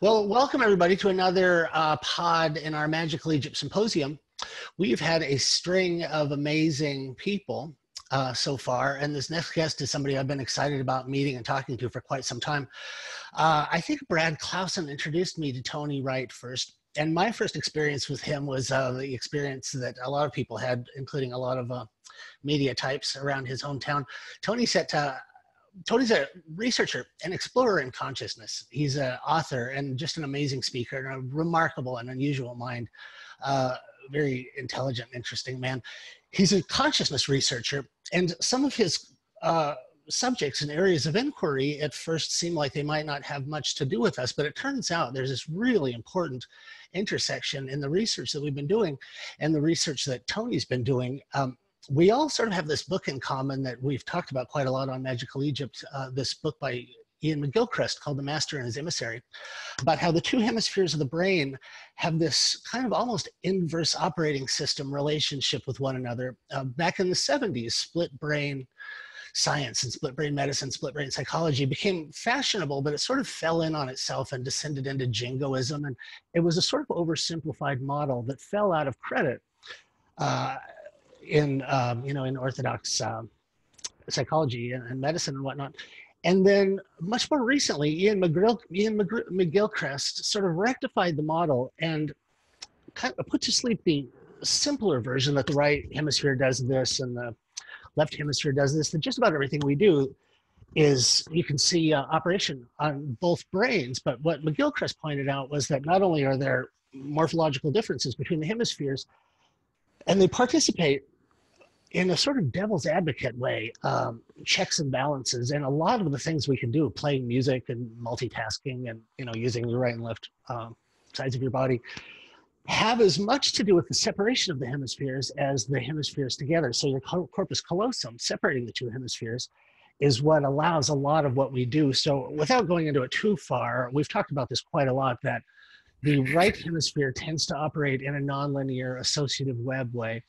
Well, welcome everybody to another pod in our Magical Egypt Symposium. We've had a string of amazing people so far, and this next guest is somebody I've been excited about meeting and talking to for quite some time. I think Brad Clausen introduced me to Tony Wright first, and my first experience with him was the experience that a lot of people had, including a lot of media types around his hometown. Tony's a researcher and explorer in consciousness. He's an author and just an amazing speaker and a remarkable and unusual mind. Very intelligent, interesting man. He's a consciousness researcher, and some of his subjects and areas of inquiry at first seem like they might not have much to do with us, but it turns out there's this really important intersection in the research that we've been doing and the research that Tony's been doing. We all sort of have this book in common that we've talked about quite a lot on Magical Egypt, this book by Ian McGilchrist called The Master and His Emissary, about how the two hemispheres of the brain have this kind of almost inverse operating system relationship with one another. Back in the 70s, split brain science and split brain medicine, split brain psychology became fashionable, but it sort of fell in on itself and descended into jingoism. And it was a sort of oversimplified model that fell out of credit in orthodox psychology and medicine and whatnot. And then much more recently, Ian McGilchrist sort of rectified the model and kind of put to sleep the simpler version that the right hemisphere does this and the left hemisphere does this, that just about everything we do is, you can see operation on both brains. But what McGilchrist pointed out was that not only are there morphological differences between the hemispheres, and they participate in a sort of devil's advocate way, checks and balances, and a lot of the things we can do, playing music and multitasking and using the right and left sides of your body, have as much to do with the separation of the hemispheres as the hemispheres together. So your corpus callosum, separating the two hemispheres, is what allows a lot of what we do. So without going into it too far, we've talked about this quite a lot, that the right hemisphere tends to operate in a nonlinear associative web way.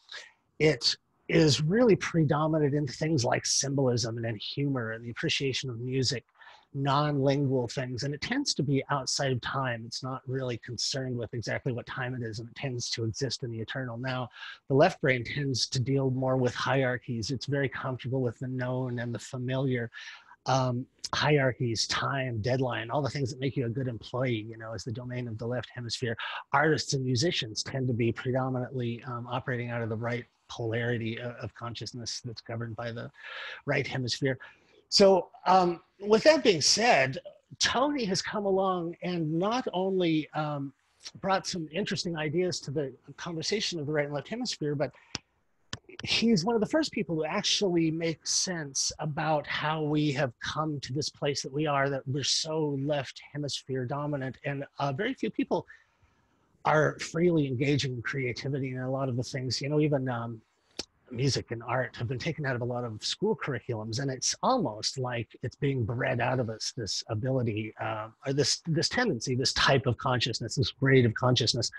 It is really predominant in things like symbolism and humor and the appreciation of music, non-lingual things, and it tends to be outside of time. It's not really concerned with exactly what time it is, and it tends to exist in the eternal now. The left brain tends to deal more with hierarchies. It's very comfortable with the known and the familiar. Hierarchies, time, deadline, all the things that make you a good employee, is the domain of the left hemisphere. Artists and musicians tend to be predominantly operating out of the right polarity of consciousness that's governed by the right hemisphere. So with that being said, Tony has come along and not only brought some interesting ideas to the conversation of the right and left hemisphere, but he's one of the first people to actually make sense about how we have come to this place that we are, that we're so left hemisphere dominant, and very few people are freely engaging in creativity. And a lot of the things, even music and art have been taken out of a lot of school curriculums, and it's almost like it's being bred out of us, this ability, or this tendency, this type of consciousness, this grade of consciousness.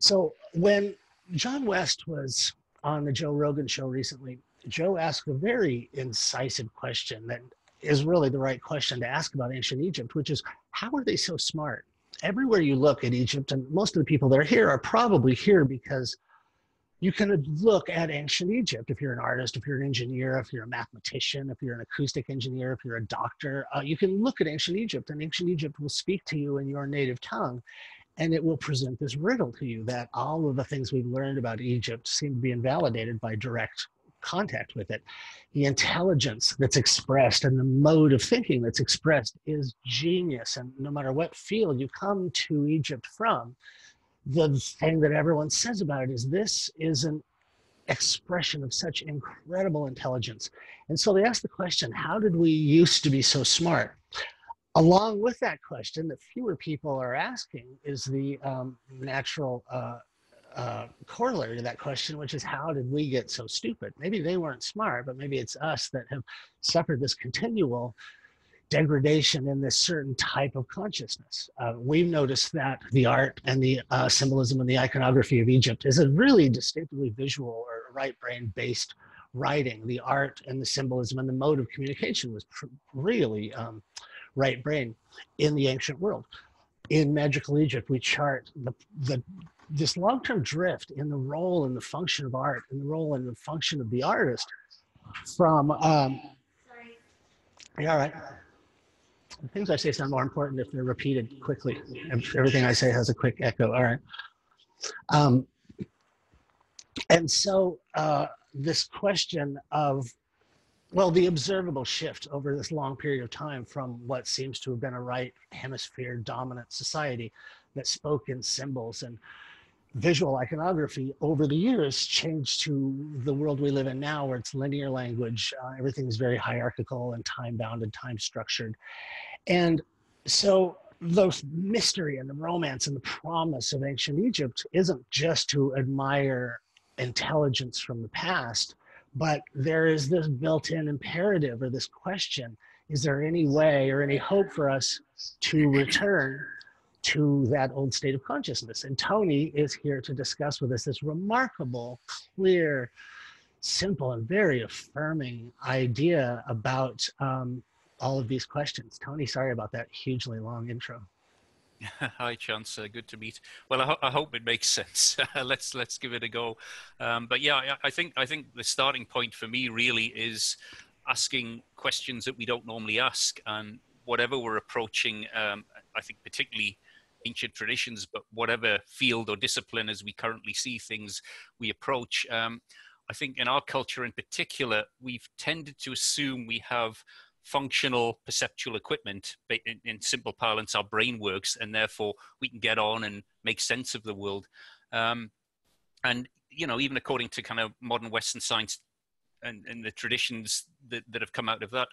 So when John West was on the Joe Rogan show recently, Joe asked a very incisive question that is really the right question to ask about ancient Egypt, which is, how are they so smart? Everywhere you look at Egypt, and most of the people that are here are probably here because you can look at ancient Egypt. If you're an artist, if you're an engineer, if you're a mathematician, if you're an acoustic engineer, if you're a doctor, you can look at ancient Egypt, and ancient Egypt will speak to you in your native tongue. And it will present this riddle to you that all of the things we've learned about Egypt seem to be invalidated by direct contact with it. The intelligence that's expressed and the mode of thinking that's expressed is genius. And no matter what field you come to Egypt from, the thing that everyone says about it is, this is an expression of such incredible intelligence. And so they ask the question, how did we used to be so smart? Along with that question that fewer people are asking is the natural corollary to that question, which is, how did we get so stupid? Maybe they weren't smart, but maybe it's us that have suffered this continual degradation in this certain type of consciousness. We've noticed that the art and the symbolism and the iconography of Egypt is a really distinctively visual or right brain based writing. The art and the symbolism and the mode of communication was really right brain in the ancient world. in Magical Egypt, we chart the this long-term drift in the role and the function of art and the role and the function of the artist from yeah, all right. The things I say sound more important if they're repeated quickly. Everything I say has a quick echo. All right. Um, and so this question of, well, the observable shift over this long period of time from what seems to have been a right hemisphere dominant society that spoke in symbols and visual iconography over the years changed to the world we live in now, where it's linear language. Everything's very hierarchical and time bound and time structured. And so the mystery and the romance and the promise of ancient Egypt isn't just to admire intelligence from the past, but there is this built-in imperative or this question: is there any way or any hope for us to return to that old state of consciousness? And Tony is here to discuss with us this remarkable, clear, simple, and very affirming idea about all of these questions. Tony, sorry about that hugely long intro. Hi, Chance. Good to meet. Well, I hope it makes sense. Let's give it a go. But yeah, I think the starting point for me really is asking questions that we don't normally ask, and whatever we're approaching, I think particularly ancient traditions, but whatever field or discipline as we currently see things we approach. I think in our culture in particular, we've tended to assume we have functional perceptual equipment. In simple parlance, our brain works, and therefore we can get on and make sense of the world. And, you know, even according to kind of modern Western science and the traditions that have come out of that,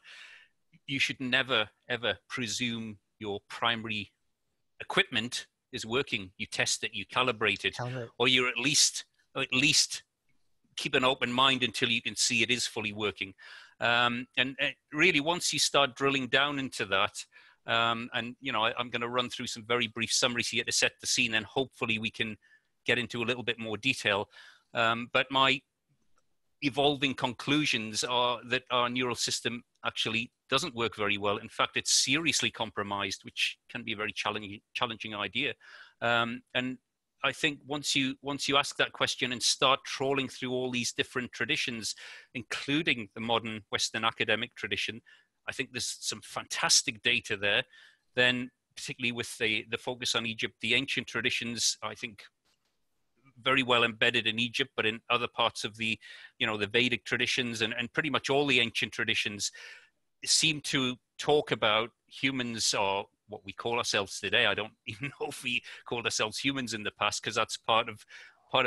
you should never, ever presume your primary equipment is working. You test it, you calibrate it, or you're at least keep an open mind until you can see it is fully working. And really, once you start drilling down into that, and you know, I'm going to run through some very brief summaries here to set the scene, and hopefully we can get into a little bit more detail. But my evolving conclusions are that our neural system actually doesn't work very well. In fact, it's seriously compromised, which can be a very challenging idea. And I think once you ask that question and start trawling through all these different traditions, including the modern Western academic tradition, I think there's some fantastic data there. Then, particularly with the focus on Egypt, the ancient traditions, I think, very well embedded in Egypt, but in other parts of the, you know, the Vedic traditions and pretty much all the ancient traditions seem to talk about humans, or what we call ourselves today. I don't even know if we called ourselves humans in the past, because that's part of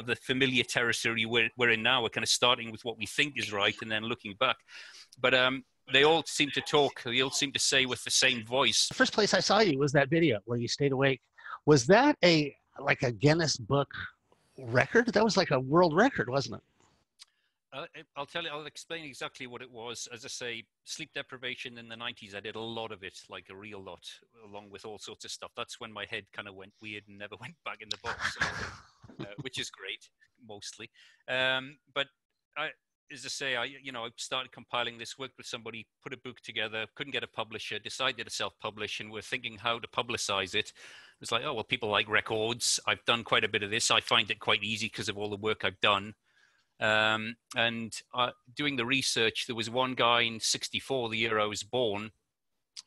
the familiar territory we're in now. We're kind of starting with what we think is right and then looking back. But they all seem to talk. They all seem to say with the same voice. The first place I saw you was that video where you stayed awake. Was that like a Guinness Book record? That was like a world record, wasn't it? I'll explain exactly what it was. As I say, sleep deprivation in the 90s, I did a lot of it, like a real lot, along with all sorts of stuff. That's when my head kind of went weird and never went back in the box, which is great, mostly. But as I say, I started compiling this, worked with somebody, put a book together, couldn't get a publisher, decided to self-publish, and we're thinking how to publicize it. It was like, oh, well, people like records. I've done quite a bit of this. I find it quite easy because of all the work I've done. And doing the research, there was one guy in 1964, the year I was born.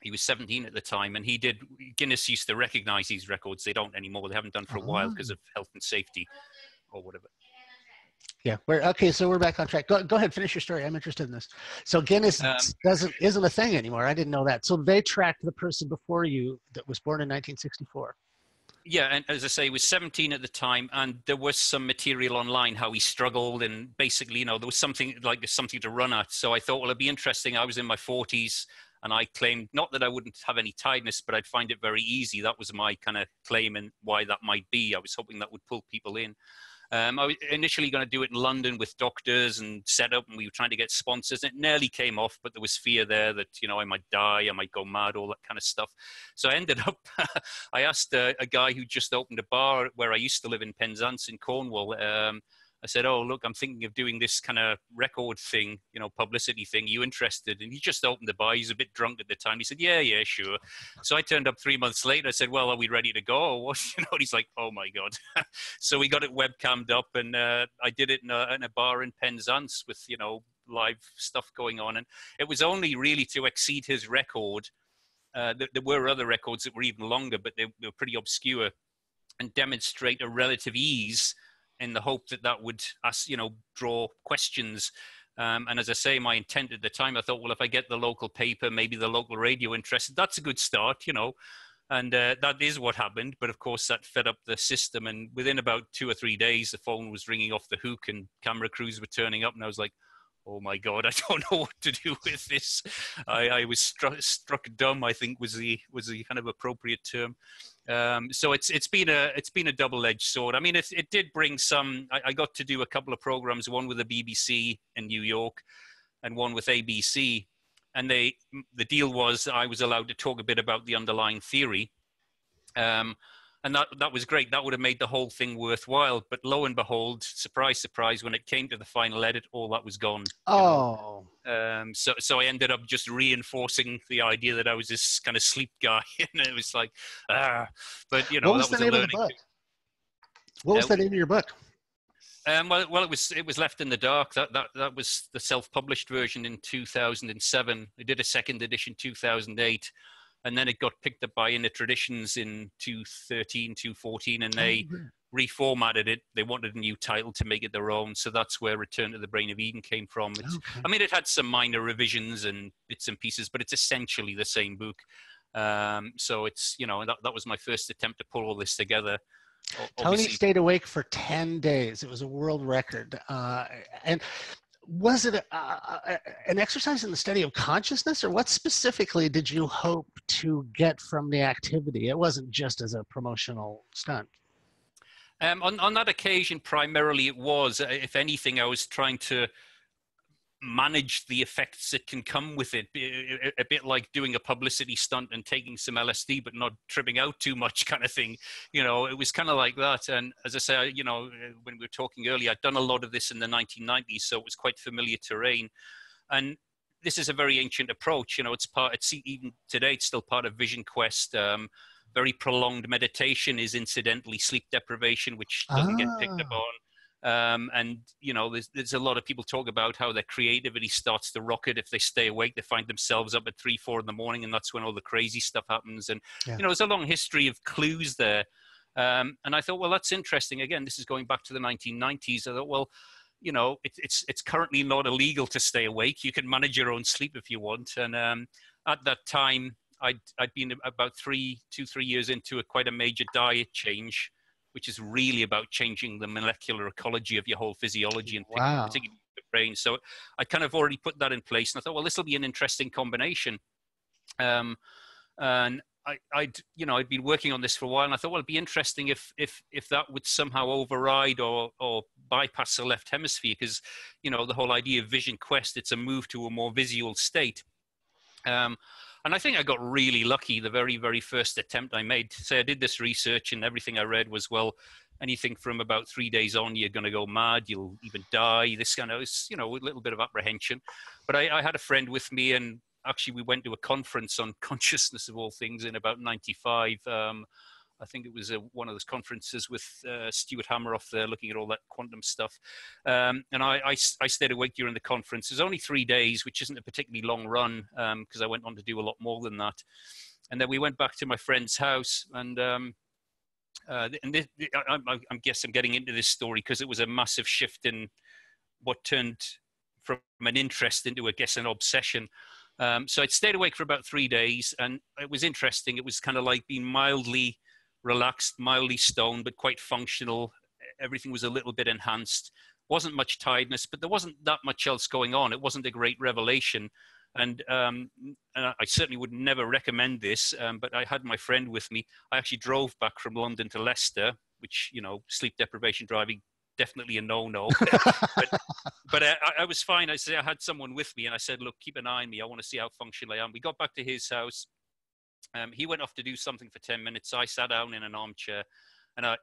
He was 17 at the time, and Guinness used to recognize these records. They don't anymore. They haven't done for a while because of health and safety or whatever. Yeah. Okay. So we're back on track. Go ahead. Finish your story. I'm interested in this. So Guinness isn't a thing anymore. I didn't know that. So they tracked the person before you that was born in 1964. Yeah, and as I say, he was 17 at the time, and there was some material online how he struggled, and basically, there was something to run at. So I thought, well, it'd be interesting. I was in my 40s, and I claimed not that I wouldn't have any tiredness, but I'd find it very easy. That was my kind of claim, and why that might be. I was hoping that would pull people in. I was initially going to do it in London with doctors and set up, and we were trying to get sponsors. It nearly came off, but there was fear there that, I might die, I might go mad, all that kind of stuff. So I ended up, I asked a guy who just opened a bar where I used to live in Penzance in Cornwall. I said, oh, look, I'm thinking of doing this kind of record thing, you know, publicity thing. You interested? And he just opened the bar. He was a bit drunk at the time. He said, yeah, sure. So I turned up 3 months later. I said, well, are we ready to go? Or what? You know, and he's like, oh my God. So we got it webcammed up, and I did it in a bar in Penzance with, you know, live stuff going on. And it was only really to exceed his record. There were other records that were even longer, but they were pretty obscure, and demonstrate a relative ease in the hope that that would, you know, draw questions. And as I say, my intent at the time, I thought, well, if I get the local paper, maybe the local radio interested, that's a good start, you know. And that is what happened. But of course, that fed up the system. And within about 2 or 3 days, the phone was ringing off the hook and camera crews were turning up. And I was like, oh my God, I don't know what to do with this. I was struck dumb, I think was the kind of appropriate term. So it's been a double-edged sword. I mean, it did bring some. I got to do a couple of programs, one with the BBC in New York, and one with ABC. And the deal was I was allowed to talk a bit about the underlying theory. And that was great. That would have made the whole thing worthwhile. But lo and behold, surprise, surprise, when it came to the final edit, all that was gone. Oh. So I ended up just reinforcing the idea that I was this kind of sleep guy. And it was like, but, you know, What was the name of the book? What was the name of your book? Well, it was Left in the Dark. That was the self-published version in 2007. I did a second edition 2008. And then it got picked up by Inner Traditions in 2013, 2014, and they reformatted it. They wanted a new title to make it their own. So that's where Return to the Brain of Eden came from. I mean, it had some minor revisions and bits and pieces, but it's essentially the same book. So it's, you know, that was my first attempt to pull all this together. Tony stayed awake for 10 days. It was a world record. And was it an exercise in the study of consciousness, or what specifically did you hope to get from the activity? It wasn't just as a promotional stunt. On that occasion, primarily it was. If anything, I was trying to manage the effects that can come with it, a bit like doing a publicity stunt and taking some LSD but not tripping out too much, kind of thing. You know, it was kind of like that. And as I say, you know, when we were talking earlier, I'd done a lot of this in the 1990s, so it was quite familiar terrain. And this is a very ancient approach. You know, it's even today, it's still part of Vision Quest. Very prolonged meditation is incidentally sleep deprivation, which doesn't get picked up on. And, you know, there's a lot of people talk about how their creativity starts to rocket if they stay awake. They find themselves up at 3, 4 in the morning, and that's when all the crazy stuff happens. And, you know, there's a long history of clues there. And I thought, well, that's interesting. Again, this is going back to the 1990s. I thought, well, you know, it's currently not illegal to stay awake. You can manage your own sleep if you want. And at that time, I'd been about 2-3 years into quite a major diet change, which is really about changing the molecular ecology of your whole physiology and particularly the brain. So I kind of already put that in place, and I thought, well, this will be an interesting combination. And I'd been working on this for a while, and I thought, well, it'd be interesting if that would somehow override or bypass the left hemisphere, because, you know, the whole idea of Vision Quest, it's a move to a more visual state. And I think I got really lucky the very, very first attempt I made. So I did this research, and everything I read was, well, anything from about 3 days on, you're going to go mad, you'll even die. This kind of, you know, a little bit of apprehension. But I had a friend with me, and actually we went to a conference on consciousness of all things in about 95. I think it was one of those conferences with Stuart Hameroff there, looking at all that quantum stuff. And I stayed awake during the conference. It was only 3 days, which isn't a particularly long run, because I went on to do a lot more than that. And then we went back to my friend's house, and I guess I'm getting into this story because it was a massive shift in what turned from an interest into, I guess, an obsession. So I'd stayed awake for about 3 days, and it was interesting. It was kind of like being mildly relaxed, mildly stoned, but quite functional. Everything was a little bit enhanced. Wasn't much tiredness, but there wasn't that much else going on. It wasn't a great revelation. And I certainly would never recommend this, but I had my friend with me. I actually drove back from London to Leicester, which, you know, sleep deprivation driving, definitely a no-no. but I was fine. I had someone with me, and I said, look, keep an eye on me. I want to see how functional I am. We got back to his house. He went off to do something for 10 minutes. I sat down in an armchair, and I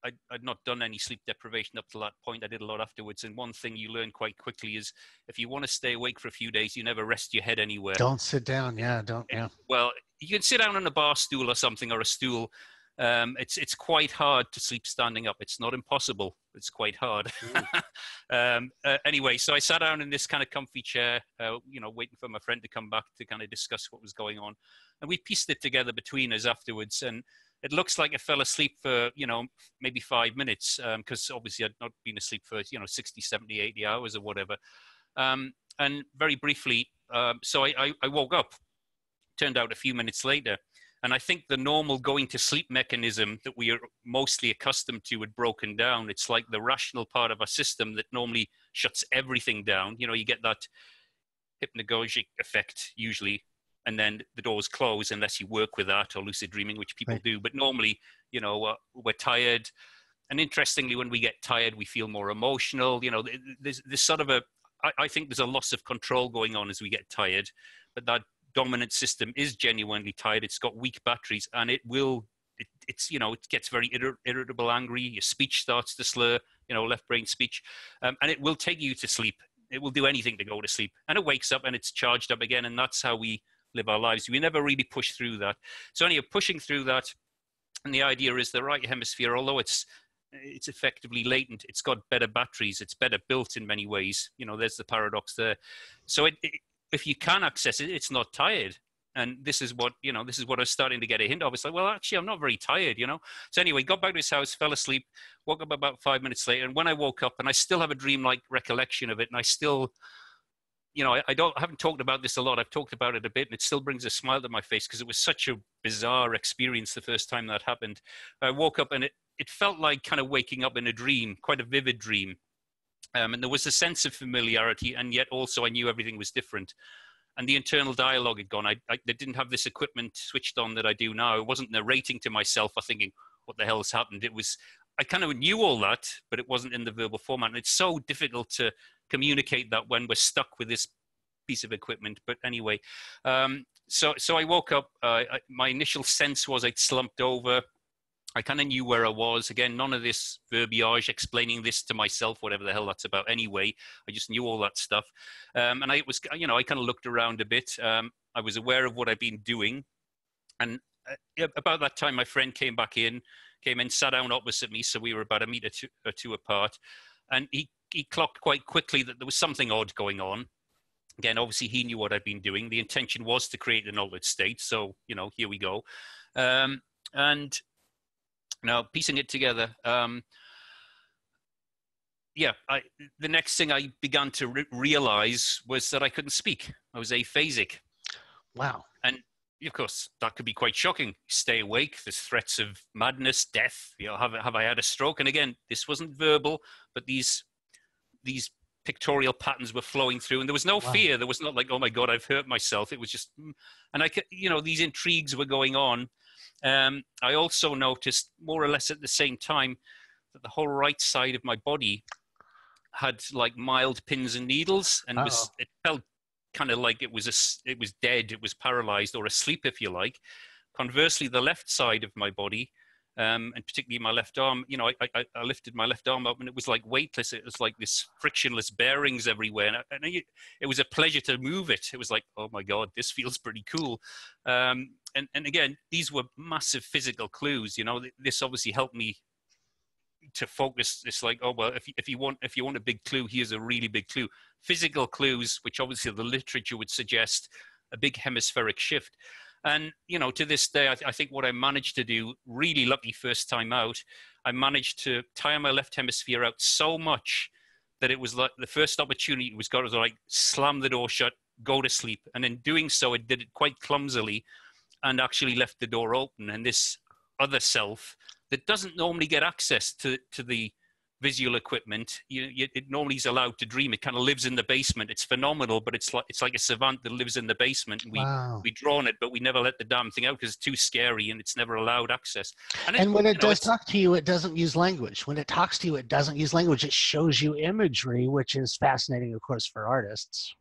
I'd not done any sleep deprivation up to that point. I did a lot afterwards. And one thing you learn quite quickly is if you want to stay awake for a few days, you never rest your head anywhere. Don't sit down. Yeah, don't. Yeah. Well, you can sit down on a bar stool or something, or a stool. It's quite hard to sleep standing up. It's not impossible. It's quite hard. Anyway, so I sat down in this kind of comfy chair, waiting for my friend to come back to kind of discuss what was going on. And we pieced it together between us afterwards. And it looks like I fell asleep for, maybe 5 minutes, because obviously I'd not been asleep for, 60, 70, 80 hours or whatever. And very briefly, so I woke up, turned out a few minutes later. And I think the normal going to sleep mechanism that we are mostly accustomed to had broken down. It's like the rational part of our system that normally shuts everything down. You get that hypnagogic effect usually, and then the doors close unless you work with that or lucid dreaming, which people do. But normally, we're tired. And interestingly, when we get tired, we feel more emotional. There's sort of I think there's a loss of control going on as we get tired, but that dominant system is genuinely tired. It's got weak batteries, and it gets very irritable, angry. Your speech starts to slur, left brain speech, and it will take you to sleep. It will do anything to go to sleep, and it wakes up and it's charged up again. And that's how we live our lives. We never really push through that. So anyway, pushing through that, and the idea is the right hemisphere, although it's effectively latent, it's got better batteries. It's better built in many ways. There's the paradox there. So if you can access it, it's not tired. And this is what I was starting to get a hint of. It's like, well, actually, I'm not very tired, So anyway, got back to his house, fell asleep, woke up about 5 minutes later. And when I woke up, and I still have a dreamlike recollection of it, and I still, I haven't talked about this a lot. I've talked about it a bit, and it still brings a smile to my face because it was such a bizarre experience the first time that happened. I woke up, and it felt like kind of waking up in a dream, quite a vivid dream. And there was a sense of familiarity, and yet also I knew everything was different. And the internal dialogue had gone. I didn't have this equipment switched on that I do now. I wasn't narrating to myself or thinking, what the hell has happened? I kind of knew all that, but it wasn't in the verbal format. And it's so difficult to communicate that when we're stuck with this piece of equipment. But anyway, so I woke up. My initial sense was I'd slumped over. I kind of knew where I was. Again, none of this verbiage explaining this to myself, whatever the hell that's about anyway. I just knew all that stuff. And I kind of looked around a bit. I was aware of what I'd been doing. And about that time, my friend came in, sat down opposite me. So we were about a meter or two apart. And he clocked quite quickly that there was something odd going on. Again, obviously, he knew what I'd been doing. The intention was to create an altered state. So, here we go. And now, piecing it together, the next thing I began to realize was that I couldn't speak. I was aphasic. Wow. And of course, that could be quite shocking. Stay awake. There's threats of madness, death. Have I had a stroke? And again, this wasn't verbal, but these pictorial patterns were flowing through, and there was no fear. There was not like, oh my God, I've hurt myself. It was just, and these intrigues were going on. I also noticed, more or less at the same time, that the whole right side of my body had like mild pins and needles, and it felt kind of like it was dead, it was paralyzed or asleep, if you like. Conversely, the left side of my body, and particularly my left arm, I lifted my left arm up, and it was like weightless. It was like this frictionless bearings everywhere, and it was a pleasure to move it. It was like, oh my God, this feels pretty cool. And again, these were massive physical clues. This obviously helped me to focus. It's like, oh well, if you want a big clue, here's a really big clue. Physical clues, which obviously the literature would suggest a big hemispheric shift. And to this day, I think what I managed to do, really lucky first time out, I managed to tire my left hemisphere out so much that it was like the first opportunity was like slam the door shut, go to sleep, and in doing so, it did it quite clumsily. And actually left the door open, and this other self that doesn't normally get access to the visual equipment, it normally is allowed to dream. It kind of lives in the basement. It's phenomenal, but it's like a savant that lives in the basement. And we draw on it, but we never let the damn thing out because it's too scary and it's never allowed access. And when it does talk to you, it doesn't use language. When it talks to you, it doesn't use language. It shows you imagery, which is fascinating, of course, for artists.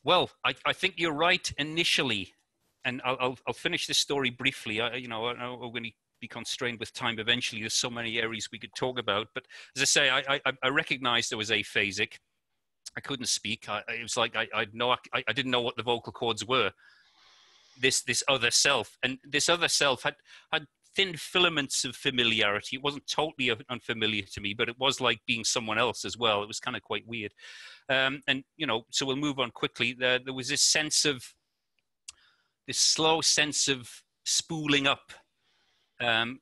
Well, I think you're right initially. And I'll finish this story briefly. We're going to be constrained with time eventually. There's so many areas we could talk about. But as I say, I recognized I was aphasic. I couldn't speak. It was like I didn't know what the vocal cords were. This other self, and this other self had thin filaments of familiarity. It wasn't totally unfamiliar to me, but it was like being someone else as well. It was kind of quite weird. And so we'll move on quickly. There was this slow sense of spooling up. And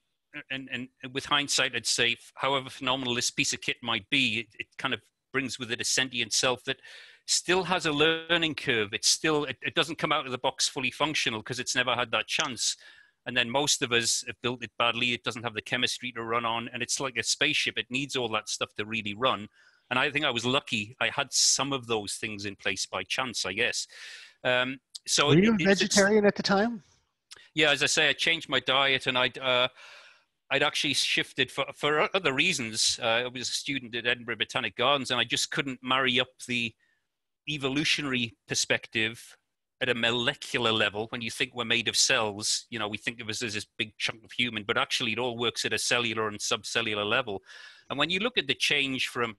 with hindsight, I'd say, however phenomenal this piece of kit might be, it kind of brings with it a sentient self that still has a learning curve. It doesn't come out of the box fully functional because it's never had that chance. And then most of us have built it badly. It doesn't have the chemistry to run on, and it's like a spaceship. It needs all that stuff to really run. And I think I was lucky. I had some of those things in place by chance, I guess. So were you a vegetarian at the time? Yeah, as I say, I changed my diet, and I'd actually shifted for other reasons. I was a student at Edinburgh Botanic Gardens, and I just couldn't marry up the evolutionary perspective at a molecular level. When you think we're made of cells, we think of us as this big chunk of human, but actually it all works at a cellular and subcellular level. And when you look at the change from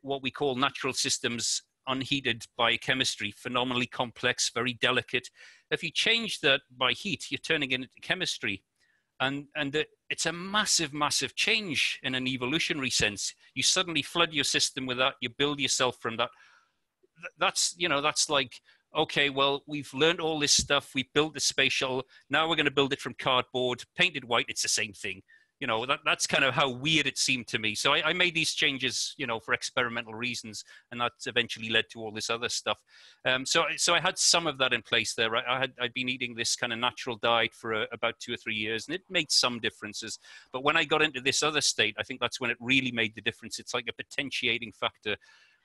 what we call natural systems, unheated biochemistry, phenomenally complex, very delicate. If you change that by heat, you're turning it into chemistry. And it's a massive, massive change in an evolutionary sense. You suddenly flood your system with that. You build yourself from that. That's like, okay, well, we've learned all this stuff. We built the space shuttle. Now we're going to build it from cardboard, painted white. It's the same thing. That's kind of how weird it seemed to me. So I made these changes, for experimental reasons, and that eventually led to all this other stuff. So I had some of that in place there. I'd been eating this kind of natural diet for about 2 or 3 years, and it made some differences. But when I got into this other state, I think that's when it really made the difference. It's like a potentiating factor.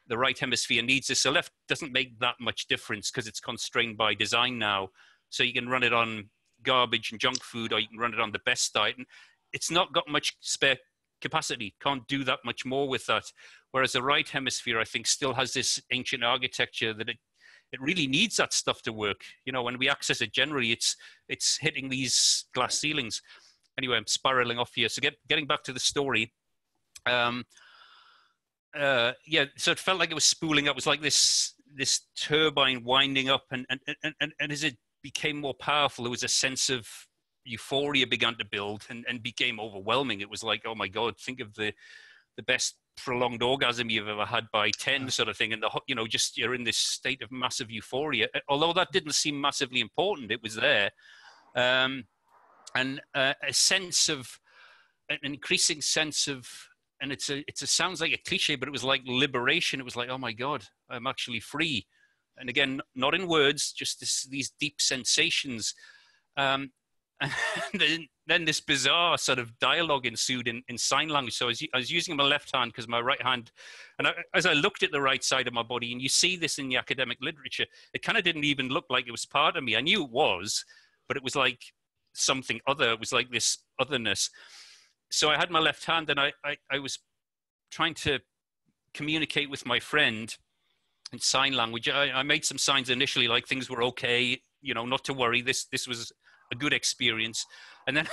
The right hemisphere needs this. The left doesn't make that much difference because it's constrained by design now. So you can run it on garbage and junk food, or you can run it on the best diet. And it's not got much spare capacity. Can't do that much more with that. Whereas the right hemisphere, I think, still has this ancient architecture that it really needs that stuff to work. When we access it generally, it's hitting these glass ceilings. Anyway, I'm spiraling off here. So getting back to the story. So it felt like it was spooling up. It was like this turbine winding up, and as it became more powerful, there was a sense of euphoria began to build and became overwhelming. It was like, oh my God, think of the best prolonged orgasm you've ever had by 10 sort of thing. And just you're in this state of massive euphoria. Although that didn't seem massively important, it was there. And a sense of, an increasing sense of, and it sounds like a cliche, but it was like liberation. It was like, oh my God, I'm actually free. And again, not in words, just these deep sensations. And then this bizarre sort of dialogue ensued in sign language. So I was using my left hand because my right hand, and as I looked at the right side of my body, and you see this in the academic literature, it kind of didn't even look like it was part of me. I knew it was, but it was like something other. It was like this otherness. So I had my left hand, and I was trying to communicate with my friend in sign language. I made some signs initially, like things were okay, not to worry. This was a good experience. And then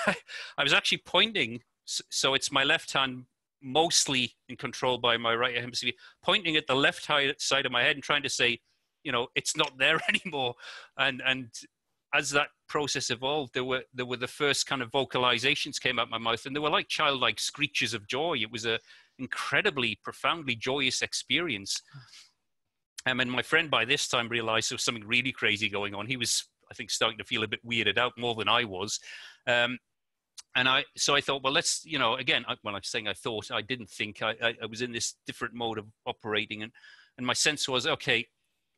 I was actually pointing, so it's my left hand mostly in control by my right hemisphere, pointing at the left side of my head and trying to say, it's not there anymore. And as that process evolved, there were the first kind of vocalizations came out my mouth, and they were like childlike screeches of joy. It was a incredibly, profoundly joyous experience. And my friend by this time realized there was something really crazy going on. He was, I think, starting to feel a bit weirded out more than I was. So I thought, well, let's, again, when I'm saying I thought, I didn't think, I was in this different mode of operating. And my sense was, okay,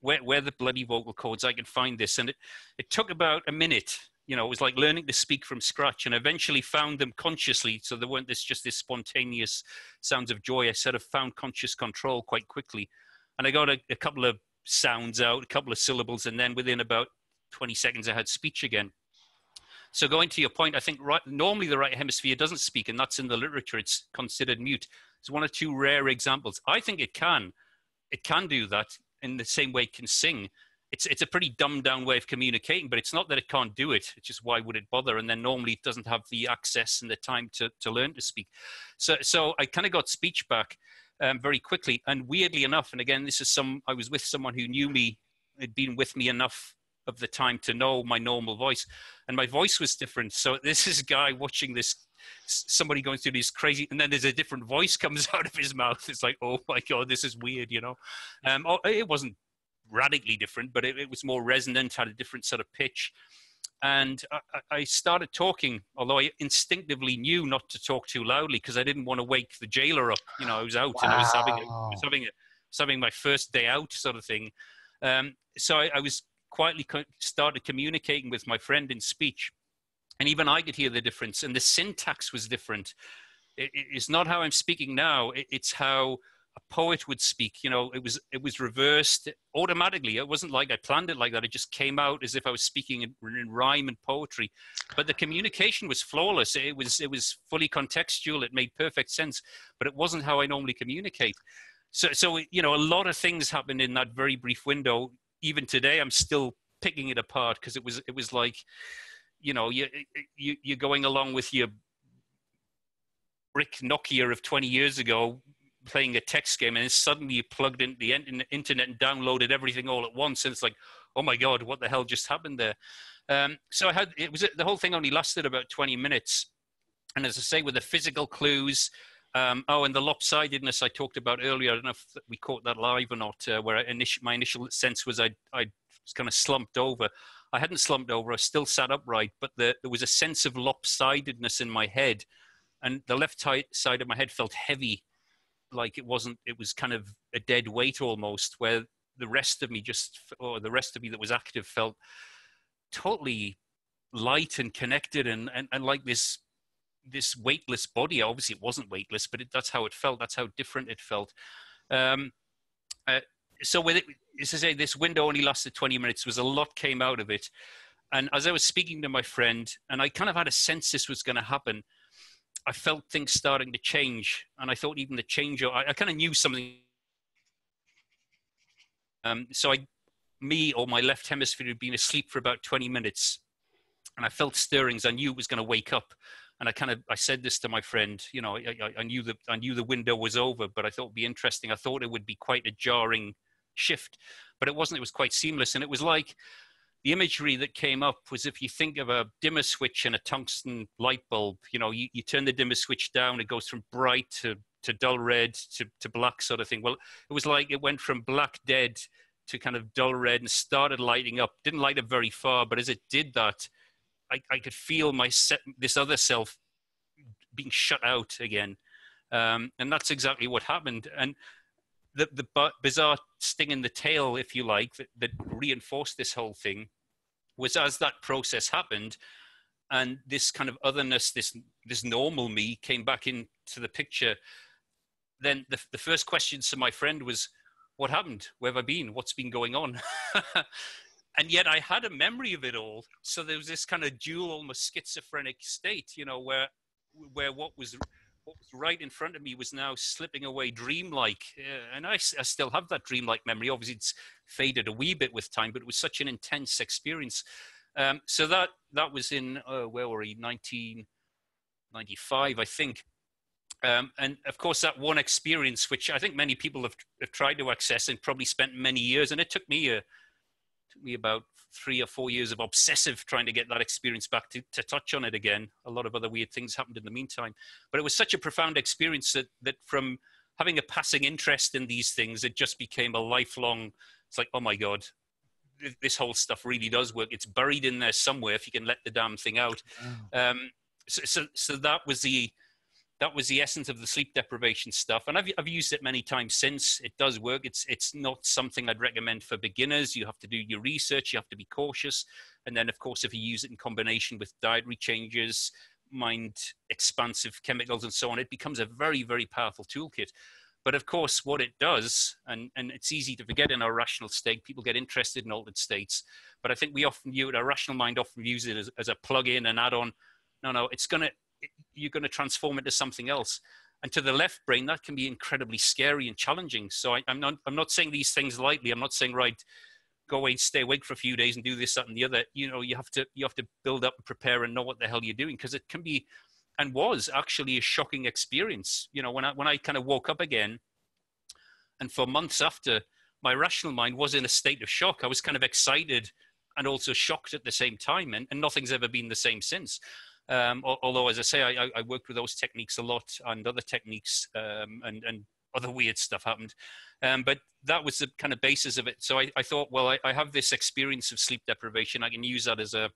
where are the bloody vocal cords? I can find this. And it took about a minute. It was like learning to speak from scratch, and eventually found them consciously. So there weren't just this spontaneous sounds of joy. I sort of found conscious control quite quickly. And I got a couple of sounds out, a couple of syllables, and then within about 20 seconds, I had speech again. So going to your point, I think normally the right hemisphere doesn't speak, and that's in the literature. It's considered mute. It's one or two rare examples. I think it can do that in the same way it can sing. it's a pretty dumbed down way of communicating, but it's not that it can't do it. It's just, why would it bother? And then normally it doesn't have the access and the time to learn to speak. So I kind of got speech back very quickly. And weirdly enough, and again, I was with someone who knew me, had been with me enough of the time to know my normal voice, and my voice was different. So this is a guy watching this, somebody going through this crazy, and then there's a different voice comes out of his mouth. It's like, oh my God, this is weird, you know. It wasn't radically different, but it was more resonant, had a different sort of pitch. And I started talking, although I instinctively knew not to talk too loudly because I didn't want to wake the jailer up. You know, I was out and I was having my first day out sort of thing. So I was quietly started communicating with my friend in speech, and even I could hear the difference, and the syntax was different. It's not how I'm speaking now. It's how a poet would speak. You know, it was reversed automatically. It wasn't like I planned it like that. It just came out as if I was speaking in rhyme and poetry. But the communication was flawless. It was fully contextual. It made perfect sense. But it wasn't how I normally communicate. So you know, a lot of things happened in that very brief window. Even today, I'm still picking it apart because it was like, you know, you're going along with your brick Nokia of 20 years ago, playing a text game, and then suddenly you plugged into the internet and downloaded everything all at once, and it's like, oh my God, what the hell just happened there? So the whole thing only lasted about 20 minutes, and as I say, with the physical clues. And the lopsidedness I talked about earlier, I don't know if we caught that live or not, where my initial sense was I was kind of slumped over. I hadn't slumped over, I still sat upright, but there was a sense of lopsidedness in my head, and the left side of my head felt heavy, like it was kind of a dead weight almost, where the rest of me that was active felt totally light and connected and like this weightless body. Obviously it wasn't weightless, but that's how it felt. That's how different it felt. So with it, as I say, this window only lasted 20 minutes. A lot came out of it. And as I was speaking to my friend, and I kind of had a sense this was going to happen, I felt things starting to change. And I thought even the change, I kind of knew something. So my left hemisphere had been asleep for about 20 minutes. And I felt stirrings. I knew it was going to wake up. And I said this to my friend, you know, I knew the window was over, but I thought it'd be interesting. I thought it would be quite a jarring shift, but it wasn't. It was quite seamless. And it was like the imagery that came up was, if you think of a dimmer switch and a tungsten light bulb, you know, you turn the dimmer switch down, it goes from bright to dull red to black sort of thing. Well, it was like it went from black dead to kind of dull red and started lighting up. Didn't light up very far, but as it did that, I could feel this other self being shut out again. And that's exactly what happened. And the bizarre sting in the tail, if you like, that reinforced this whole thing was, as that process happened and this kind of otherness, this normal me came back into the picture, then the first question to my friend was, what happened? Where have I been? What's been going on? And yet I had a memory of it all. So there was this kind of dual, almost schizophrenic state, you know, where what was right in front of me was now slipping away dreamlike. And I still have that dreamlike memory. Obviously, it's faded a wee bit with time, but it was such an intense experience. So that was in, where were we, 1995, I think. And of course, that one experience, which I think many people have tried to access and probably spent many years, and it took me about 3 or 4 years of obsessive trying to get that experience back to touch on it again. A lot of other weird things happened in the meantime, but it was such a profound experience that from having a passing interest in these things, it just became a lifelong, it's like, oh my God, this whole stuff really does work. It's buried in there somewhere if you can let the damn thing out. Wow. So that was the essence of the sleep deprivation stuff. And I've used it many times since. It does work. It's not something I'd recommend for beginners. You have to do your research. You have to be cautious. And then, of course, if you use it in combination with dietary changes, mind expansive chemicals and so on, it becomes a very, very powerful toolkit. But of course, what it does, and it's easy to forget in our rational state, people get interested in altered states. But I think our rational mind often use it as a plug-in, an add-on. No, you're going to transform into something else. And to the left brain, that can be incredibly scary and challenging. So I'm not saying these things lightly. I'm not saying, right, go away, stay awake for a few days and do this, that, and the other. You have to build up and prepare and know what the hell you're doing, because it can be, and was actually, a shocking experience. When I kind of woke up again, and for months after, my rational mind was in a state of shock. I was kind of excited and also shocked at the same time, and nothing's ever been the same since. Although, as I say, I worked with those techniques a lot, and other techniques, and other weird stuff happened. But that was the kind of basis of it. So I thought, well, I have this experience of sleep deprivation. I can use that as a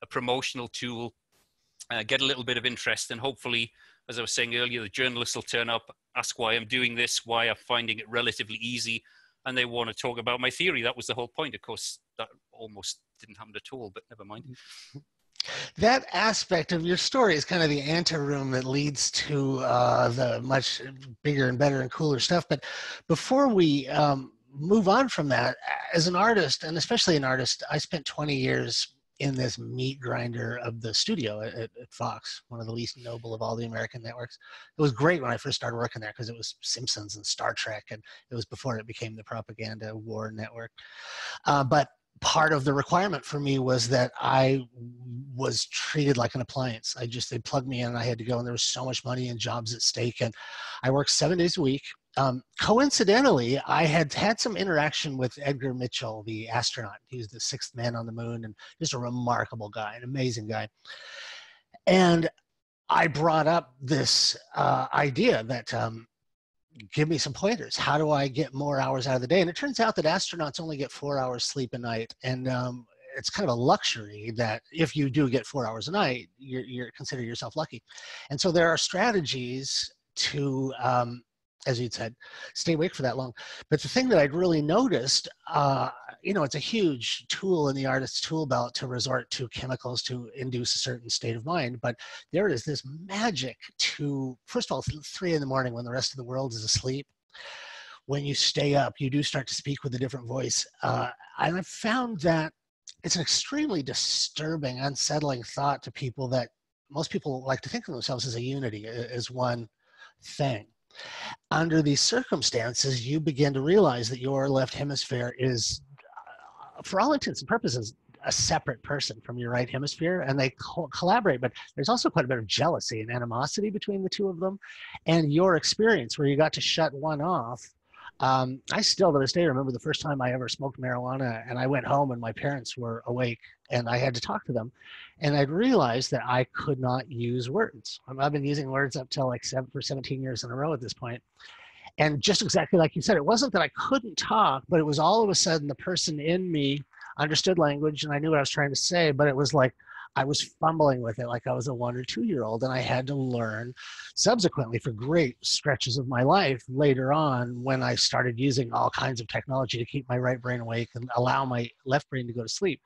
promotional tool, get a little bit of interest, and hopefully, as I was saying earlier, the journalists will turn up, ask why I'm doing this, why I'm finding it relatively easy, and they want to talk about my theory. That was the whole point. Of course, that almost didn't happen at all, but never mind. That aspect of your story is kind of the anteroom that leads to the much bigger and better and cooler stuff. But before we move on from that, as an artist, and especially an artist, I spent 20 years in this meat grinder of the studio at Fox, one of the least noble of all the American networks. It was great when I first started working there because it was Simpsons and Star Trek, and it was before it became the propaganda war network. But part of the requirement for me was that I was treated like an appliance. They plugged me in and I had to go, and there was so much money and jobs at stake. And I worked 7 days a week. Coincidentally, I had had some interaction with Edgar Mitchell, the astronaut. He was the 6th man on the moon, and just a remarkable guy, an amazing guy. And I brought up this idea that give me some pointers. How do I get more hours out of the day? And it turns out that astronauts only get 4 hours sleep a night. And it's kind of a luxury that if you do get 4 hours a night, you're consider yourself lucky. And so there are strategies to, as you'd said, stay awake for that long. But the thing that I'd really noticed, it's a huge tool in the artist's tool belt to resort to chemicals to induce a certain state of mind. But there is this magic to, first of all, 3 in the morning when the rest of the world is asleep. When you stay up, you do start to speak with a different voice. And I've found that it's an extremely disturbing, unsettling thought to people that most people like to think of themselves as a unity, as one thing. Under these circumstances, you begin to realize that your left hemisphere is, for all intents and purposes, a separate person from your right hemisphere, and they collaborate. But there's also quite a bit of jealousy and animosity between the two of them. And your experience where you got to shut one off, I still to this day remember the first time I ever smoked marijuana, and I went home and my parents were awake and I had to talk to them. And I'd realized that I could not use words. I've been using words up till for 17 years in a row at this point. And just exactly like you said, it wasn't that I couldn't talk, but it was all of a sudden the person in me understood language and I knew what I was trying to say, but it was like I was fumbling with it like I was a 1 or 2 year old. And I had to learn subsequently for great stretches of my life later on when I started using all kinds of technology to keep my right brain awake and allow my left brain to go to sleep.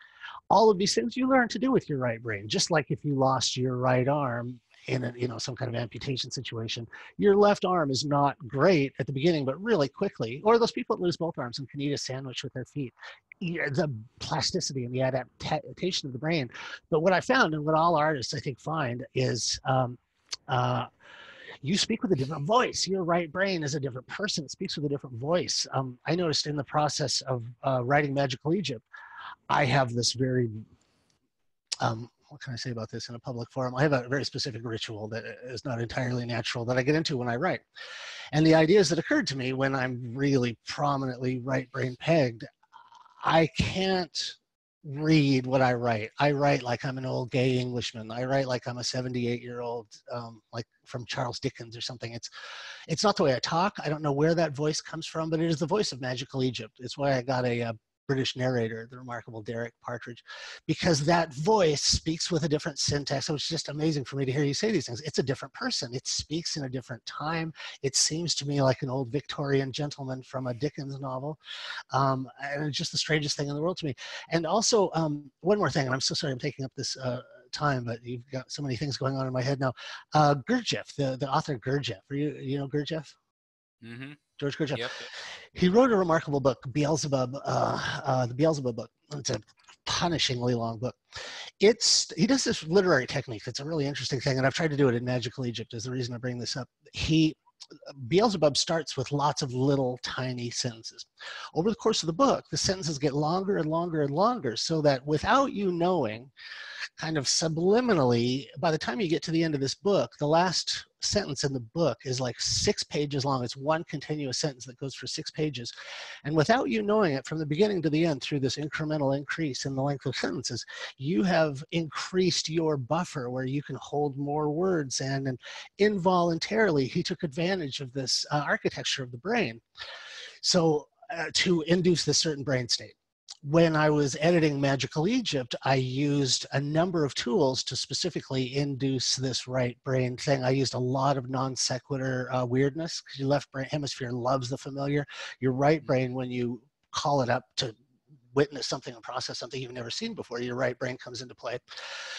All of these things you learn to do with your right brain, just like if you lost your right arm in some kind of amputation situation, your left arm is not great at the beginning, but really quickly, or those people that lose both arms and can eat a sandwich with their feet, the plasticity and the adaptation of the brain. But what I found, and what all artists I think find, is you speak with a different voice. Your right brain is a different person. It speaks with a different voice. I noticed in the process of writing Magical Egypt, I have this very, what can I say about this in a public forum? I have a very specific ritual that is not entirely natural that I get into when I write. And the ideas that occurred to me when I'm really prominently right brain pegged, I can't read what I write. I write like I'm an old gay Englishman. I write like I'm a 78-year-old, like from Charles Dickens or something. It's not the way I talk. I don't know where that voice comes from, but it is the voice of Magical Egypt. It's why I got a British narrator, the remarkable Derek Partridge, because that voice speaks with a different syntax. So it's just amazing for me to hear you say these things. It's a different person. It speaks in a different time. It seems to me like an old Victorian gentleman from a Dickens novel. And it's just the strangest thing in the world to me. And also, one more thing, and I'm so sorry I'm taking up this time, but you've got so many things going on in my head now. Gurdjieff, the author Gurdjieff. You know Gurdjieff? Mm-hmm. George Gurdjieff. Yep. He wrote a remarkable book, Beelzebub, the Beelzebub book. It's a punishingly long book. He does this literary technique that's a really interesting thing, and I've tried to do it in Magical Egypt is the reason I bring this up. He Beelzebub starts with lots of little tiny sentences. Over the course of the book, the sentences get longer and longer and longer, so that without you knowing, kind of subliminally, by the time you get to the end of this book, the last sentence in the book is like 6 pages long. It's one continuous sentence that goes for 6 pages. And without you knowing it, from the beginning to the end, through this incremental increase in the length of sentences, you have increased your buffer where you can hold more words. And involuntarily, he took advantage of this architecture of the brain. So to induce this certain brain state. When I was editing Magical Egypt, I used a number of tools to specifically induce this right brain thing. I used a lot of non sequitur weirdness, because your left brain hemisphere loves the familiar. Your right brain, when you call it up to witness something and process something you've never seen before, your right brain comes into play.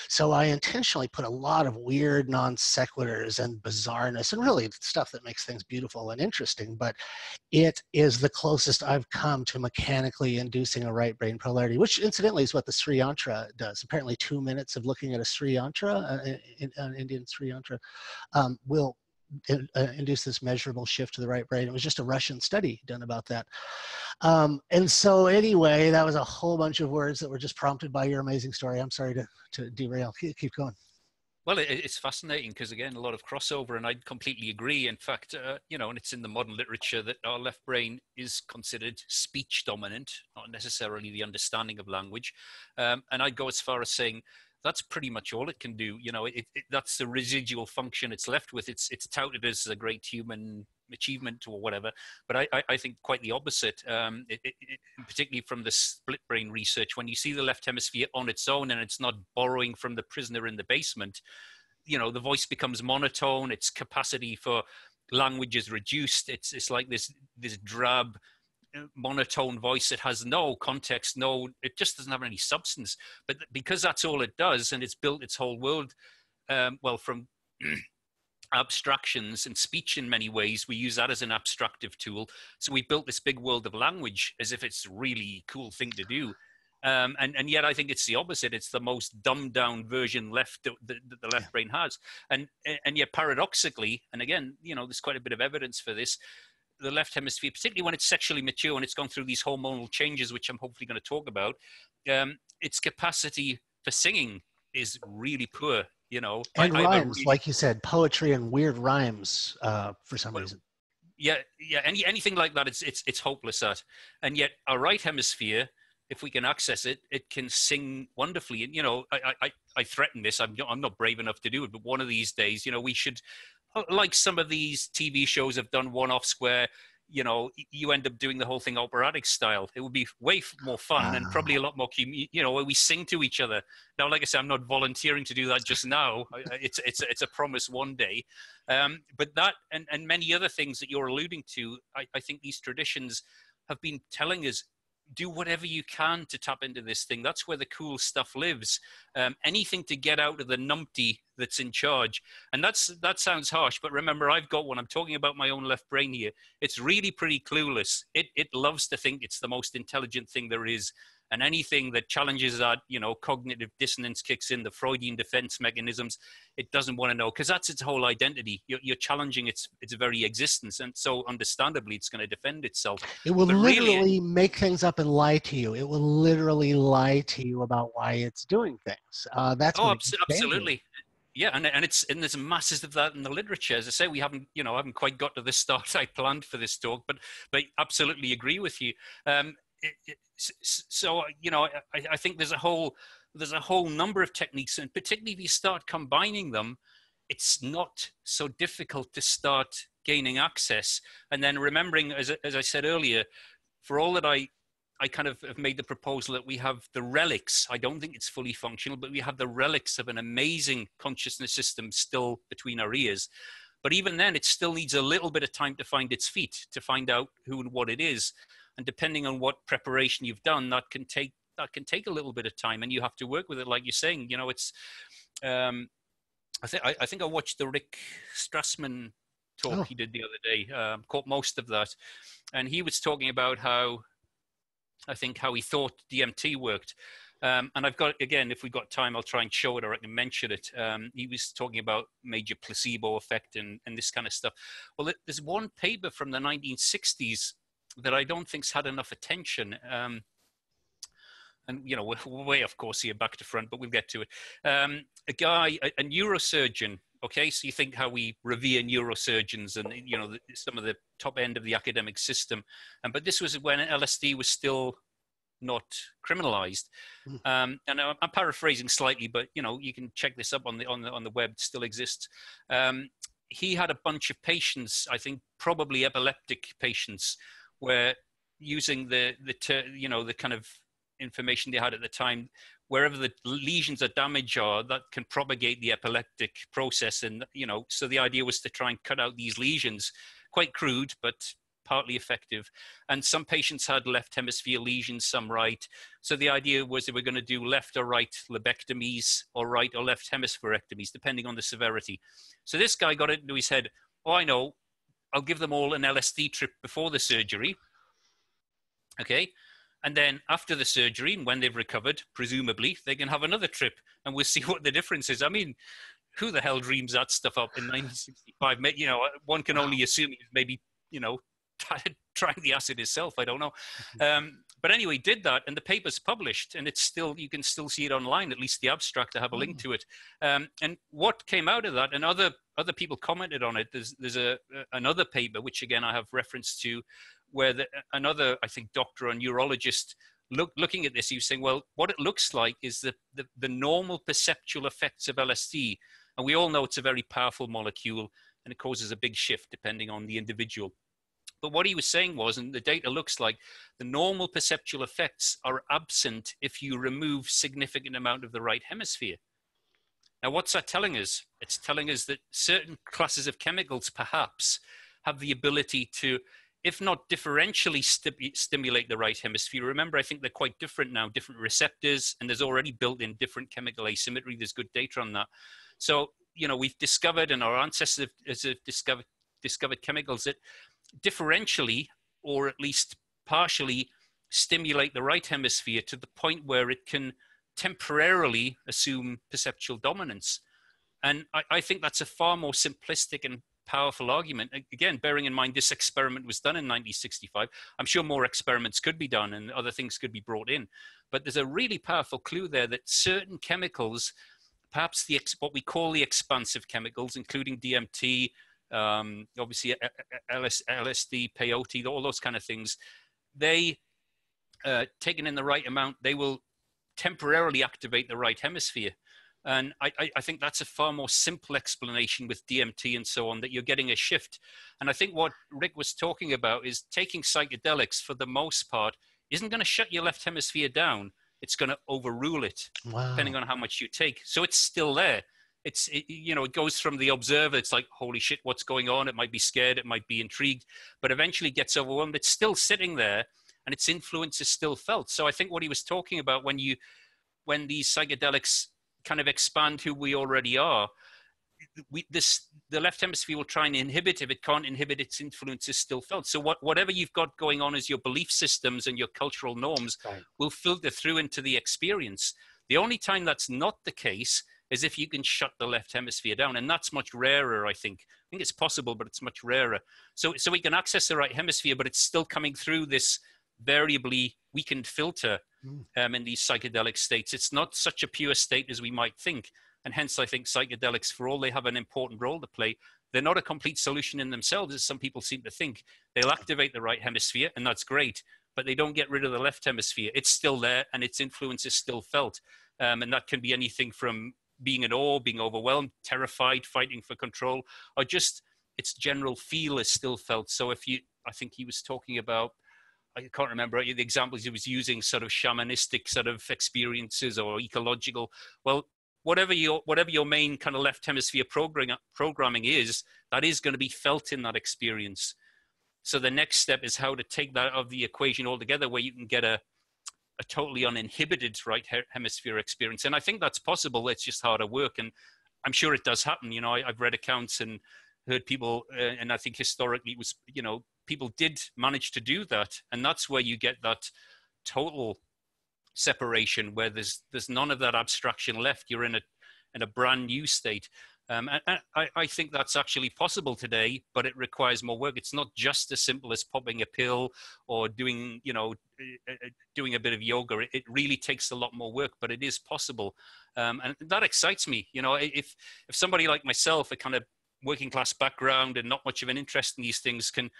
So I intentionally put a lot of weird non sequiturs and bizarreness, and really stuff that makes things beautiful and interesting. But it is the closest I've come to mechanically inducing a right brain polarity, which incidentally is what the Sri Yantra does. Apparently 2 minutes of looking at a Sri Yantra, an Indian Sri Yantra, will induce this measurable shift to the right brain. It was just a Russian study done about that. And so anyway, that was a whole bunch of words that were just prompted by your amazing story. I'm sorry to derail. Keep going. Well, it's fascinating because, again, a lot of crossover, and I'd completely agree. In fact, you know, and it's in the modern literature that our left brain is considered speech dominant, not necessarily the understanding of language. And I'd go as far as saying that's pretty much all it can do. You know, that's the residual function it's left with. It's touted as a great human achievement or whatever, but I think quite the opposite. Particularly from the split brain research, when you see the left hemisphere on its own and it's not borrowing from the prisoner in the basement, you know, the voice becomes monotone. Its capacity for language is reduced. It's like this drab, monotone voice. It has no context, it just doesn't have any substance. But because that's all it does, and it's built its whole world, well, from abstractions and speech in many ways, we use that as an abstractive tool. So we built this big world of language as if it's a really cool thing to do. And yet I think it's the opposite. It's the most dumbed down version left that the left brain has. And yet paradoxically, and again, you know, there's quite a bit of evidence for this, the left hemisphere, particularly when it's sexually mature and it's gone through these hormonal changes, which I'm hopefully going to talk about, its capacity for singing is really poor, you know. And rhymes, like you said, poetry and weird rhymes for some reason. Yeah, anything like that, it's hopeless at. And yet our right hemisphere, if we can access it, it can sing wonderfully. And, you know, I threaten this. I'm not brave enough to do it, but one of these days, you know, we should, like some of these TV shows have done one-offs where, you know, you end up doing the whole thing operatic style. It would be way more fun and probably a lot more, you know, where we sing to each other. Now, like I said, I'm not volunteering to do that just now. It's a promise one day. But that and many other things that you're alluding to, I think these traditions have been telling us, do whatever you can to tap into this thing. That's where the cool stuff lives. Anything to get out of the numpty that's in charge. And that sounds harsh, but remember, I've got one. I'm talking about my own left brain here. It's really pretty clueless. It loves to think it's the most intelligent thing there is. And anything that challenges that, you know, cognitive dissonance kicks in, the Freudian defense mechanisms, it doesn't want to know, because that's its whole identity. You're challenging its very existence. And so understandably, it's going to defend itself. It will literally make things up and lie to you. It will literally lie to you about why it's doing things. That's absolutely. Yeah, and there's masses of that in the literature. As I say, I haven't quite got to the start I planned for this talk, but absolutely agree with you. So, you know, I think there's a whole number of techniques, and particularly if you start combining them, it's not so difficult to start gaining access. And then remembering, as I said earlier, for all that I kind of have made the proposal that we have the relics. I don't think it's fully functional, but we have the relics of an amazing consciousness system still between our ears. But even then, it still needs a little bit of time to find its feet, to find out who and what it is. And depending on what preparation you've done, that can take a little bit of time, and you have to work with it. Like you're saying, you know, it's. I think I watched the Rick Strassman talk he did the other day. Caught most of that, and he was talking about how he thought DMT worked, And I've got, again, if we've got time, I'll try and show it or I can mention it. He was talking about major placebo effect and this kind of stuff. Well, there's one paper from the 1960s that I don't think's had enough attention. And, you know, we're way off course here, back to front, but we'll get to it. A guy, a neurosurgeon, okay? So you think how we revere neurosurgeons and, you know, some of the top end of the academic system. But this was when LSD was still not criminalized. And I'm paraphrasing slightly, but, you know, you can check this up on the web, it still exists. He had a bunch of patients, I think probably epileptic patients, where using the kind of information they had at the time, wherever the lesions or damage are, that can propagate the epileptic process. And, you know, so the idea was to try and cut out these lesions. Quite crude, but partly effective. And some patients had left hemisphere lesions, some right. So the idea was they were going to do left or right lobectomies or right or left hemispherectomies, depending on the severity. So this guy got it into his head, oh, I know, I'll give them all an LSD trip before the surgery. Okay. And then after the surgery, and when they've recovered, presumably, they can have another trip and we'll see what the difference is. I mean, who the hell dreams that stuff up in 1965? You know, one can only assume he was maybe, you know, trying the acid himself. I don't know. But anyway, did that, and the paper's published, and it's still, you can still see it online, at least the abstract. I have a link to it. And what came out of that, and other people commented on it, there's another paper, which again I have reference to, where another, I think, doctor or neurologist looking at this, he was saying, well, what it looks like is the normal perceptual effects of LSD. And we all know it's a very powerful molecule, and it causes a big shift depending on the individual. But what he was saying was, and the data looks like, the normal perceptual effects are absent if you remove significant amount of the right hemisphere. Now, what's that telling us? It's telling us that certain classes of chemicals perhaps have the ability to, if not differentially stimulate the right hemisphere. Remember, I think they're quite different now, different receptors, and there's already built-in different chemical asymmetry. There's good data on that. So, you know, we've discovered, and our ancestors have discovered chemicals that differentially, or at least partially, stimulate the right hemisphere to the point where it can temporarily assume perceptual dominance. And I think that's a far more simplistic and powerful argument. Again, bearing in mind this experiment was done in 1965. I'm sure more experiments could be done and other things could be brought in. But there's a really powerful clue there that certain chemicals, perhaps what we call the expansive chemicals, including DMT, obviously LSD, peyote, all those kind of things, they, taken in the right amount, they will temporarily activate the right hemisphere. And I think that's a far more simple explanation with DMT and so on, that you're getting a shift. And I think what Rick was talking about is taking psychedelics, for the most part, isn't going to shut your left hemisphere down. It's going to overrule it, depending on how much you take. So it's still there. You know, it goes from the observer, it's like, holy shit, what's going on? It might be scared, it might be intrigued, but eventually gets overwhelmed. It's still sitting there and its influence is still felt. So I think what he was talking about, when these psychedelics kind of expand who we already are, the left hemisphere will try and inhibit. If it can't inhibit, its influence is still felt. So whatever you've got going on as your belief systems and your cultural norms will filter through into the experience. The only time that's not the case is if you can shut the left hemisphere down. And that's much rarer, I think. I think it's possible, but it's much rarer. So we can access the right hemisphere, but it's still coming through this variably weakened filter in these psychedelic states. It's not such a pure state as we might think. And hence, I think psychedelics, for all they have an important role to play, they're not a complete solution in themselves, as some people seem to think. They'll activate the right hemisphere, and that's great, but they don't get rid of the left hemisphere. It's still there, and its influence is still felt. And that can be anything from being in awe, being overwhelmed, terrified, fighting for control, or just its general feel is still felt. So I think he was talking about, I can't remember the examples he was using, sort of shamanistic sort of experiences or ecological. Well, whatever your main kind of left hemisphere programming is, that is going to be felt in that experience. So the next step is how to take that out of the equation altogether, where you can get a totally uninhibited right hemisphere experience. And I think that's possible. It's just harder work. And I'm sure it does happen. You know, I've read accounts and heard people, and I think historically it was, you know, people did manage to do that. And that's where you get that total separation where there's none of that abstraction left. You're in a brand new state. And I think that's actually possible today, but it requires more work. It's not just as simple as popping a pill or doing, doing a bit of yoga. It really takes a lot more work, but it is possible. And that excites me. If somebody like myself, a kind of working class background and not much of an interest in these things, can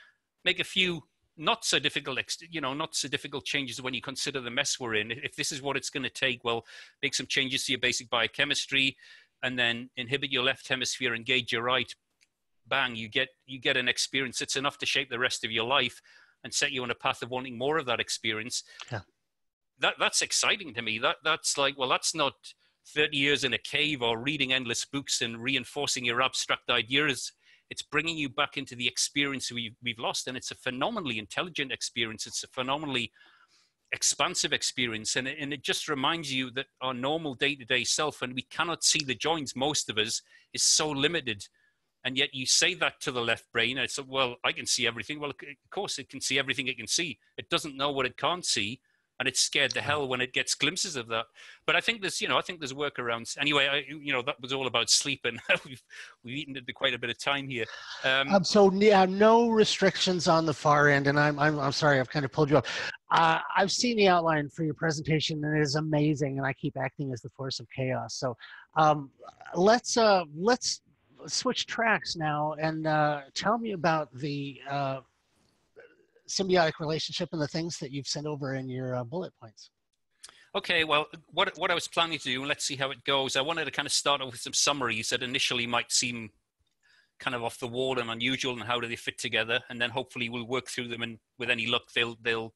make a few not so difficult changes when you consider the mess we're in. If this is what it's going to take, well, make some changes to your basic biochemistry, and then inhibit your left hemisphere, engage your right, bang, you get an experience that's enough to shape the rest of your life and set you on a path of wanting more of that experience. Yeah. That's exciting to me. That's like, well, that's not 30 years in a cave or reading endless books and reinforcing your abstract ideas. It's bringing you back into the experience we've lost. And it's a phenomenally intelligent experience. It's a phenomenally expansive experience, and it just reminds you that our normal day-to-day self, and we cannot see the joins, most of us, is so limited. And yet you say that to the left brain, and it's, well, I can see everything. Well, of course it can see everything it can see. It doesn't know what it can't see, and it's scared to hell when it gets glimpses of that. But I think there's workarounds. Anyway, that was all about sleep, and we've eaten into quite a bit of time here. So yeah, no restrictions on the far end, and I'm sorry, I've kind of pulled you up. I've seen the outline for your presentation, and it is amazing, and I keep acting as the force of chaos. So let's switch tracks now, and tell me about the symbiotic relationship and the things that you've sent over in your bullet points. Okay, well, what I was planning to do, and let's see how it goes. I wanted to kind of start off with some summaries that initially might seem kind of off the wall and unusual, and how do they fit together, and then hopefully we'll work through them, and with any luck they'll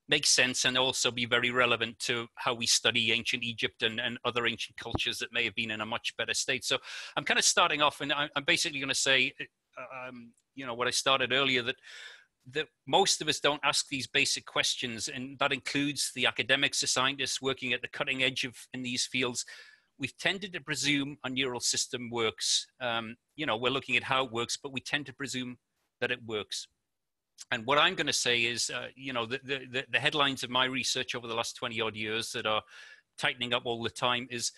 make sense and also be very relevant to how we study ancient Egypt and other ancient cultures that may have been in a much better state. So I'm kind of starting off, and I'm basically going to say, what I started earlier, that most of us don't ask these basic questions, and that includes the academics, the scientists working at the cutting edge in these fields. We've tended to presume a neural system works. We're looking at how it works, but we tend to presume that it works. And what I'm going to say is, the headlines of my research over the last 20 odd years that are tightening up all the time is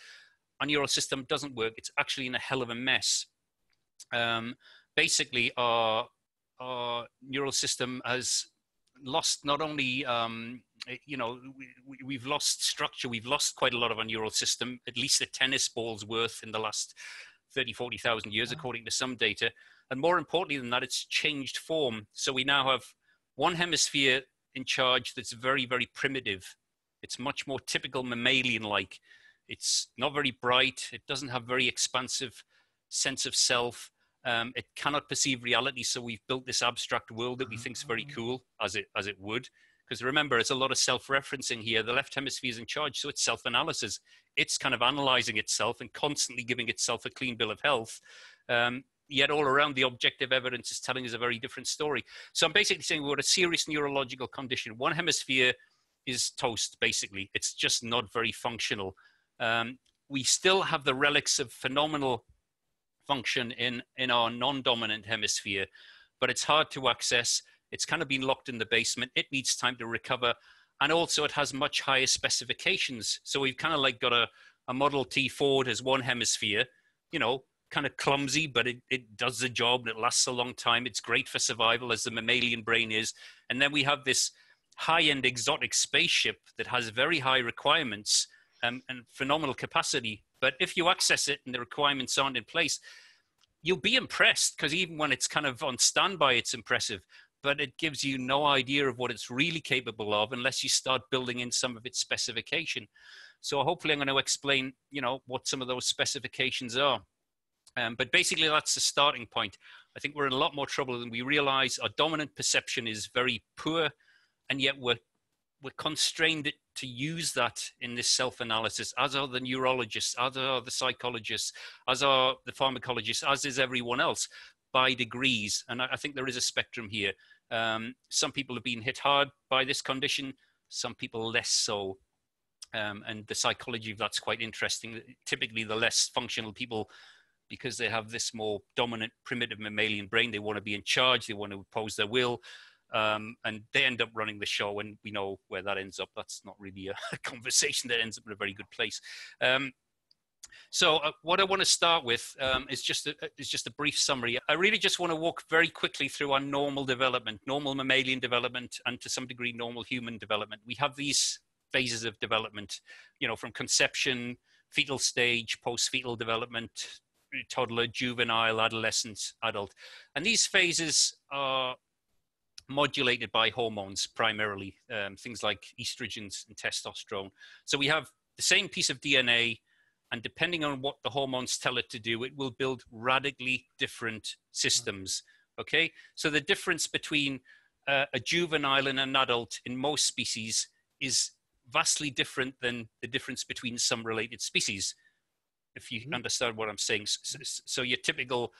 our neural system doesn't work. It's actually in a hell of a mess. Basically, our neural system has lost not only, we've lost structure, we've lost quite a lot of our neural system, at least a tennis ball's worth in the last 30, 40,000 years, according to some data. And more importantly than that, it's changed form. So we now have one hemisphere in charge that's very, very primitive. It's much more typical mammalian-like. It's not very bright. It doesn't have very expansive sense of self. It cannot perceive reality. So we've built this abstract world that we think is very cool, as it would. Because remember, it's a lot of self-referencing here. The left hemisphere is in charge, so it's self-analysis. It's kind of analyzing itself and constantly giving itself a clean bill of health. Yet all around, the objective evidence is telling us a very different story. So I'm basically saying we've got a serious neurological condition. One hemisphere is toast, basically. It's just not very functional. We still have the relics of phenomenal function in our non-dominant hemisphere, but it's hard to access. It's kind of been locked in the basement. It needs time to recover. And also it has much higher specifications. So we've kind of like got a Model T Ford as one hemisphere, kind of clumsy, but it does the job and it lasts a long time. It's great for survival, as the mammalian brain is. And then we have this high-end exotic spaceship that has very high requirements and phenomenal capacity. But if you access it and the requirements aren't in place, you'll be impressed, because even when it's kind of on standby, it's impressive. But it gives you no idea of what it's really capable of unless you start building in some of its specification. So hopefully I'm going to explain, what some of those specifications are. But basically, that's the starting point. I think we're in a lot more trouble than we realize. Our dominant perception is very poor, and yet we're constrained to use that in this self-analysis, as are the neurologists, as are the psychologists, as are the pharmacologists, as is everyone else, by degrees. And I think there is a spectrum here. Some people have been hit hard by this condition, some people less so. And the psychology of that's quite interesting. Typically, the less functional people, because they have this more dominant primitive mammalian brain, they want to be in charge, they want to impose their will, and they end up running the show, and we know where that ends up. That's not really a conversation that ends up in a very good place. So what I want to start with is just a brief summary. I really just want to walk very quickly through our normal development, normal mammalian development, and to some degree normal human development. We have these phases of development, you know, from conception, fetal stage, post-fetal development, toddler, juvenile, adolescent, adult. And these phases are modulated by hormones primarily, things like estrogens and testosterone. So we have the same piece of DNA, and depending on what the hormones tell it to do, it will build radically different systems, okay? So the difference between a juvenile and an adult in most species is vastly different than the difference between some related species, if you understand what I'm saying. So your typical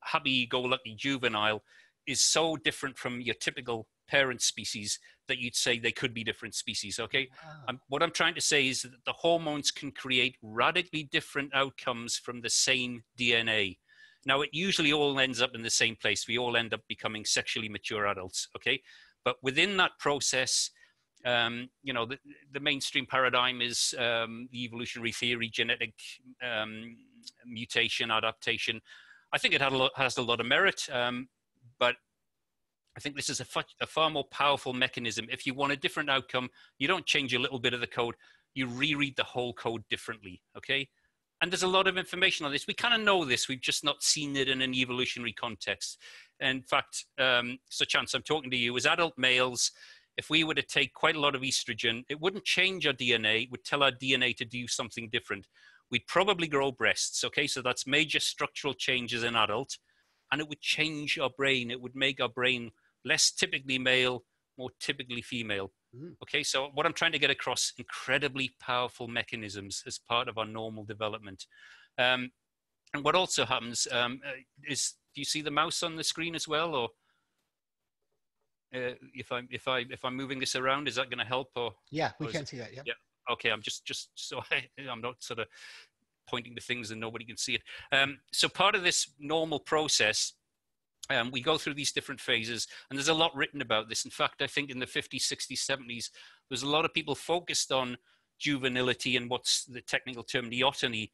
happy-go-lucky juvenile is so different from your typical parent species that you'd say they could be different species, okay? Wow. What I'm trying to say is that the hormones can create radically different outcomes from the same DNA. Now, it usually all ends up in the same place. We all end up becoming sexually mature adults, okay? But within that process, you know, the mainstream paradigm is the evolutionary theory, genetic mutation, adaptation. I think it has a lot of merit, but I think this is a far more powerful mechanism. If you want a different outcome, you don't change a little bit of the code, you reread the whole code differently, okay? And there's a lot of information on this. We kind of know this, we've just not seen it in an evolutionary context. In fact, so Chance, I'm talking to you, as adult males, if we were to take quite a lot of estrogen, it wouldn't change our DNA, it would tell our DNA to do something different. We'd probably grow breasts, okay? So that's major structural changes in adult, and it would change our brain. It would make our brain less typically male, more typically female. Okay, so what I'm trying to get across, incredibly powerful mechanisms as part of our normal development. And what also happens is, do you see the mouse on the screen as well? Or if I'm moving this around, is that going to help? Or Yeah, we can see that. Yeah. Yeah. Okay, I'm just so I'm not sort of pointing to things and nobody can see it. So part of this normal process, we go through these different phases, and there's a lot written about this. In fact, I think in the 50s, 60s, 70s, there's a lot of people focused on juvenility and what's the technical term, neoteny,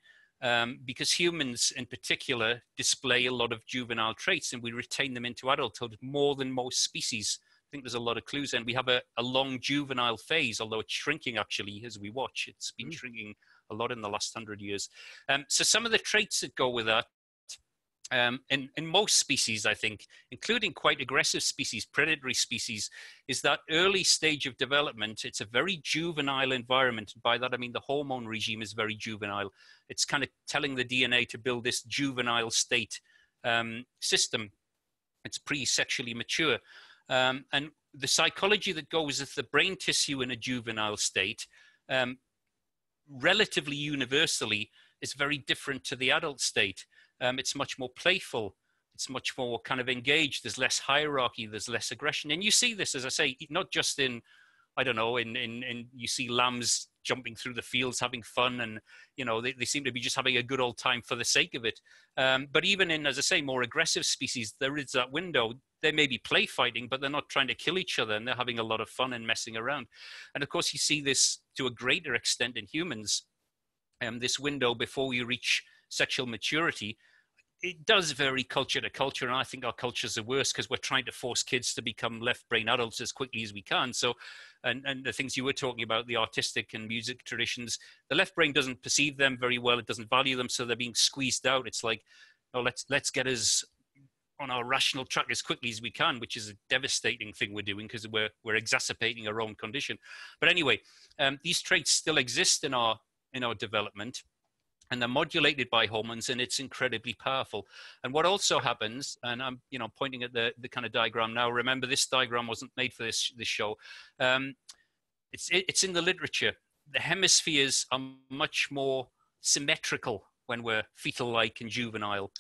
because humans in particular display a lot of juvenile traits, and we retain them into adulthood more than most species. I think there's a lot of clues, and we have a long juvenile phase, although it's shrinking actually as we watch. It's been shrinking a lot in the last 100 years. So some of the traits that go with that, in most species, I think, including quite aggressive species, predatory species, is that early stage of development. It's a very juvenile environment. By that, I mean the hormone regime is very juvenile. It's kind of telling the DNA to build this juvenile state system. It's pre-sexually mature. And the psychology that goes with the brain tissue in a juvenile state, relatively universally, is very different to the adult state. It's much more playful. It's much more kind of engaged. There's less hierarchy. There's less aggression. And you see this, as I say, not just in, I don't know, in you see lambs jumping through the fields having fun, and you know they seem to be just having a good old time for the sake of it. But even in, as I say, more aggressive species, there is that window. They may be play fighting, but they're not trying to kill each other, and they're having a lot of fun and messing around. And of course, you see this to a greater extent in humans. This window before you reach sexual maturity, it does vary culture to culture, and I think our cultures are worse because we're trying to force kids to become left brain adults as quickly as we can. So, and the things you were talking about, the artistic and music traditions, the left brain doesn't perceive them very well. It doesn't value them, so they're being squeezed out. It's like, oh, let's get us on our rational track as quickly as we can, which is a devastating thing we're doing because we're exacerbating our own condition. But anyway, these traits still exist in our development, and they're modulated by hormones, and it's incredibly powerful. And what also happens, and I'm pointing at the kind of diagram now. Remember, this diagram wasn't made for this show. It's in the literature. The hemispheres are much more symmetrical when we're fetal-like and juvenile,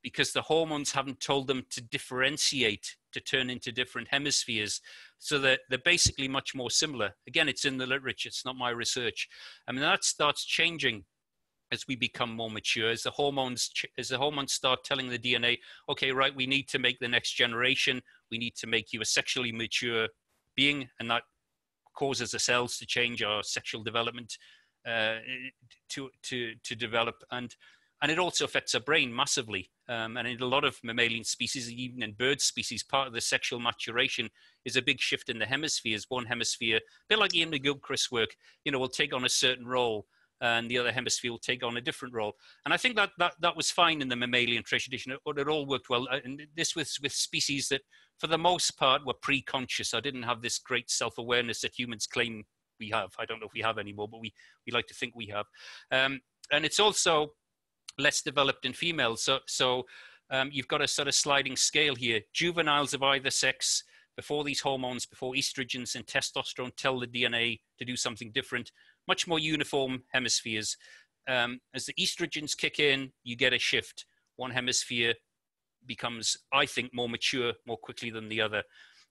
because the hormones haven't told them to differentiate, to turn into different hemispheres. So that they're basically much more similar. Again, it's in the literature. It's not my research. I mean, that starts changing as we become more mature, as the hormones start telling the DNA, okay, right, we need to make the next generation, we need to make you a sexually mature being, and that causes the cells to change, our sexual development to develop, and it also affects our brain massively. And in a lot of mammalian species, even in bird species, part of the sexual maturation is a big shift in the hemispheres. One hemisphere, a bit like Ian McGilchrist's work, will take on a certain role, and the other hemisphere will take on a different role. And I think that was fine in the mammalian tradition. It all worked well. And this was with species that, for the most part, were pre-conscious. I didn't have this great self-awareness that humans claim we have. I don't know if we have anymore, but we like to think we have. And it's also less developed in females. So you've got a sort of sliding scale here. Juveniles of either sex, before these hormones, before estrogens and testosterone tell the DNA to do something different, much more uniform hemispheres. As the estrogens kick in, you get a shift. One hemisphere becomes, I think, more mature more quickly than the other.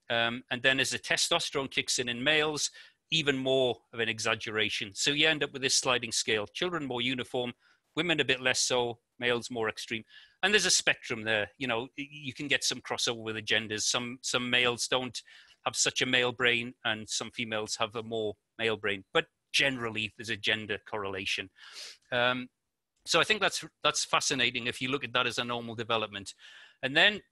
And then as the testosterone kicks in males, even more of an exaggeration. So you end up with this sliding scale. Children more uniform, women a bit less so, males more extreme. And there's a spectrum there. You can get some crossover with the genders. Some males don't have such a male brain, and some females have a more male brain. But generally, there's a gender correlation. So I think that's fascinating if you look at that as a normal development. And then,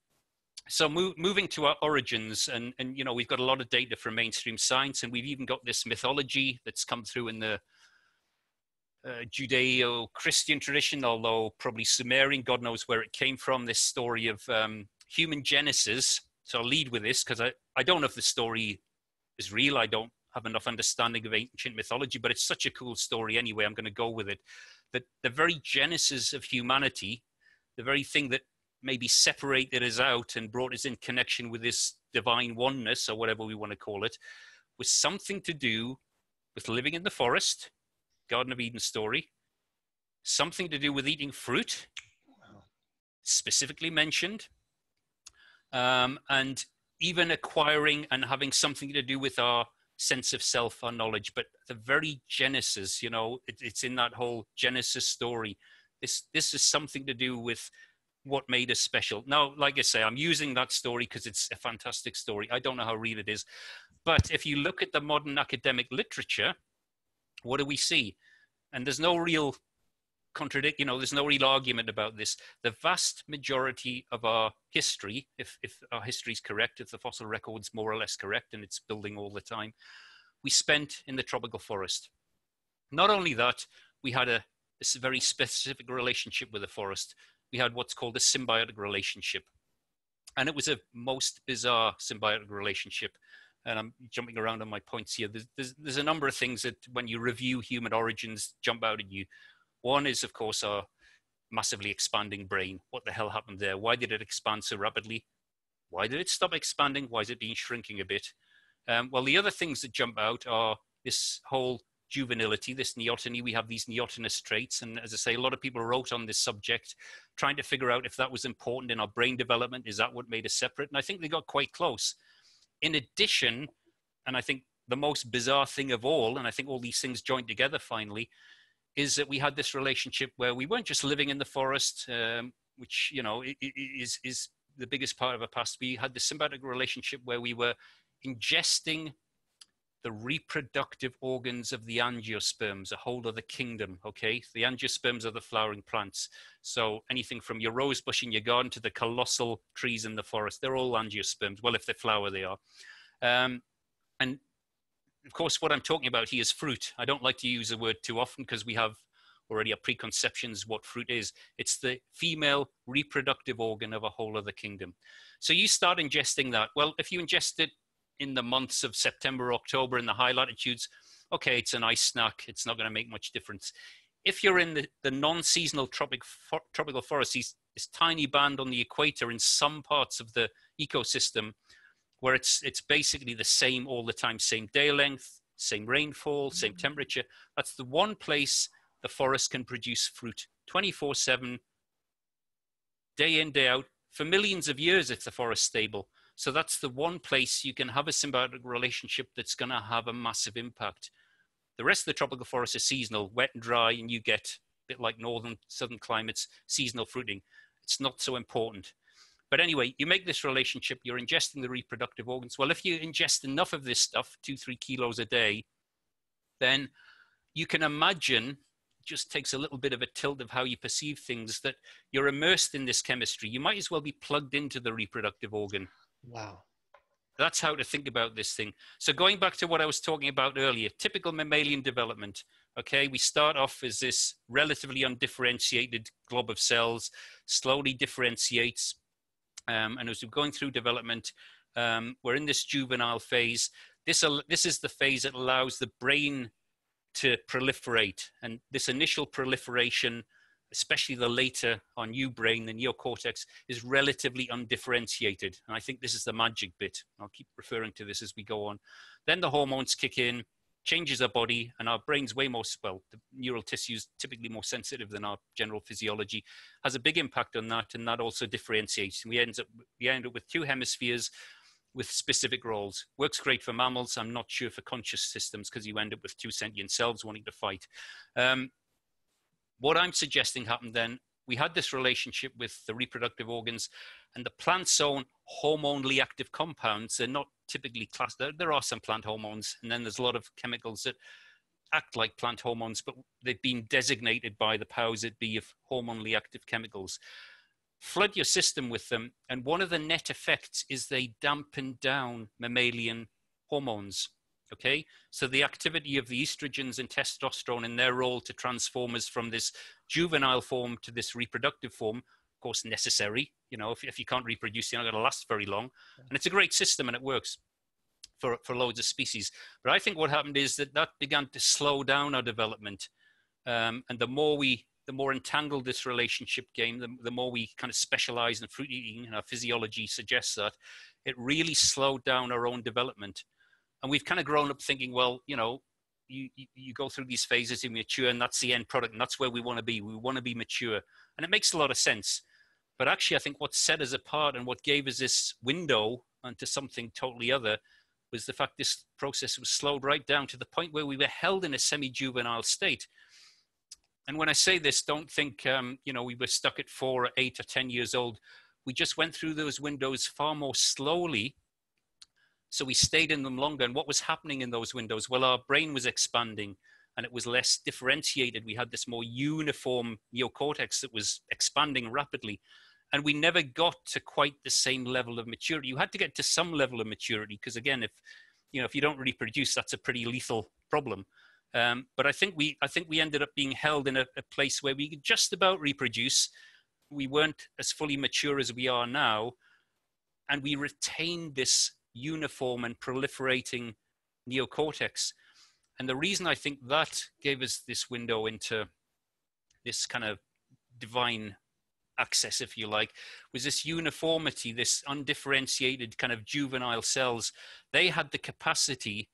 so moving to our origins, and we've got a lot of data from mainstream science, and we've even got this mythology that's come through in the Judeo-Christian tradition, although probably Sumerian, God knows where it came from, this story of human genesis. So I'll lead with this because I don't know if the story is real. I don't have enough understanding of ancient mythology, but it's such a cool story anyway. I'm going to go with it. That the very genesis of humanity, the very thing that maybe separated us out and brought us in connection with this divine oneness, or whatever we want to call it, was something to do with living in the forest, Garden of Eden story, something to do with eating fruit, specifically mentioned, and even acquiring and having something to do with our sense of self, our knowledge. But the very genesis, it's in that whole Genesis story. This is something to do with what made us special. Now, like I say, I'm using that story because it's a fantastic story. I don't know how real it is. But if you look at the modern academic literature, what do we see? And there's no real there's no real argument about this. The vast majority of our history, if our history is correct, if the fossil record's more or less correct, and it's building all the time, we spent in the tropical forest. Not only that, we had this very specific relationship with the forest. We had what's called a symbiotic relationship. And it was a most bizarre symbiotic relationship. And I'm jumping around on my points here. There's a number of things that, when you review human origins, jump out at you. One is, of course, our massively expanding brain. What the hell happened there? Why did it expand so rapidly? Why did it stop expanding? Why is it been shrinking a bit? Well, the other things that jump out are this whole juvenility, this neoteny. We have these neotenous traits. And as I say, a lot of people wrote on this subject, trying to figure out if that was important in our brain development. Is that what made us separate? And I think they got quite close. In addition, and I think the most bizarre thing of all, and I think all these things joined together finally, is that we had this relationship where we weren't just living in the forest, which, is the biggest part of our past. We had this symbiotic relationship where we were ingesting the reproductive organs of the angiosperms, a whole other kingdom, okay? The angiosperms are the flowering plants. So anything from your rose bush in your garden to the colossal trees in the forest, they're all angiosperms. Well, if they flower, they are. And of course, what I'm talking about here is fruit. I don't like to use the word too often because we have already our preconceptions what fruit is. It's the female reproductive organ of a whole other kingdom. So you start ingesting that. Well, if you ingest it in the months of September, October in the high latitudes, okay, it's a nice snack. It's not going to make much difference. If you're in the non-seasonal tropical forest, this tiny band on the equator in some parts of the ecosystem, where it's basically the same all the time, same day length, same rainfall, same temperature. That's the one place the forest can produce fruit 24/7, day in, day out, for millions of years if the forest's stable. So that's the one place you can have a symbiotic relationship that's going to have a massive impact. The rest of the tropical forest is seasonal, wet and dry, and you get bit like northern, southern climates, seasonal fruiting. It's not so important. But anyway, you make this relationship, you're ingesting the reproductive organs. Well, if you ingest enough of this stuff, 2-3 kilos a day, then you can imagine, it just takes a little bit of a tilt of how you perceive things, that you're immersed in this chemistry. You might as well be plugged into the reproductive organ. Wow. That's how to think about this thing. So going back to what I was talking about earlier, typical mammalian development. Okay, we start off as this relatively undifferentiated glob of cells, slowly differentiates. And as we're going through development, we're in this juvenile phase. This is the phase that allows the brain to proliferate. And this initial proliferation, especially the later on new brain, the neocortex, is relatively undifferentiated. And I think this is the magic bit. I'll keep referring to this as we go on. Then the hormones kick in, changes our body, and our brain's way more, well, the neural tissue is typically more sensitive than our general physiology, has a big impact on that, and that also differentiates. And we end up with 2 hemispheres with specific roles. Works great for mammals. I'm not sure for conscious systems, because you end up with 2 sentient cells wanting to fight. What I'm suggesting happened then, we had this relationship with the reproductive organs, and the plant's own hormonally active compounds. They're not typically classed. There are some plant hormones, and then there's a lot of chemicals that act like plant hormones, but they've been designated by the powers that be of hormonally active chemicals. Flood your system with them, and one of the net effects is they dampen down mammalian hormones. Okay, so the activity of the estrogens and testosterone in their role to transform us from this juvenile form to this reproductive form, of course, necessary. You know, if you can't reproduce, you're not going to last very long. And it's a great system, and it works for loads of species. But I think what happened is that began to slow down our development. And the more entangled this relationship game, the more we kind of specialize in fruit eating, and our physiology suggests that, it really slowed down our own development. And we've kind of grown up thinking, well, you know, you go through these phases, you mature, and that's the end product, and that's where we want to be. We want to be mature. And it makes a lot of sense. But actually, I think what set us apart and what gave us this window onto something totally other was the fact this process was slowed right down to the point where we were held in a semi-juvenile state. And when I say this, don't think, you know, we were stuck at 4 or 8 or 10 years old. We just went through those windows far more slowly. So we stayed in them longer. And what was happening in those windows? Well, our brain was expanding, and it was less differentiated. We had this more uniform neocortex that was expanding rapidly. And we never got to quite the same level of maturity. You had to get to some level of maturity, because again, if you don't reproduce, that's a pretty lethal problem. But I think we ended up being held in a place where we could just about reproduce. We weren't as fully mature as we are now, and we retained this uniform and proliferating neocortex. And the reason I think that gave us this window into this kind of divine access, if you like, was this uniformity, this undifferentiated kind of juvenile cells. They had the capacity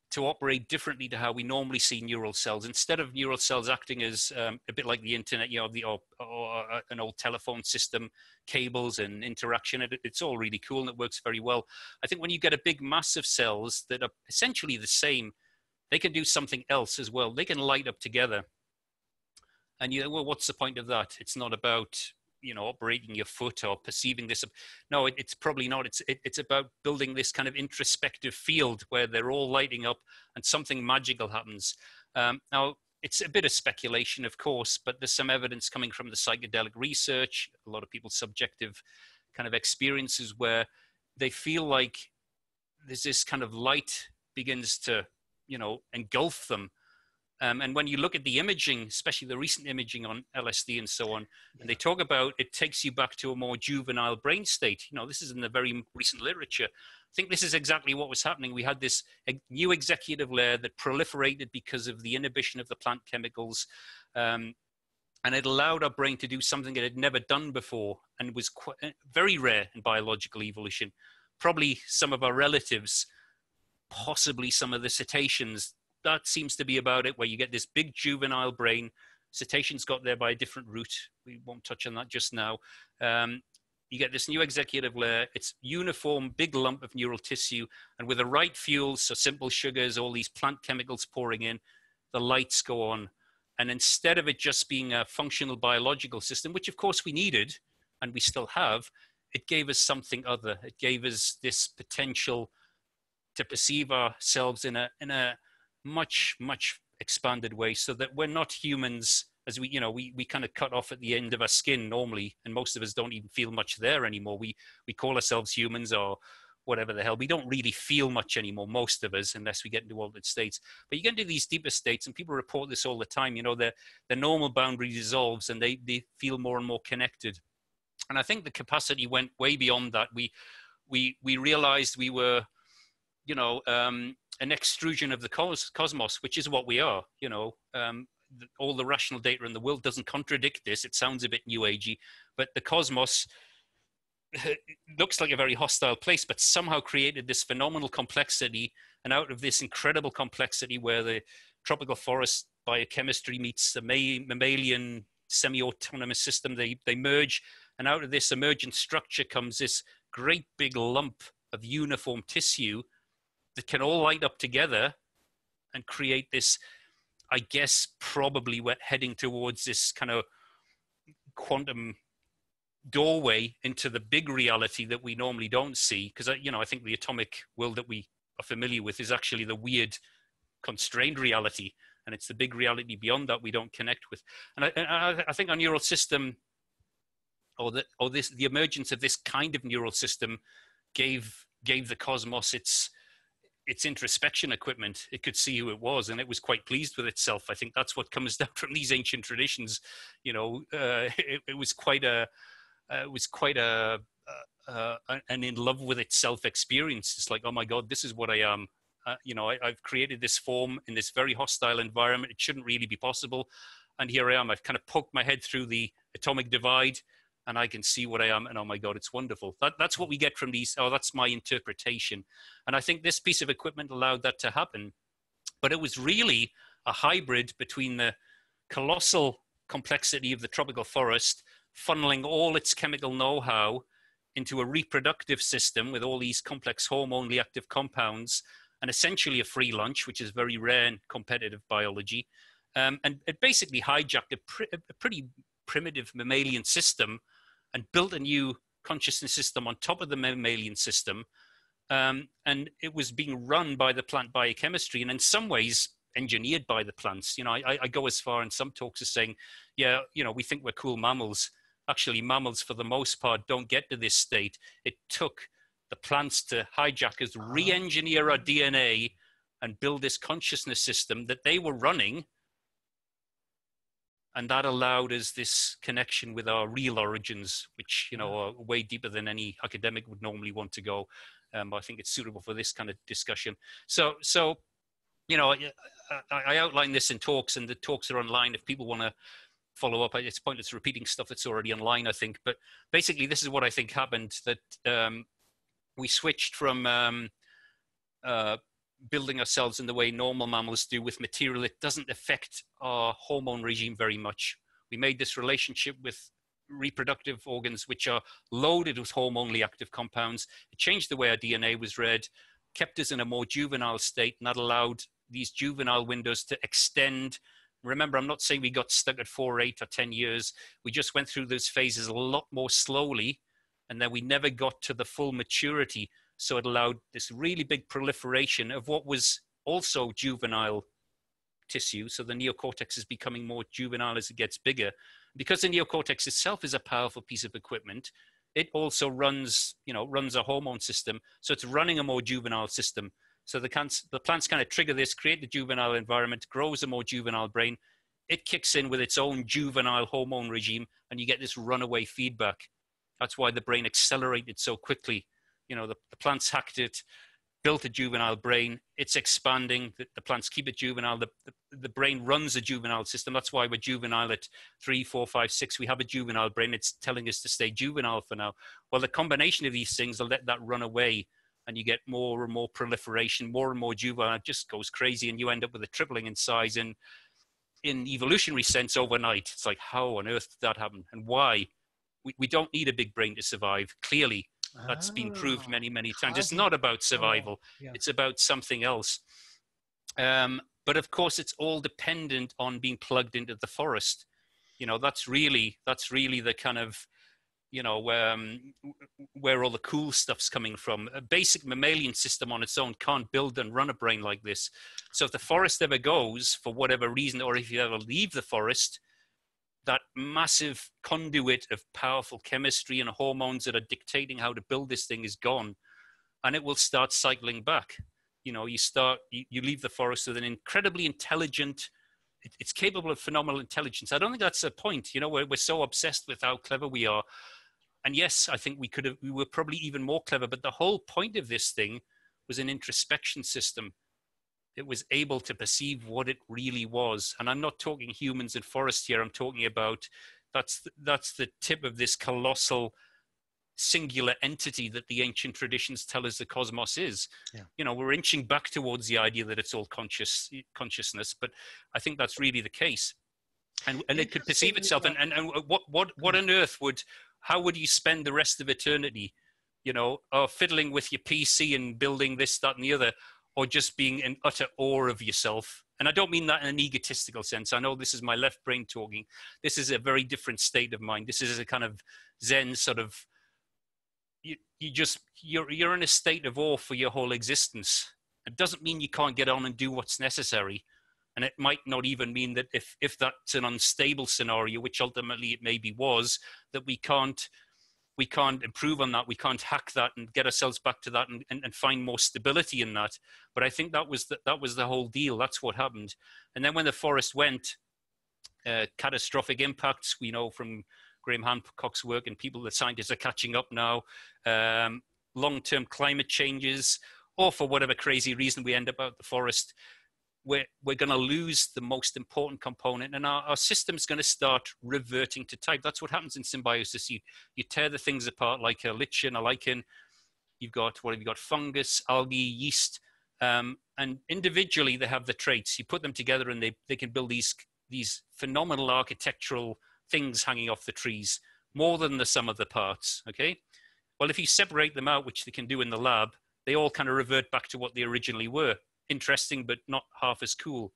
to operate differently to how we normally see neural cells. Instead of neural cells acting as a bit like the internet, you know, or an old telephone system, cables and interaction, it's all really cool and it works very well. I think when you get a big mass of cells that are essentially the same, they can do something else as well. They can light up together. And you know, well, what's the point of that? It's not about, you know, operating your foot or perceiving this. No, it's probably not. It's about building this kind of introspective field where they're all lighting up and something magical happens. Now, it's a bit of speculation, of course, but there's some evidence coming from the psychedelic research, a lot of people's subjective kind of experiences where they feel like there's this kind of light begins to, you know, engulf them. And when you look at the imaging, especially the recent imaging on LSD and so on, and they talk about it takes you back to a more juvenile brain state. You know, this is in the very recent literature. I think this is exactly what was happening. We had this new executive layer that proliferated because of the inhibition of the plant chemicals. And it allowed our brain to do something it had never done before and was very rare in biological evolution. Probably some of our relatives, possibly some of the cetaceans, that seems to be about it, where you get this big juvenile brain. Cetaceans got there by a different route. We won't touch on that just now. You get this new executive layer. It's uniform, big lump of neural tissue. And with the right fuels, so simple sugars, all these plant chemicals pouring in, the lights go on. And instead of it just being a functional biological system, which of course we needed and we still have, it gave us something other. It gave us this potential to perceive ourselves in a much, much expanded way, so that we're not humans as we kind of cut off at the end of our skin normally, and most of us don't even feel much there anymore. We call ourselves humans or whatever the hell. We don't really feel much anymore, most of us, unless we get into altered states. But you get into these deeper states, and people report this all the time. The normal boundary dissolves, and they feel more and more connected. And I think the capacity went way beyond that. We realized we were, an extrusion of the cosmos, which is what we are. All the rational data in the world doesn't contradict this. It sounds a bit new agey, but the cosmos looks like a very hostile place, but somehow created this phenomenal complexity. And out of this incredible complexity, where the tropical forest biochemistry meets the mammalian semi-autonomous system, they merge. And out of this emergent structure comes this great big lump of uniform tissue that can all light up together and create this, I guess, probably we're heading towards this kind of quantum doorway into the big reality that we normally don't see. Because, I think the atomic world that we are familiar with is actually the weird constrained reality. And it's the big reality beyond that we don't connect with. And I think our neural system, the emergence of this kind of neural system gave the cosmos its introspection equipment. It could see who it was, and it was quite pleased with itself. I think that's what comes down from these ancient traditions. It was quite an in love with itself experience. It's like, oh my God, this is what I am. I've created this form in this very hostile environment. It shouldn't really be possible. And here I am. I've kind of poked my head through the atomic divide, and I can see what I am. And oh my God, it's wonderful. That's what we get from these. Oh, that's my interpretation. And I think this piece of equipment allowed that to happen. But it was really a hybrid between the colossal complexity of the tropical forest, funneling all its chemical know-how into a reproductive system with all these complex hormonally active compounds, and essentially a free lunch, which is very rare in competitive biology. And it basically hijacked a pretty primitive mammalian system and built a new consciousness system on top of the mammalian system. And it was being run by the plant biochemistry, and in some ways engineered by the plants. I go as far in some talks as saying, we think we're cool mammals. Actually, mammals, for the most part, don't get to this state. It took the plants to hijack us, re-engineer our DNA, and build this consciousness system that they were running. And that allowed us this connection with our real origins, which, are way deeper than any academic would normally want to go. I think it's suitable for this kind of discussion. So I outline this in talks, and the talks are online if people want to follow up. It's pointless repeating stuff that's already online, I think. But basically, this is what I think happened, that we switched from building ourselves in the way normal mammals do, with material that doesn't affect our hormone regime very much. We made this relationship with reproductive organs which are loaded with hormonally active compounds. It changed the way our DNA was read, kept us in a more juvenile state, and that allowed these juvenile windows to extend. Remember, I'm not saying we got stuck at 4, 8, or 10 years. We just went through those phases a lot more slowly, and then we never got to the full maturity. So it allowed this really big proliferation of what was also juvenile tissue. So the neocortex is becoming more juvenile as it gets bigger. Because the neocortex itself is a powerful piece of equipment, it also runs a hormone system. So it's running a more juvenile system. So the plants kind of trigger this, create the juvenile environment, grows a more juvenile brain. It kicks in with its own juvenile hormone regime, and you get this runaway feedback. That's why the brain accelerated so quickly. The plants hacked it, built a juvenile brain. It's expanding. The plants keep it juvenile. The brain runs a juvenile system. That's why we're juvenile at 3, 4, 5, 6. We have a juvenile brain. It's telling us to stay juvenile for now. Well, the combination of these things will let that run away, and you get more and more proliferation, more and more juvenile. It just goes crazy, and you end up with a tripling in size in evolutionary sense overnight. It's like, how on earth did that happen, and why? We don't need a big brain to survive, clearly. That's been proved many, many times. It's not about survival. Yeah. It's about something else. But of course, it's all dependent on being plugged into the forest. You know, that's really the kind of, you know, where all the cool stuff's coming from. A basic mammalian system on its own can't build and run a brain like this. So if the forest ever goes, for whatever reason, or if you ever leave the forest, that massive conduit of powerful chemistry and hormones that are dictating how to build this thing is gone, and it will start cycling back. You know, you leave the forest with an incredibly intelligent, it's capable of phenomenal intelligence. I don't think that's a point. You know, we're so obsessed with how clever we are. And yes, I think we were probably even more clever, but the whole point of this thing was an introspection system. It was able to perceive what it really was. And I'm not talking humans and forests here. I'm talking about that's the tip of this colossal singular entity that the ancient traditions tell us the cosmos is. Yeah. You know, we're inching back towards the idea that it's all consciousness, but I think that's really the case. And it could perceive itself. And what on earth how would you spend the rest of eternity, you know, fiddling with your PC and building this, that, and the other, or just being in utter awe of yourself? And I don't mean that in an egotistical sense. I know this is my left brain talking. This is a very different state of mind. This is a kind of Zen sort of, you're in a state of awe for your whole existence. It doesn't mean you can't get on and do what's necessary. And it might not even mean that if that's an unstable scenario, which ultimately it maybe was, that we can't improve on that. We can't hack that and get ourselves back to that and find more stability in that. But I think that was the whole deal. That's what happened. And then when the forest went, catastrophic impacts, we know from Graham Hancock's work, and the scientists are catching up now, long-term climate changes, or for whatever crazy reason we end up out the forest, we're going to lose the most important component, and our system's going to start reverting to type. That's what happens in symbiosis. You tear the things apart like a lichen, a lichen. You've got fungus, algae, yeast, and individually they have the traits. You put them together and they can build these phenomenal architectural things hanging off the trees, more than the sum of the parts. Okay, well, if you separate them out, which they can do in the lab, they all kind of revert back to what they originally were. Interesting, but not half as cool.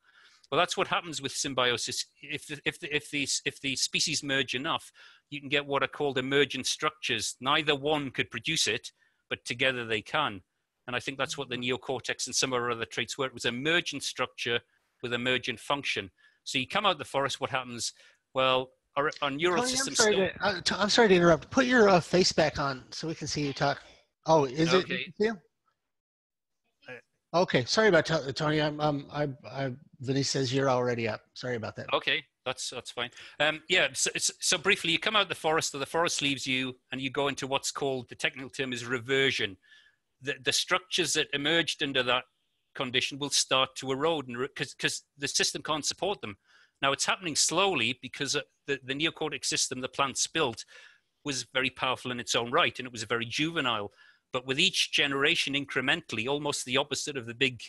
Well, that's what happens with symbiosis. If the species merge enough, you can get what are called emergent structures. Neither one could produce it, but together they can. And I think that's what the neocortex and some of our other traits were. It was emergent structure with emergent function. So you come out of the forest, what happens? Well, our neural system. I'm sorry to interrupt. Put your face back on so we can see you talk. Oh, is okay. It? Okay, sorry about Tony. Vinny says you're already up. Sorry about that. Okay, that's fine. Yeah. So briefly, you come out of the forest, or the forest leaves you, and you go into what's called, the technical term is reversion. The structures that emerged under that condition will start to erode, because the system can't support them. Now it's happening slowly because the neocortex system the plants built was very powerful in its own right, and it was very juvenile. But with each generation incrementally, almost the opposite of the big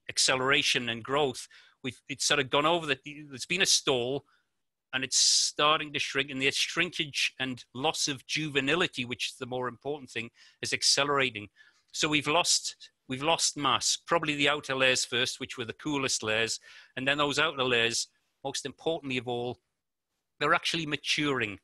acceleration and growth, it's sort of gone over there's been a stall, and it's starting to shrink, and the shrinkage and loss of juvenility, which is the more important thing, is accelerating. So we've lost mass, probably the outer layers first, which were the coolest layers, and then those outer layers, most importantly of all, they're actually maturing.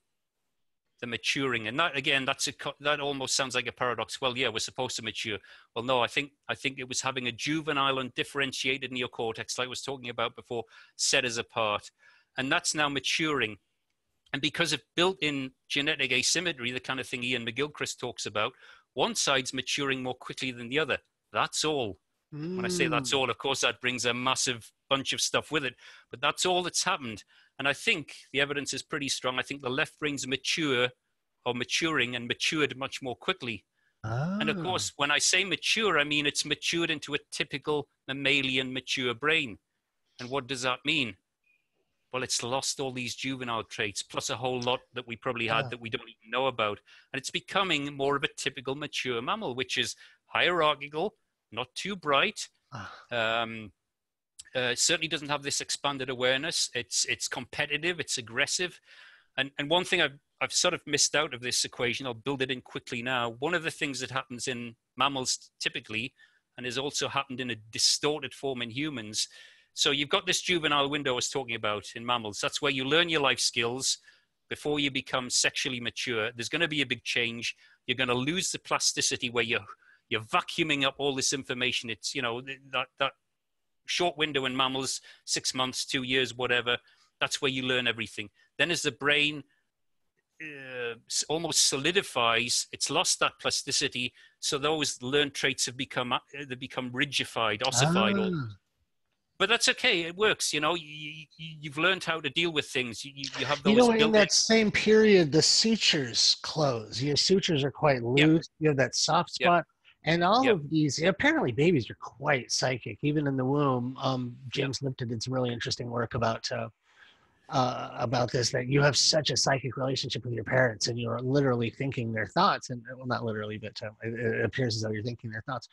The maturing, and that again, that almost sounds like a paradox. Well, yeah, we're supposed to mature. Well, no, I think it was having a juvenile and differentiated neocortex, like I was talking about before, set us apart, and that's now maturing. And because of built-in genetic asymmetry, the kind of thing Ian McGilchrist talks about, one side's maturing more quickly than the other. That's all. When I say that's all, of course, that brings a massive bunch of stuff with it, but that's all that's happened. And I think the evidence is pretty strong. I think the left brain's maturing and matured much more quickly. And of course, when I say mature, I mean it's matured into a typical mammalian mature brain. And what does that mean? Well, it's lost all these juvenile traits, plus a whole lot that we probably had that we don't even know about. And it's becoming more of a typical mature mammal, which is hierarchical, not too bright. Certainly doesn't have this expanded awareness. It's competitive, it's aggressive. And one thing I've sort of missed out of this equation, I'll build it in quickly now. One of the things that happens in mammals typically, and has also happened in a distorted form in humans, So you've got this juvenile window I was talking about in mammals. That's where you learn your life skills before you become sexually mature. There's going to be a big change. You're going to lose the plasticity where you're vacuuming up all this information. It's, that short window in mammals, 6 months, 2 years, whatever. That's where you learn everything. Then as the brain almost solidifies, it's lost that plasticity. So those learned traits have become rigidified, ossified, Ah. but that's okay. It works. You've learned how to deal with things. You have You those know, in built-in. that same period, the sutures close. Your sutures are quite Yeah, loose. You have that soft yeah, spot. And all yeah, of these, apparently babies are quite psychic, even in the womb. yeah, James Lipton did some really interesting work about this, that you have such a psychic relationship with your parents and you're literally thinking their thoughts. And well, not literally, but it appears as though you're thinking their thoughts.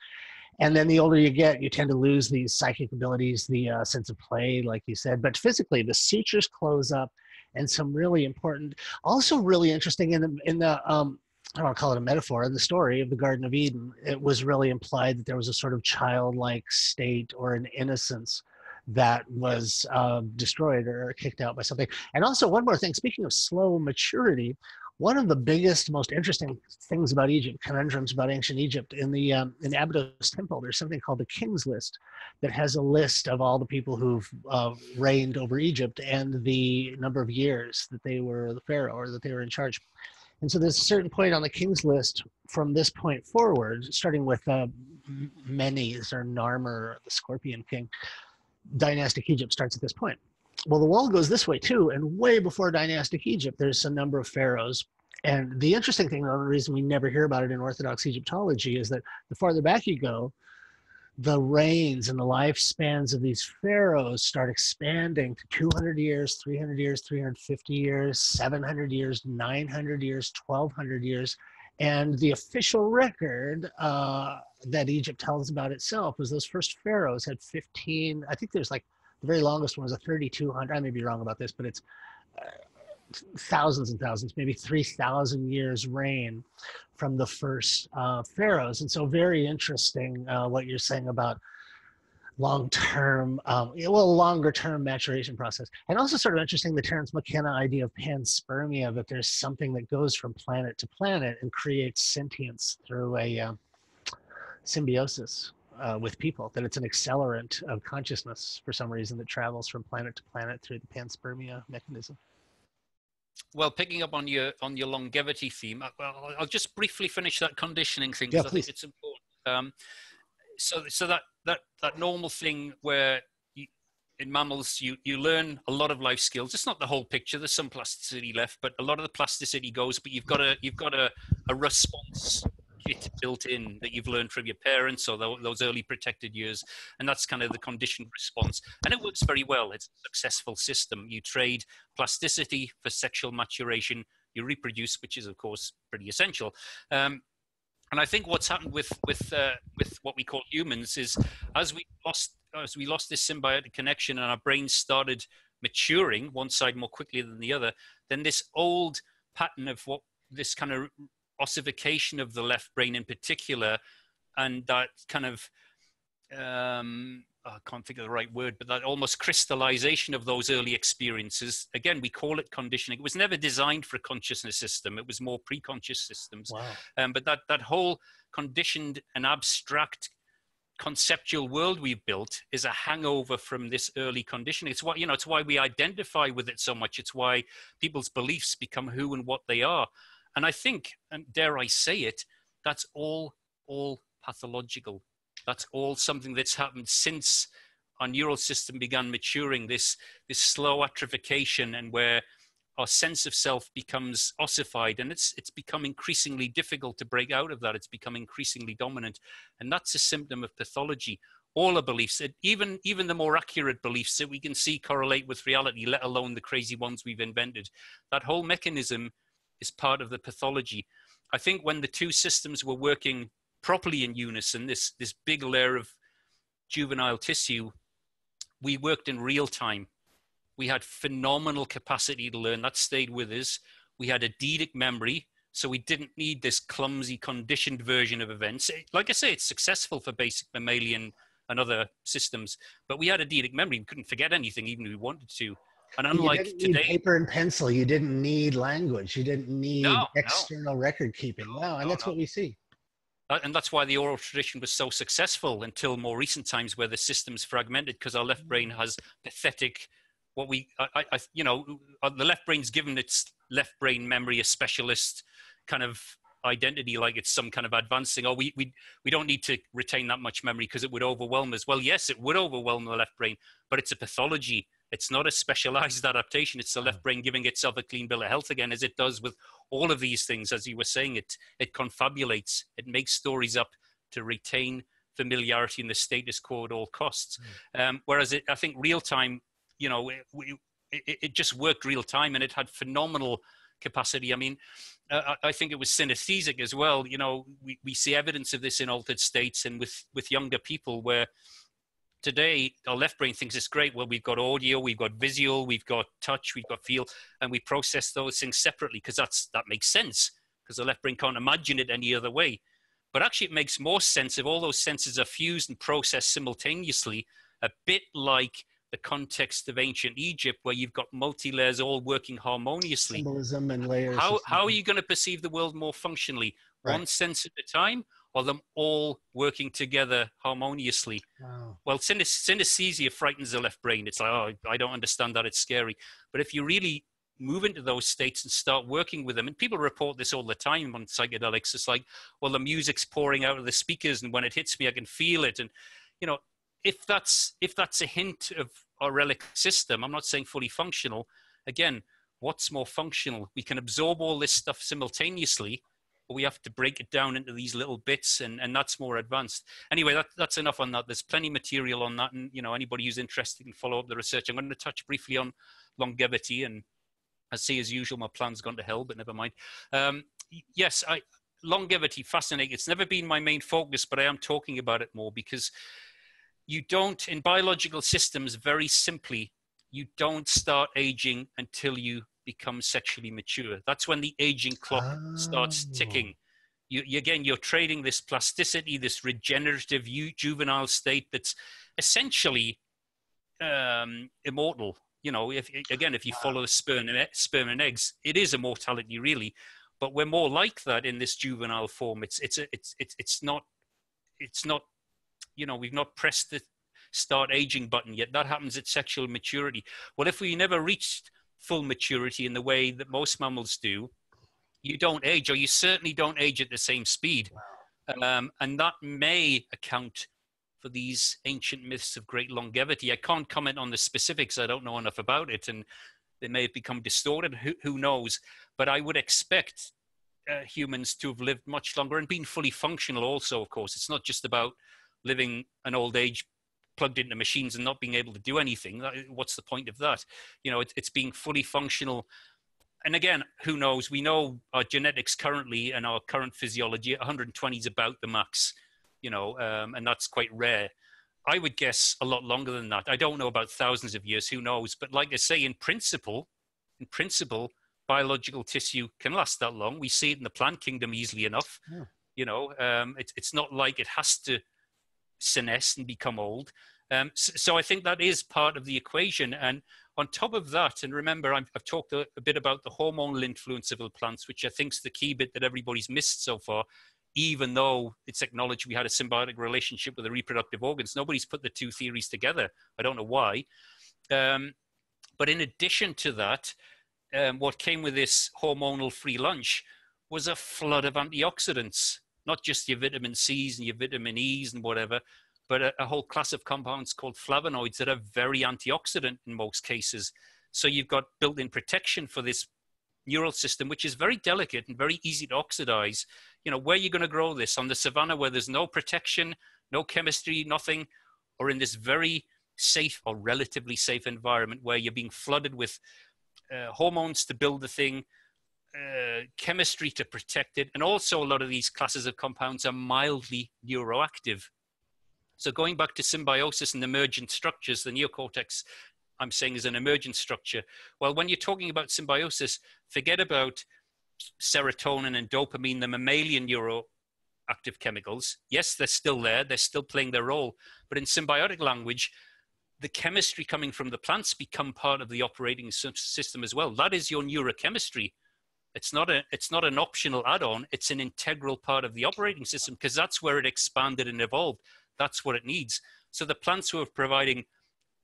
And then the older you get, you tend to lose these psychic abilities, the sense of play, like you said. But physically, the sutures close up, and some really important, also really interesting in the I don't want to call it a metaphor, in the story of the Garden of Eden. It was really implied that there was a sort of childlike state or an innocence that yeah. was destroyed or kicked out by something. And also, one more thing. Speaking of slow maturity, one of the biggest, most interesting things about Egypt, conundrums about ancient Egypt, in Abydos temple, there's something called the King's List that has a list of all the people who've reigned over Egypt and the number of years that they were the pharaoh or that they were in charge. And so there's a certain point on the King's List from this point forward, starting with Menes or Narmer, the Scorpion King. Dynastic Egypt starts at this point. Well, the wall goes this way too, and way before dynastic Egypt, there's a number of pharaohs. And the interesting thing, the reason we never hear about it in Orthodox Egyptology, is that the farther back you go, the reigns and the lifespans of these pharaohs start expanding to 200 years, 300 years, 350 years, 700 years, 900 years, 1200 years. And the official record that Egypt tells about itself was those first pharaohs had 15, I think there's like the very longest one was a 3,200. I may be wrong about this, but it's thousands and thousands, maybe 3,000 years reign from the first pharaohs. And so very interesting what you're saying about long-term, longer-term maturation process. And also sort of interesting the Terence McKenna idea of panspermia, that there's something that goes from planet to planet and creates sentience through a symbiosis with people, that it's an accelerant of consciousness for some reason that travels from planet to planet through the panspermia mechanism. Well, picking up on your longevity theme, I'll just briefly finish that conditioning thing Yeah, because I think please. it's important. So that normal thing where in mammals you learn a lot of life skills. It's not the whole picture. There's some plasticity left, but a lot of the plasticity goes. But you've got a response kit built in that you've learned from your parents or those early protected years, and that's kind of the conditioned response. And it works very well. It's a successful system. You trade plasticity for sexual maturation. You reproduce, which is of course pretty essential. And I think what's happened with what we call humans is as we lost this symbiotic connection and our brains started maturing, one side more quickly than the other, then this old pattern of what this kind of ossification of the left brain in particular, and that kind of I can't think of the right word, but that almost crystallization of those early experiences. Again, we call it conditioning. It was never designed for a consciousness system. It was more pre-conscious systems. Wow. But that whole conditioned and abstract conceptual world we've built is a hangover from this early conditioning. It's why, it's why we identify with it so much. It's why people's beliefs become who and what they are. And I think, and dare I say it, that's all pathological. That's all something that's happened since our neural system began maturing, this slow atrophication, and where our sense of self becomes ossified, and it's become increasingly difficult to break out of that. It's become increasingly dominant, and that's a symptom of pathology. All our beliefs, even the more accurate beliefs that we can see correlate with reality, let alone the crazy ones we've invented, that whole mechanism is part of the pathology. I think when the two systems were working properly in unison, this big layer of juvenile tissue, we worked in real time. We had phenomenal capacity to learn. That stayed with us. We had eidetic memory, so we didn't need this clumsy, conditioned version of events. Like I say, it's successful for basic mammalian and other systems. But we had eidetic memory. We couldn't forget anything, even if we wanted to. And You unlike didn't need today, paper and pencil. You didn't need language. You didn't need no, external record keeping. Wow, and that's no. what we see. And that's why the oral tradition was so successful until more recent times, where the system's fragmented because our left brain has pathetic, the left brain's given its left brain memory a specialist kind of identity, like it's some kind of advanced thing. We don't need to retain that much memory because it would overwhelm us. Well, yes, it would overwhelm the left brain, but it's a pathology. It's not a specialized adaptation. It's the left brain giving itself a clean bill of health again, as it does with all of these things. As you were saying, it confabulates. It makes stories up to retain familiarity in the status quo at all costs. Whereas I think real time, it just worked real time, and it had phenomenal capacity. I mean, I think it was synesthesic as well. We see evidence of this in altered states and with younger people, where today our left brain thinks it's great. Well, we've got audio, we've got visual, we've got touch, we've got feel, and we process those things separately because that makes sense, because the left brain can't imagine it any other way. But actually it makes more sense if all those senses are fused and processed simultaneously, a bit like the context of ancient Egypt, where you've got multi-layers all working harmoniously. Symbolism and layers. How are you going to perceive the world more functionally? Right. One sense at a time, or them all working together harmoniously? Wow. Well, synesthesia frightens the left brain. It's like, oh, I don't understand that, it's scary. But if you really move into those states and start working with them, and people report this all the time on psychedelics, it's like, well, the music's pouring out of the speakers, and when it hits me, I can feel it. And, if that's a hint of our relic system, I'm not saying fully functional. Again, what's more functional? We can absorb all this stuff simultaneously, but we have to break it down into these little bits, and that's more advanced. Anyway, that's enough on that. There's plenty of material on that, and anybody who's interested can follow up the research. I'm going to touch briefly on longevity, and I see, as usual, my plan's gone to hell, but never mind. Yes, longevity, fascinating. It's never been my main focus, but I am talking about it more because you don't, in biological systems, very simply, you don't start aging until you become sexually mature. That's when the aging clock starts ticking. You're trading this plasticity, this regenerative juvenile state that's essentially immortal. If you follow sperm and eggs, it is immortality, really. But we're more like that in this juvenile form. It's not. We've not pressed the start aging button yet. That happens at sexual maturity. Well, if we never reached full maturity in the way that most mammals do, you don't age, or you certainly don't age at the same speed. And that may account for these ancient myths of great longevity. I can't comment on the specifics. I don't know enough about it, and they may have become distorted. Who knows? But I would expect humans to have lived much longer and been fully functional also, of course. It's not just about living an old age plugged into machines and not being able to do anything. What's the point of that? It's being fully functional. And again, who knows? We know our genetics currently and our current physiology, 120 is about the max, and that's quite rare. I would guess a lot longer than that. I don't know about thousands of years, who knows? But like I say, in principle, biological tissue can last that long. We see it in the plant kingdom easily enough. Yeah. It's not like it has to senesce and become old. So I think that is part of the equation. And on top of that, and remember, I've talked a bit about the hormonal influence of the plants, which I think is the key bit that everybody's missed so far, even though it's acknowledged we had a symbiotic relationship with the reproductive organs. Nobody's put the two theories together. I don't know why. But in addition to that, what came with this hormonal free lunch was a flood of antioxidants, not just your vitamin C's and your vitamin E's and whatever, but a whole class of compounds called flavonoids that are very antioxidant in most cases. So you've got built-in protection for this neural system, which is very delicate and very easy to oxidize. Where are you going to grow this? On the savannah, where there's no protection, no chemistry, nothing, or in this very safe or relatively safe environment where you're being flooded with hormones to build the thing, chemistry to protect it, and also a lot of these classes of compounds are mildly neuroactive. So going back to symbiosis and emergent structures, the neocortex, I'm saying, is an emergent structure. Well, when you're talking about symbiosis, forget about serotonin and dopamine, the mammalian active chemicals. Yes, they're still there. They're still playing their role. But in symbiotic language, the chemistry coming from the plants become part of the operating system as well. That is your neurochemistry. It's not an optional add-on. It's an integral part of the operating system, because that's where it expanded and evolved. That's what it needs. So the plants were providing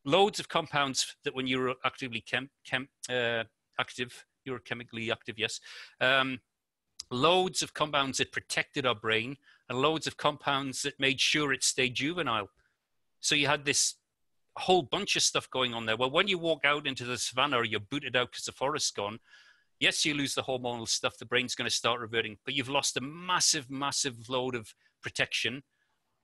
loads of compounds that when you're actively active, you're chemically active, yes. Loads of compounds that protected our brain, and loads of compounds that made sure it stayed juvenile. So you had this whole bunch of stuff going on there. Well, when you walk out into the savannah, or you're booted out because the forest's gone, yes, you lose the hormonal stuff. The brain's going to start reverting, but you've lost a massive, massive load of protection,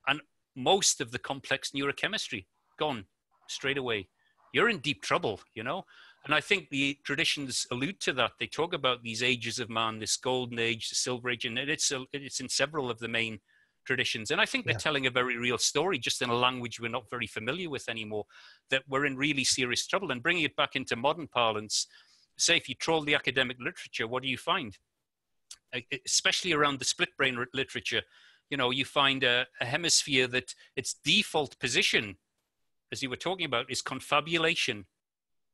and most of the complex neurochemistry gone straight away. You're in deep trouble, you know? And I think the traditions allude to that. They talk about these ages of man, this golden age, the silver age, and it's in several of the main traditions. And I think they're telling a very real story, just in a language we're not very familiar with anymore, that we're in really serious trouble. And bringing it back into modern parlance, say if you troll the academic literature, what do you find? Especially around the split brain literature, you know, you find a hemisphere that its default position, as you were talking about, is confabulation,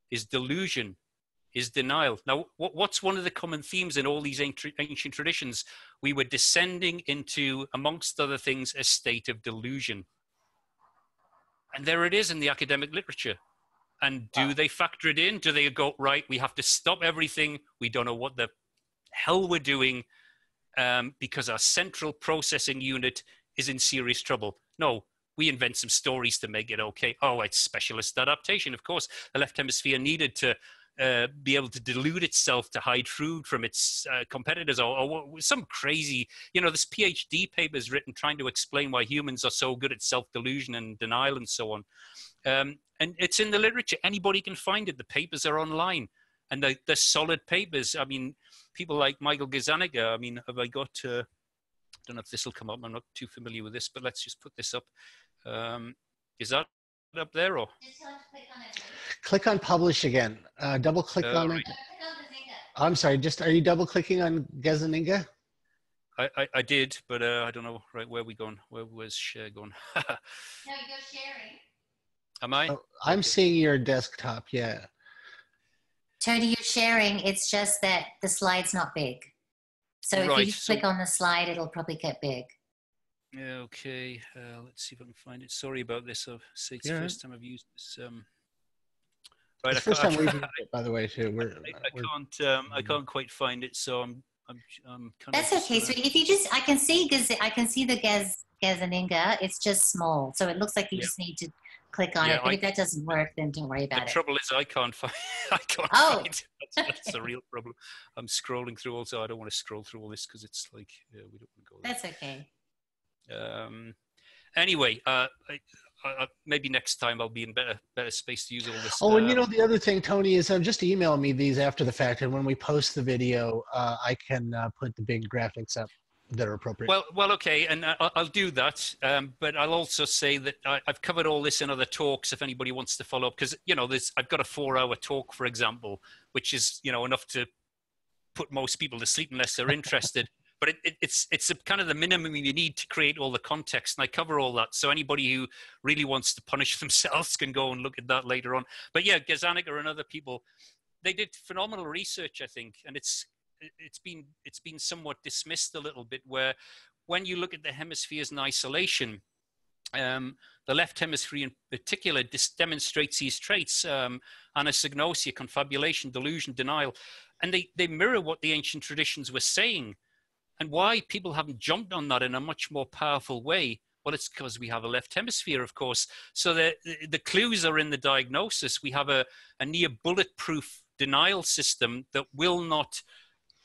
is delusion, is denial. Now, what's one of the common themes in all these ancient traditions? We were descending into, amongst other things, a state of delusion. And there it is in the academic literature. And do they factor it in? Do they go, right, we have to stop everything. We don't know what the hell we're doing because our central processing unit is in serious trouble. No, we invent some stories to make it okay. Oh, it's specialist adaptation. Of course, the left hemisphere needed to be able to delude itself to hide food from its competitors, or some crazy, you know, this PhD paper is written trying to explain why humans are so good at self-delusion and denial and so on. And it's in the literature. Anybody can find it. The papers are online, and they're solid papers. I mean, people like Michael Gazzaniga. I mean, have I got... I don't know if this will come up. I'm not too familiar with this, but let's just put this up. Is that up there, or? Click on publish again. Double click on it. I'm sorry, are you double clicking on Gazzaniga? I did, but I don't know, right, where are we going? Where's share going? No, you're sharing. Am I? Oh, I'm seeing your desktop, yeah. Tony, you're sharing. It's just that the slide's not big. So if you just click on the slide, it'll probably get big. Okay, let's see if I can find it. Sorry about this. I'll say it's the first time I've used this. Right, it's the first time we've used it, by the way, too. I can't quite find it, so I'm kind That's of okay. So if you just, I can see the Gazzaniga. It's just small, so it looks like you just need to click on it. But if that doesn't work, then don't worry about it. The trouble is, I can't find. Find it. That's a real problem. I'm scrolling through. Also, I don't want to scroll through all this because it's like we don't want to go there. That's okay. Anyway, maybe next time I'll be in better space to use all this. Oh, and you know, the other thing, Tony, is just email me these after the fact, and when we post the video, I can put the big graphics up that are appropriate. Well, okay, and I'll do that. But I'll also say that I've covered all this in other talks. If anybody wants to follow up, because you know, I've got a 4-hour talk, for example, which is enough to put most people to sleep unless they're interested. But it's a kind of the minimum you need to create all the context, and I cover all that. So anybody who really wants to punish themselves can go and look at that later on. But yeah, Gazzaniga and other people, they did phenomenal research, I think, and it's been somewhat dismissed a little bit. Where when you look at the hemispheres in isolation, the left hemisphere in particular demonstrates these traits: anosognosia, confabulation, delusion, denial, and they mirror what the ancient traditions were saying. And why people haven't jumped on that in a much more powerful way? Well, it's because we have a left hemisphere, of course. So the clues are in the diagnosis. We have a near bulletproof denial system that will not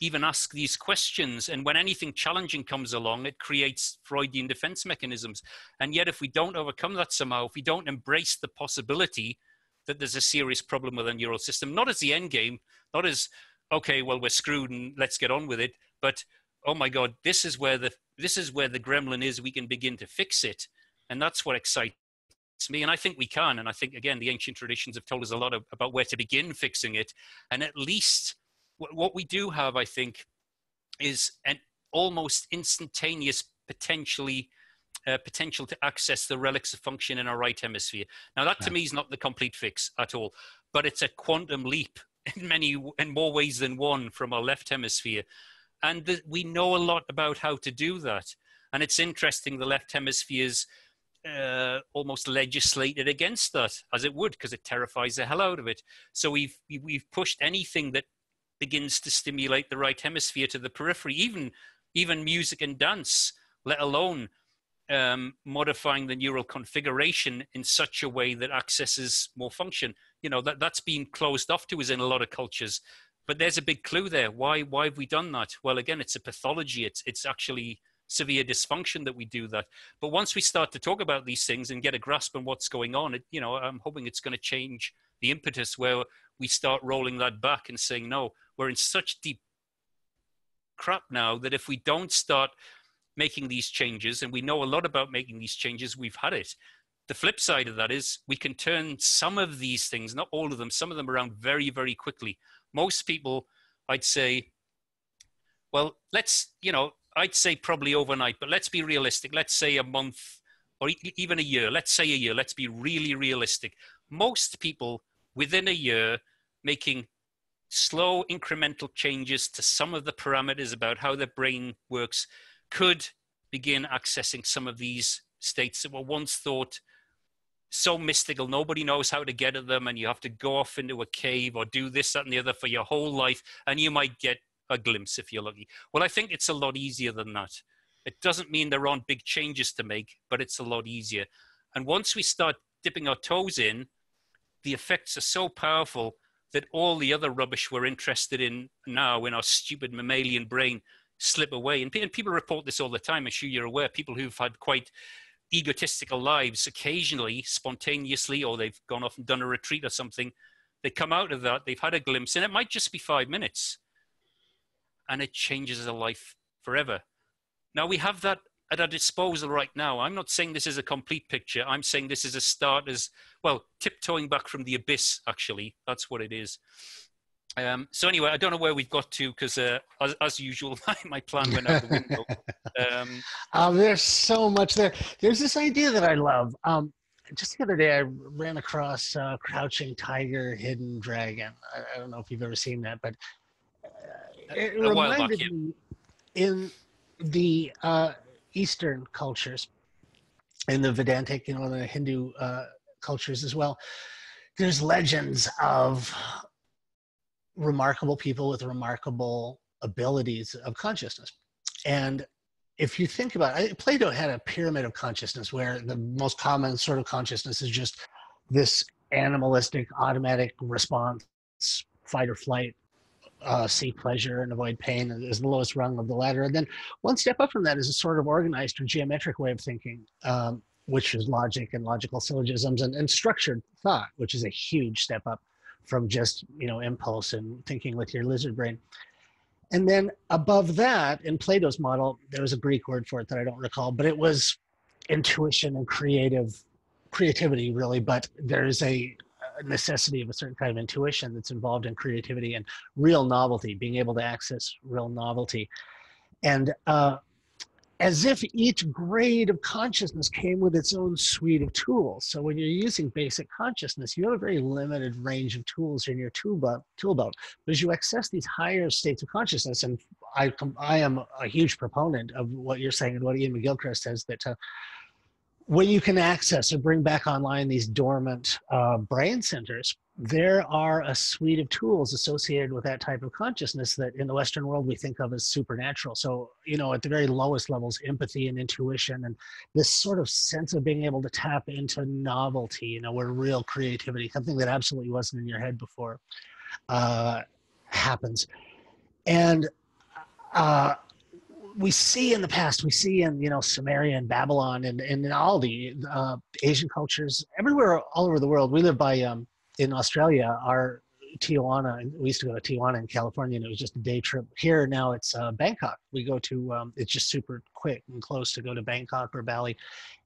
even ask these questions. And when anything challenging comes along, it creates Freudian defense mechanisms. And yet, if we don't overcome that somehow, if we don't embrace the possibility that there's a serious problem with our neural system, not as the end game, not as, okay, well, we're screwed and let's get on with it, but oh my God, this is where the gremlin is. We can begin to fix it, and that's what excites me. And I think we can. And I think again, the ancient traditions have told us a lot about where to begin fixing it. And at least what we do have, I think, is an almost instantaneous potential to access the relics of function in our right hemisphere. Now, that to me is not the complete fix at all, but it's a quantum leap in more ways than one from our left hemisphere. And we know a lot about how to do that. And it's interesting, the left hemisphere's almost legislated against that, as it would, because it terrifies the hell out of it. So we've pushed anything that begins to stimulate the right hemisphere to the periphery, even music and dance, let alone modifying the neural configuration in such a way that accesses more function. You know, that's been closed off to us in a lot of cultures. But there's a big clue there. Why have we done that? Well, again, it's a pathology. It's actually severe dysfunction that we do that. But once we start to talk about these things and get a grasp on what's going on, I'm hoping it's going to change the impetus where we start rolling that back and saying, no, we're in such deep crap now that if we don't start making these changes, and we know a lot about making these changes, we've had it. The flip side of that is we can turn some of these things, not all of them, some of them around very, very quickly. Most people, I'd say, well, I'd say probably overnight, but let's be realistic. Let's say a month or even a year. Let's say a year. Let's be really realistic. Most people within a year making slow incremental changes to some of the parameters about how their brain works could begin accessing some of these states that were once thought so mystical, nobody knows how to get at them, and you have to go off into a cave or do this, that, and the other for your whole life, and you might get a glimpse if you're lucky. Well, I think it's a lot easier than that. It doesn't mean there aren't big changes to make, but it's a lot easier. And once we start dipping our toes in, the effects are so powerful that all the other rubbish we're interested in now in our stupid mammalian brain slip away. And people report this all the time. I'm sure you're aware. People who've had quite egotistical lives, occasionally, spontaneously, or they've gone off and done a retreat or something, they come out of that, they've had a glimpse, and it might just be 5 minutes, and it changes their life forever. Now, we have that at our disposal right now. I'm not saying this is a complete picture. I'm saying this is a start, as well, tiptoeing back from the abyss, actually. That's what it is. So anyway, I don't know where we've got to, because as usual, my plan went out the window. There's so much there. There's this idea that I love. Just the other day, I ran across Crouching Tiger, Hidden Dragon. I don't know if you've ever seen that, but it reminded me in the Eastern cultures, in the Vedantic, the Hindu cultures as well, there's legends of remarkable people with remarkable abilities of consciousness. And if you think about it, Plato had a pyramid of consciousness where the most common sort of consciousness is just this animalistic automatic response, fight or flight, seek pleasure and avoid pain is the lowest rung of the ladder. And then one step up from that is a sort of organized or geometric way of thinking, which is logic and logical syllogisms and structured thought, which is a huge step up from just, impulse and thinking with your lizard brain. And then above that, in Plato's model, there was a Greek word for it that I don't recall, but it was intuition and creativity, really. But there's a necessity of a certain kind of intuition that's involved in creativity and real novelty, being able to access real novelty. And as if each grade of consciousness came with its own suite of tools. So when you're using basic consciousness, you have a very limited range of tools in your tool belt. But as you access these higher states of consciousness, and I am a huge proponent of what you're saying and what Ian McGilchrist says, that when you can access or bring back online these dormant brain centers, there are a suite of tools associated with that type of consciousness that in the Western world we think of as supernatural. So, at the very lowest levels, empathy and intuition and this sort of sense of being able to tap into novelty, where real creativity, something that absolutely wasn't in your head before, happens. And we see in the past, we see in, Sumeria and Babylon and in all the Asian cultures, everywhere, all over the world. We live by, in Australia, our Tijuana, we used to go to Tijuana in California, and it was just a day trip. Here now it's Bangkok. We go to, it's just super quick and close to go to Bangkok or Bali.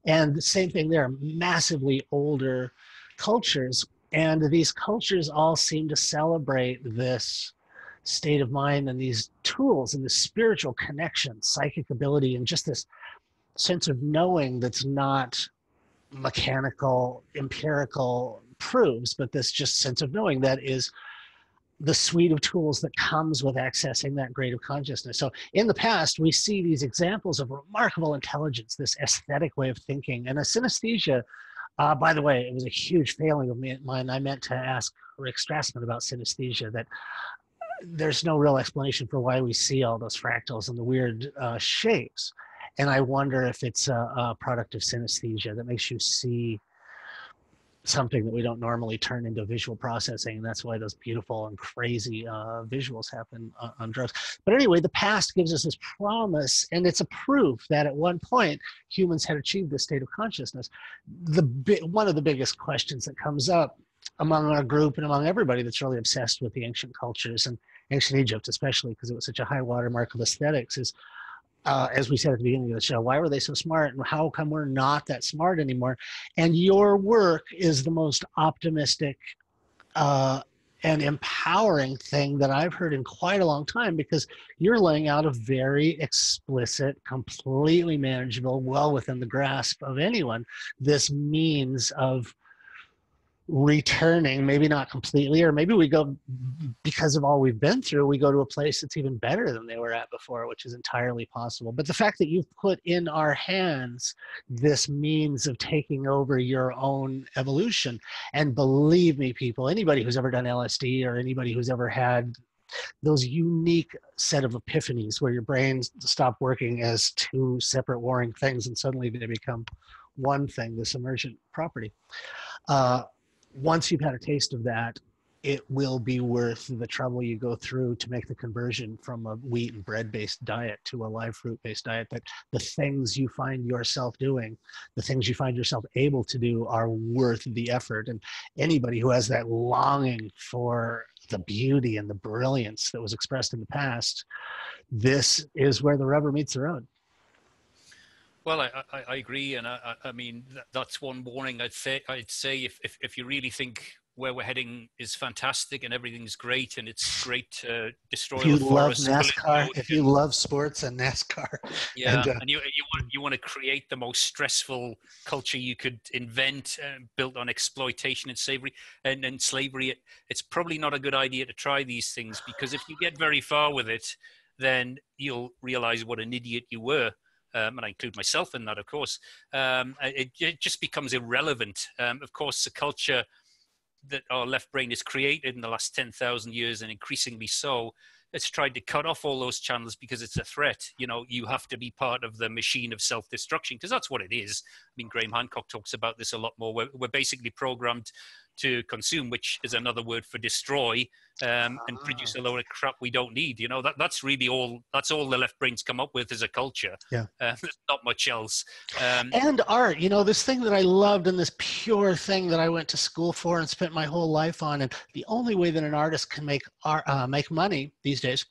And the same thing there, massively older cultures. And these cultures all seem to celebrate this state of mind and these tools and this spiritual connection, psychic ability, and just this sense of knowing that's not mechanical, empirical proofs, but this just sense of knowing that is the suite of tools that comes with accessing that grade of consciousness. So in the past, we see these examples of remarkable intelligence, this aesthetic way of thinking, and a synesthesia. By the way, it was a huge failing of mine. I meant to ask Rick Strassman about synesthesia, that there's no real explanation for why we see all those fractals and the weird shapes. And I wonder if it's a product of synesthesia that makes you see something that we don't normally turn into visual processing. And that's why those beautiful and crazy visuals happen on drugs. But anyway, the past gives us this promise, and it's a proof that at one point humans had achieved this state of consciousness. One of the biggest questions that comes up among our group and among everybody that's really obsessed with the ancient cultures, and ancient Egypt especially, because it was such a high watermark of aesthetics, is as we said at the beginning of the show, why were they so smart, and how come we're not that smart anymore? And your work is the most optimistic and empowering thing that I've heard in quite a long time, because you're laying out a very explicit, completely manageable, well within the grasp of anyone, this means of returning, maybe not completely, or maybe we go, because of all we've been through, we go to a place that's even better than they were at before, which is entirely possible. But the fact that you've put in our hands this means of taking over your own evolution, and believe me, people, anybody who's ever done LSD, or anybody who's ever had those unique set of epiphanies where your brains stop working as two separate warring things and suddenly they become one thing, this emergent property. Once you've had a taste of that, it will be worth the trouble you go through to make the conversion from a wheat and bread-based diet to a live fruit-based diet, that the things you find yourself doing, the things you find yourself able to do, are worth the effort. And anybody who has that longing for the beauty and the brilliance that was expressed in the past, this is where the rubber meets the road. Well, I agree, and I mean that's one warning I'd say if you really think where we're heading is fantastic and everything's great and it's great to destroy if you the love forests, NASCAR, if you love sports and NASCAR, yeah, and you want to create the most stressful culture you could invent, built on exploitation and slavery, it's probably not a good idea to try these things, because if you get very far with it, then you'll realize what an idiot you were. And I include myself in that, of course. It just becomes irrelevant. Of course, the culture that our left brain has created in the last 10,000 years, and increasingly so, it's tried to cut off all those channels because it's a threat. You know, you have to be part of the machine of self-destruction, because that's what it is. I mean, Graham Hancock talks about this a lot more. We're basically programmed to consume, which is another word for destroy, and produce a load of crap we don't need. You know, that's really all. That's all the left brain's come up with as a culture. Yeah, there's not much else. And art, you know, this thing that I loved, and this pure thing that I went to school for and spent my whole life on. And the only way that an artist can make money these days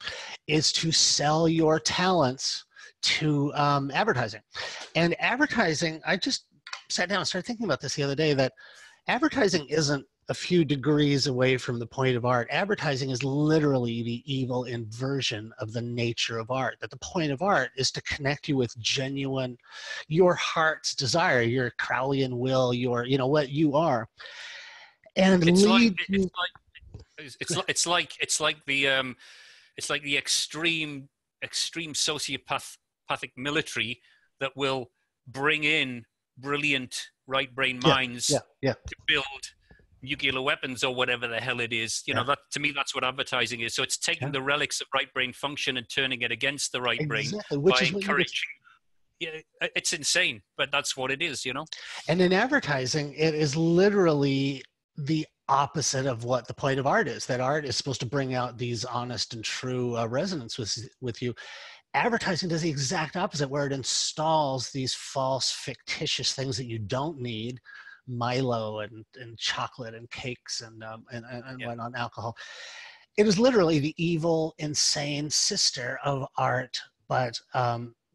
is to sell your talents to advertising. And advertising, I just sat down and started thinking about this the other day, that advertising isn't a few degrees away from the point of art. Advertising is literally the evil inversion of the nature of art. That the point of art is to connect you with genuine, your heart's desire, your Crowleyan will, your, you know, what you are. And it's like the extreme sociopathic military that will bring in brilliant right brain minds to build nuclear weapons or whatever the hell it is. You know, that to me, that's what advertising is. So it's taking the relics of right brain function and turning it against the right brain by encouraging. Yeah, it's insane, but that's what it is, you know. And in advertising, it is literally the opposite of what the point of art is. That art is supposed to bring out these honest and true resonance with you. Advertising does the exact opposite, where it installs these false, fictitious things that you don't need, Milo and chocolate and cakes and whatnot, alcohol. It is literally the evil, insane sister of art, but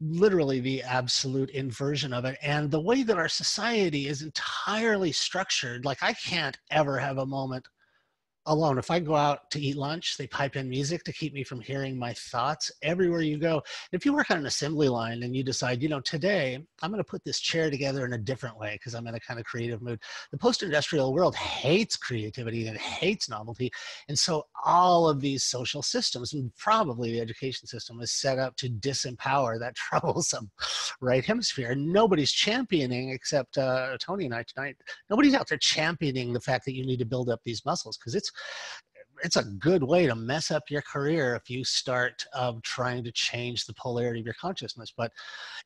literally the absolute inversion of it. And the way that our society is entirely structured, like I can't ever have a moment alone. If I go out to eat lunch, they pipe in music to keep me from hearing my thoughts everywhere you go. If you work on an assembly line and you decide, you know, today I'm going to put this chair together in a different way because I'm in a kind of creative mood. The post-industrial world hates creativity and hates novelty. And so all of these social systems, and probably the education system, is set up to disempower that troublesome right hemisphere. Nobody's championing, except Tony and I tonight, nobody's out there championing the fact that you need to build up these muscles, because it's a good way to mess up your career if you start trying to change the polarity of your consciousness. But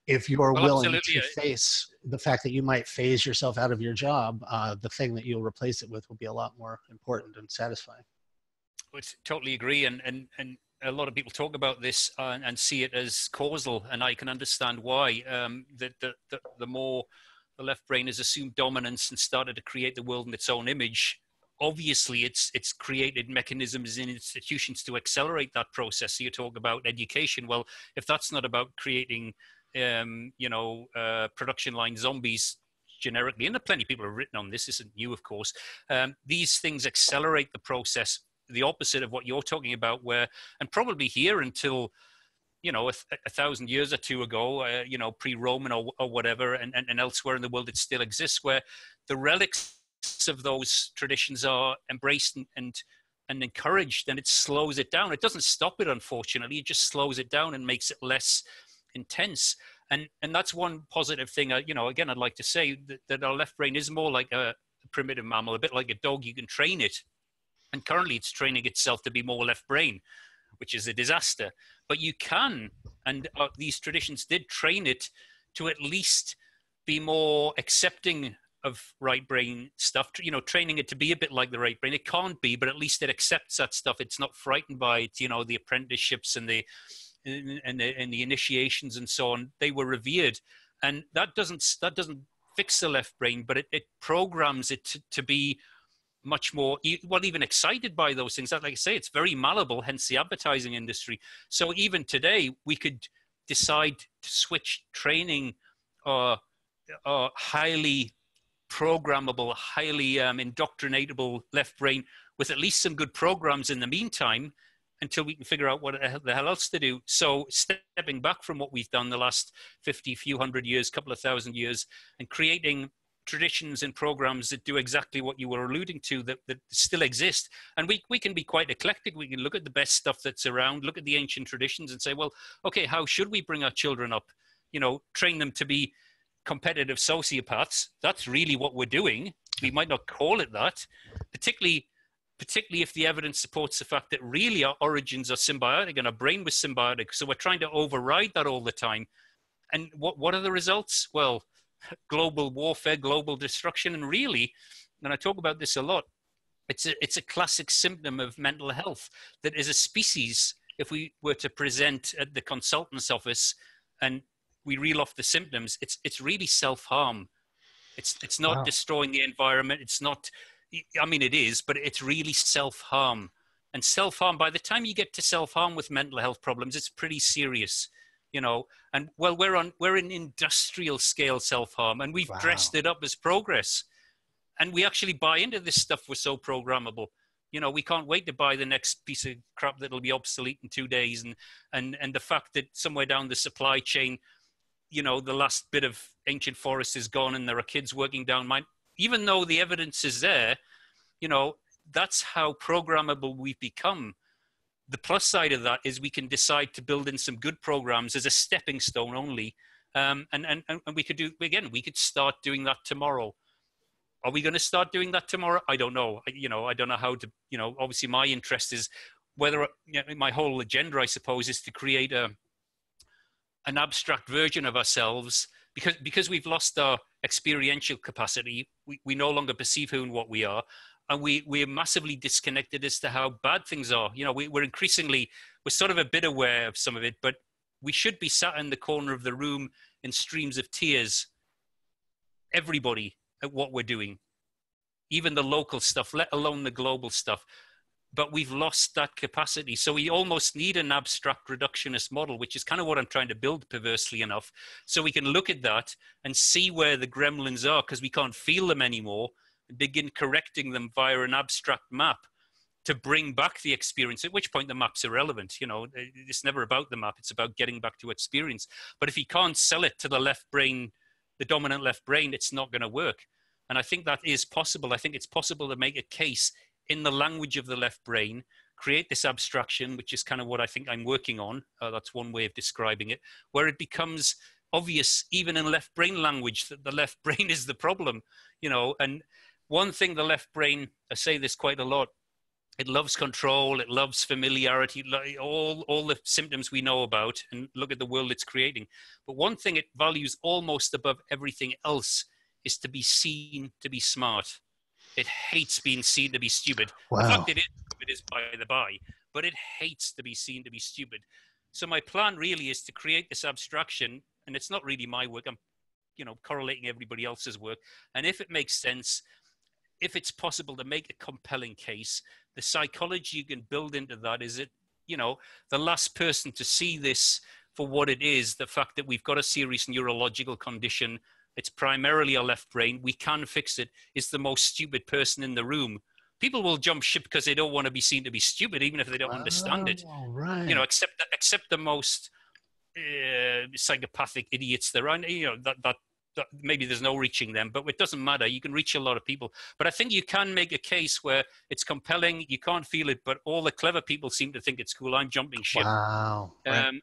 if you're willing to face the fact that you might phase yourself out of your job, the thing that you'll replace it with will be a lot more important and satisfying. I totally agree. And a lot of people talk about this and see it as causal, and I can understand why. The more the left brain has assumed dominance and started to create the world in its own image, obviously it's created mechanisms in institutions to accelerate that process. So you talk about education. Well, if that's not about creating, production line zombies generically, and plenty of people have written on this, isn't new, of course, these things accelerate the process, the opposite of what you're talking about, where, and probably here until, you know, a thousand years or two ago, pre-Roman or whatever, and elsewhere in the world, it still exists, where the relics of those traditions are embraced and encouraged, and it slows it down. It doesn't stop it, unfortunately. It just slows it down and makes it less intense. And that's one positive thing. Again, I'd like to say that our left brain is more like a primitive mammal, a bit like a dog. You can train it, and currently it's training itself to be more left brain, which is a disaster. But you can, and these traditions did train it to at least be more accepting of right brain stuff, training it to be a bit like the right brain. It can't be, but at least it accepts that stuff. It's not frightened by it, the apprenticeships and the initiations and so on. They were revered. And that doesn't fix the left brain, but it programs it to be much more, even excited by those things. Like I say, it's very malleable, hence the advertising industry. So even today, we could decide to switch training highly programmable, highly indoctrinatable left brain with at least some good programs in the meantime, until we can figure out what the hell else to do. So stepping back from what we've done the last few hundred years, couple of thousand years, and creating traditions and programs that do exactly what you were alluding to, that still exist. And we can be quite eclectic. We can look at the best stuff that's around, look at the ancient traditions and say, well, okay, how should we bring our children up? Train them to be competitive sociopaths. That's really what we're doing. We might not call it that, particularly if the evidence supports the fact that really our origins are symbiotic and our brain was symbiotic. So we're trying to override that all the time. And what are the results? Well, global warfare, global destruction. And really, and I talk about this a lot, it's a classic symptom of mental health, that as a species, if we were to present at the consultant's office and we reel off the symptoms, it's really self-harm. It's not destroying the environment. It's not, I mean, it is, but it's really self-harm. And self-harm, by the time you get to self-harm with mental health problems, it's pretty serious, and well, we're in industrial scale self-harm, and we've dressed it up as progress. And we actually buy into this stuff. We're so programmable. We can't wait to buy the next piece of crap that'll be obsolete in 2 days. And the fact that somewhere down the supply chain, the last bit of ancient forest is gone and there are kids working down mine, even though the evidence is there, that's how programmable we've become. The plus side of that is we can decide to build in some good programs as a stepping stone only. And we could start doing that tomorrow. Are we going to start doing that tomorrow? I don't know. I don't know how to, obviously my interest is whether, my whole agenda, I suppose, is to create an abstract version of ourselves, because we've lost our experiential capacity. We no longer perceive who and what we are. And we're massively disconnected as to how bad things are. We're sort of a bit aware of some of it, but we should be sat in the corner of the room in streams of tears, everybody, at what we're doing, even the local stuff, let alone the global stuff. But we've lost that capacity. So we almost need an abstract reductionist model, which is kind of what I'm trying to build, perversely enough, so we can look at that and see where the gremlins are, because we can't feel them anymore, and begin correcting them via an abstract map. to bring back the experience, at which point the map's irrelevant. You know, it's never about the map. It's about getting back to experience. But if he can't sell it to the left brain, the dominant left brain, it's not going to work. And I think that is possible. I think it's possible to make a case in the language of the left brain, create this abstraction, which is kind of what I think I'm working on. That's one way of describing it, where it becomes obvious, even in left brain language, that the left brain is the problem, you know. And one thing the left brain, I say this quite a lot, it loves control, it loves familiarity, all the symptoms we know about, and look at the world it's creating. But one thing it values almost above everything else is to be seen to be smart. It hates being seen to be stupid. Wow. The fact it is by the by, but it hates to be seen to be stupid. So my plan really is to create this abstraction, and it's not really my work. I'm, you know, correlating everybody else's work. And if it makes sense, if it's possible to make a compelling case, the psychology you can build into that is it, you know, the last person to see this for what it is, the fact that we've got a serious neurological condition, it's primarily a left brain, we can fix it, is the most stupid person in the room. People will jump ship because they don't want to be seen to be stupid, even if they don't understand it. Right. You know, except the most psychopathic idiots there are. You know, that maybe there's no reaching them, but it doesn't matter. You can reach a lot of people. But I think you can make a case where it's compelling. You can't feel it, but all the clever people seem to think it's cool. I'm jumping ship. Wow. And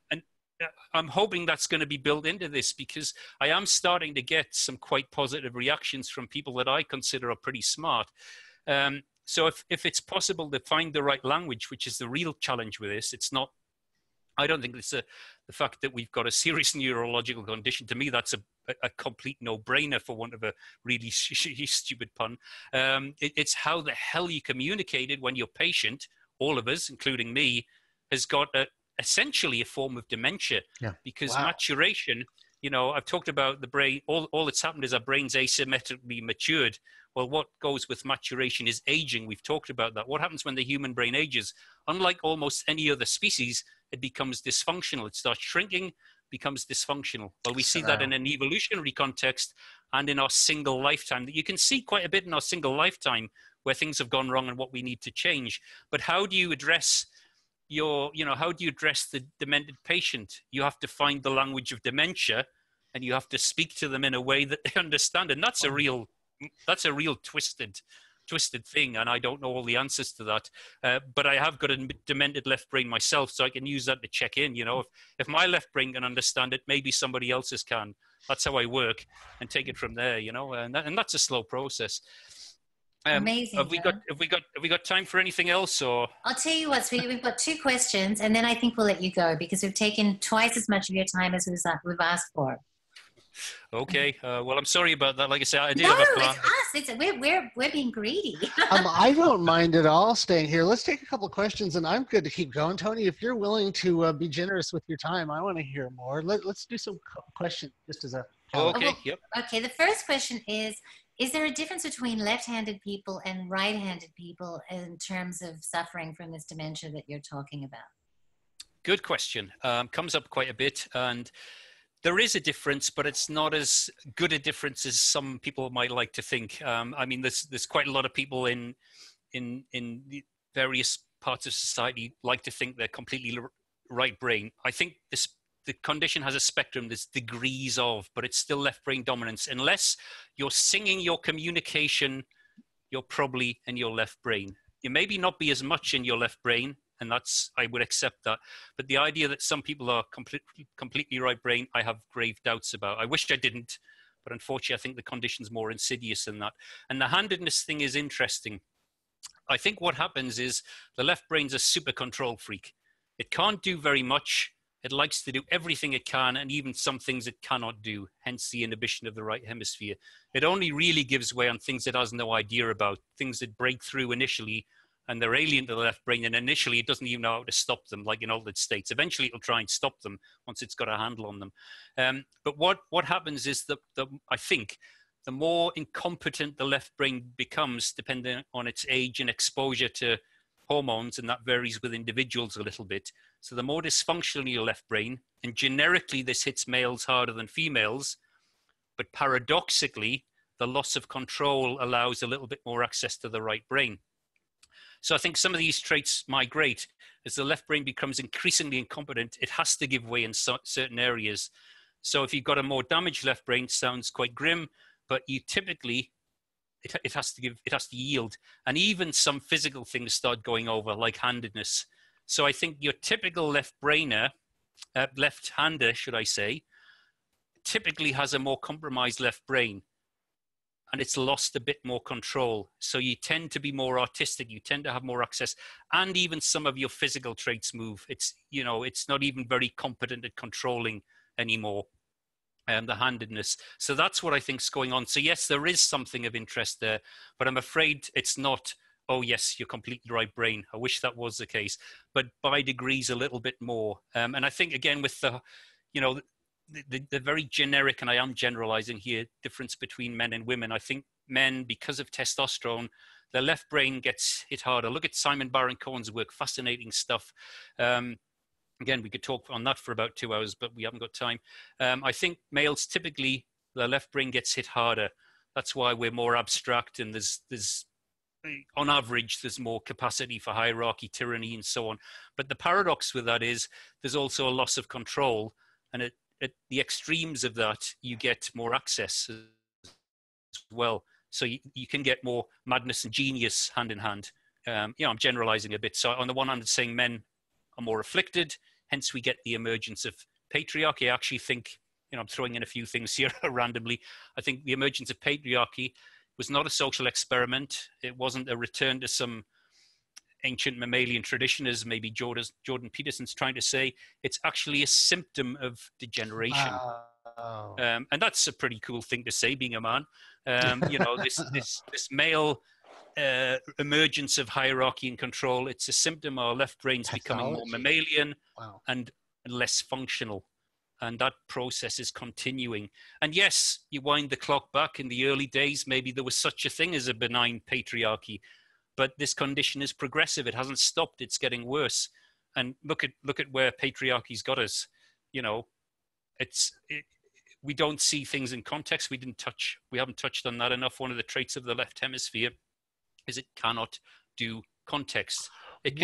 I'm hoping that's going to be built into this, because I am starting to get some quite positive reactions from people that I consider are pretty smart. So if it's possible to find the right language, which is the real challenge with this, it's not, I don't think it's the fact that we've got a serious neurological condition. To me, that's a complete no-brainer, for want of a really stupid pun. It's how the hell you communicated when your patient, all of us, including me, has got essentially a form of dementia. Yeah. Because Wow. maturation, you know, I've talked about the brain, all that's happened is our brain's asymmetrically matured. Well, what goes with maturation is aging. We've talked about that. What happens when the human brain ages? Unlike almost any other species, it becomes dysfunctional. It starts shrinking, becomes dysfunctional. Well, we see that in an evolutionary context and in our single lifetime. You can see quite a bit in our single lifetime where things have gone wrong and what we need to change. But how do you address how do you address the demented patient? You have to find the language of dementia, and you have to speak to them in a way that they understand. And that's a real twisted thing. And I don't know all the answers to that. But I have got a demented left brain myself, so I can use that to check in. You know, if my left brain can understand it, maybe somebody else's can. That's how I work, and take it from there. You know, and that's a slow process. Amazing. Have we got time for anything else, or? I'll tell you what, sweetie, we've got 2 questions, and then I think we'll let you go, because we've taken twice as much of your time as we've asked for. Okay. Well, I'm sorry about that. Like I said, I did have a plan. It's us. We're being greedy. I don't mind at all staying here. Let's take a couple of questions, and I'm good to keep going. Tony, if you're willing to be generous with your time, I want to hear more. Let's do some questions just as a. Okay. Yep. Okay. The first question is there a difference between left-handed people and right-handed people in terms of suffering from this dementia that you're talking about? Good question. Comes up quite a bit, and there is a difference, but it's not as good a difference as some people might like to think. I mean, there's quite a lot of people in the various parts of society like to think they're completely right brain. I think the condition has a spectrum. There's degrees of, but it's still left brain dominance. Unless you're singing your communication, you're probably in your left brain. You maybe not be as much in your left brain, and I would accept that. But the idea that some people are completely right brain, I have grave doubts about. I wish I didn't, but unfortunately, I think the condition's more insidious than that. And the handedness thing is interesting. I think what happens is the left brain's a super control freak. It can't do very much. It likes to do everything it can, and even some things it cannot do, hence the inhibition of the right hemisphere. It only really gives way on things it has no idea about, things that break through initially, and they're alien to the left brain, and initially it doesn't even know how to stop them, like in altered states. Eventually it'll try and stop them once it's got a handle on them. But what happens is that I think the more incompetent the left brain becomes, depending on its age and exposure to hormones, and that varies with individuals a little bit. So the more dysfunctional your left brain, and generically this hits males harder than females, but paradoxically, the loss of control allows a little bit more access to the right brain. So I think some of these traits migrate as the left brain becomes increasingly incompetent. It has to give way in certain areas. So if you've got a more damaged left brain, it sounds quite grim, but you typically, it has to yield. And even some physical things start going over, like handedness. So I think your typical left-hander, should I say, typically has a more compromised left brain, and it's lost a bit more control. So you tend to be more artistic, you tend to have more access, and even some of your physical traits move. It's, you know, it's not even very competent at controlling anymore, the handedness. So that's what I think is going on. So yes, there is something of interest there, but I'm afraid it's not, oh yes, you're completely right brain. I wish that was the case, but by degrees a little bit more. And I think, again, with the, you know, the very generic, and I am generalizing here, difference between men and women. I think men, because of testosterone, their left brain gets hit harder. Look at Simon Baron-Cohen's work, fascinating stuff. Again, we could talk on that for about 2 hours, but we haven't got time. I think males, typically, their left brain gets hit harder. That's why we're more abstract, and there's on average, there's more capacity for hierarchy, tyranny, and so on. But the paradox with that is there's also a loss of control, and at the extremes of that, you get more access as well. So you can get more madness and genius hand in hand. You know, I'm generalizing a bit. So on the one hand, it's saying men are more afflicted, hence we get the emergence of patriarchy. I actually think, you know, I'm throwing in a few things here randomly. I think the emergence of patriarchy was not a social experiment. It wasn't a return to some ancient mammalian tradition, as maybe Jordan Peterson's trying to say. It's actually a symptom of degeneration. Wow. And that's a pretty cool thing to say, being a man. You know, this male emergence of hierarchy and control, it's a symptom our left brain's becoming more mammalian. Wow. and less functional. And that process is continuing. And yes, you wind the clock back in the early days, maybe there was such a thing as a benign patriarchy, but this condition is progressive. It hasn't stopped. It's getting worse. And look at where patriarchy's got us. You know, we don't see things in context. We haven't touched on that enough. One of the traits of the left hemisphere is it cannot do context. It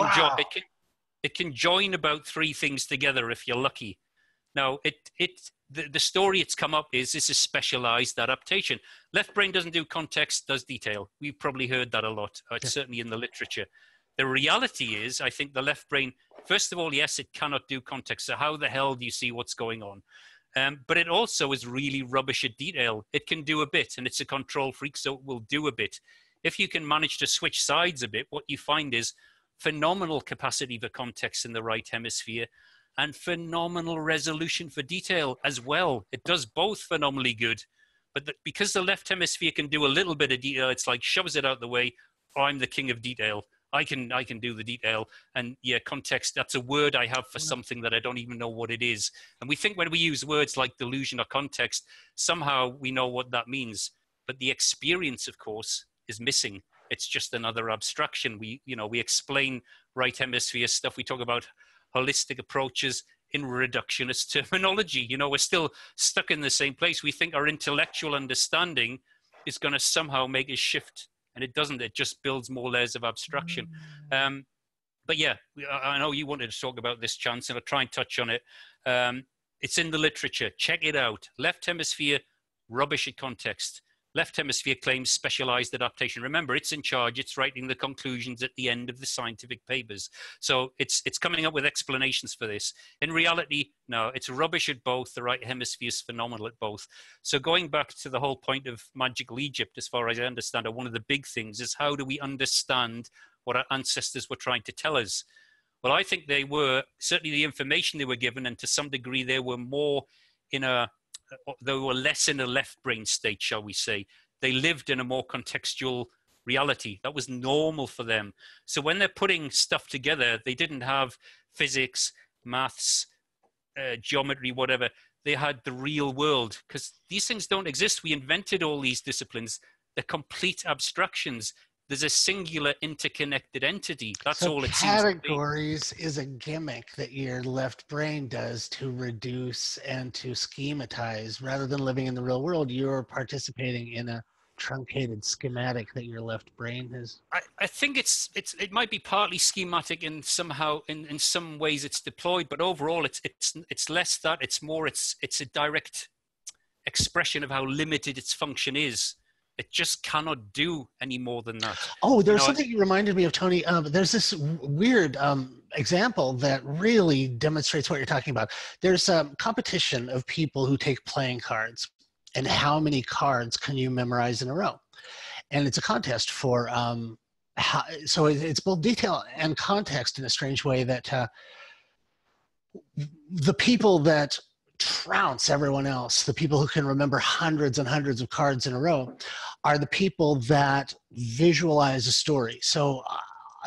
can join about 3 things together if you're lucky. Now, the story it's come up is this is specialized adaptation. Left brain doesn't do context, does detail. We've probably heard that a lot, certainly in the literature. The reality is, I think the left brain, first of all, yes, it cannot do context. So how the hell do you see what's going on? But it also is really rubbish at detail. It can do a bit, and it's a control freak, so it will do a bit. If you can manage to switch sides a bit, what you find is phenomenal capacity for context in the right hemisphere, and phenomenal resolution for detail as well. It does both phenomenally good. But because the left hemisphere can do a little bit of detail, it's like shoves it out the way. Oh, I'm the king of detail. I can do the detail. And yeah, context, that's a word I have for something that I don't even know what it is. And we think when we use words like delusion or context, somehow we know what that means. But the experience, of course, is missing. It's just another abstraction. We explain right hemisphere stuff. We talk about holistic approaches in reductionist terminology. You know, we're still stuck in the same place. We think our intellectual understanding is going to somehow make us shift, and it doesn't. It just builds more layers of abstraction. But yeah, I know you wanted to talk about this, Chance, and I'll try and touch on it. It's in the literature. Check it out. Left hemisphere, rubbish at context. Left hemisphere claims specialized adaptation. Remember, it's in charge. It's writing the conclusions at the end of the scientific papers. So it's coming up with explanations for this. In reality, no, it's rubbish at both. The right hemisphere is phenomenal at both. So going back to the whole point of magical Egypt, as far as I understand it, one of the big things is how do we understand what our ancestors were trying to tell us? Well, I think they were, certainly the information they were given, and to some degree they were less in a left brain state, shall we say. They lived in a more contextual reality. That was normal for them. So when they're putting stuff together, they didn't have physics, maths, geometry, whatever. They had the real world, because these things don't exist. We invented all these disciplines. They're complete abstractions. There's a singular interconnected entity. That's all it seems to be. Categories is a gimmick that your left brain does to reduce and to schematize. Rather than living in the real world, you're participating in a truncated schematic that your left brain has. I think it might be partly schematic and somehow in some ways it's deployed, but overall it's less that, it's more it's a direct expression of how limited its function is. It just cannot do any more than that. Oh, there's something you reminded me of, Tony. There's this weird example that really demonstrates what you're talking about. There's a competition of people who take playing cards, and how many cards can you memorize in a row? And it's a contest for, so it's both detail and context in a strange way, that the people that trounce everyone else, the people who can remember hundreds and hundreds of cards in a row, are the people that visualize a story. So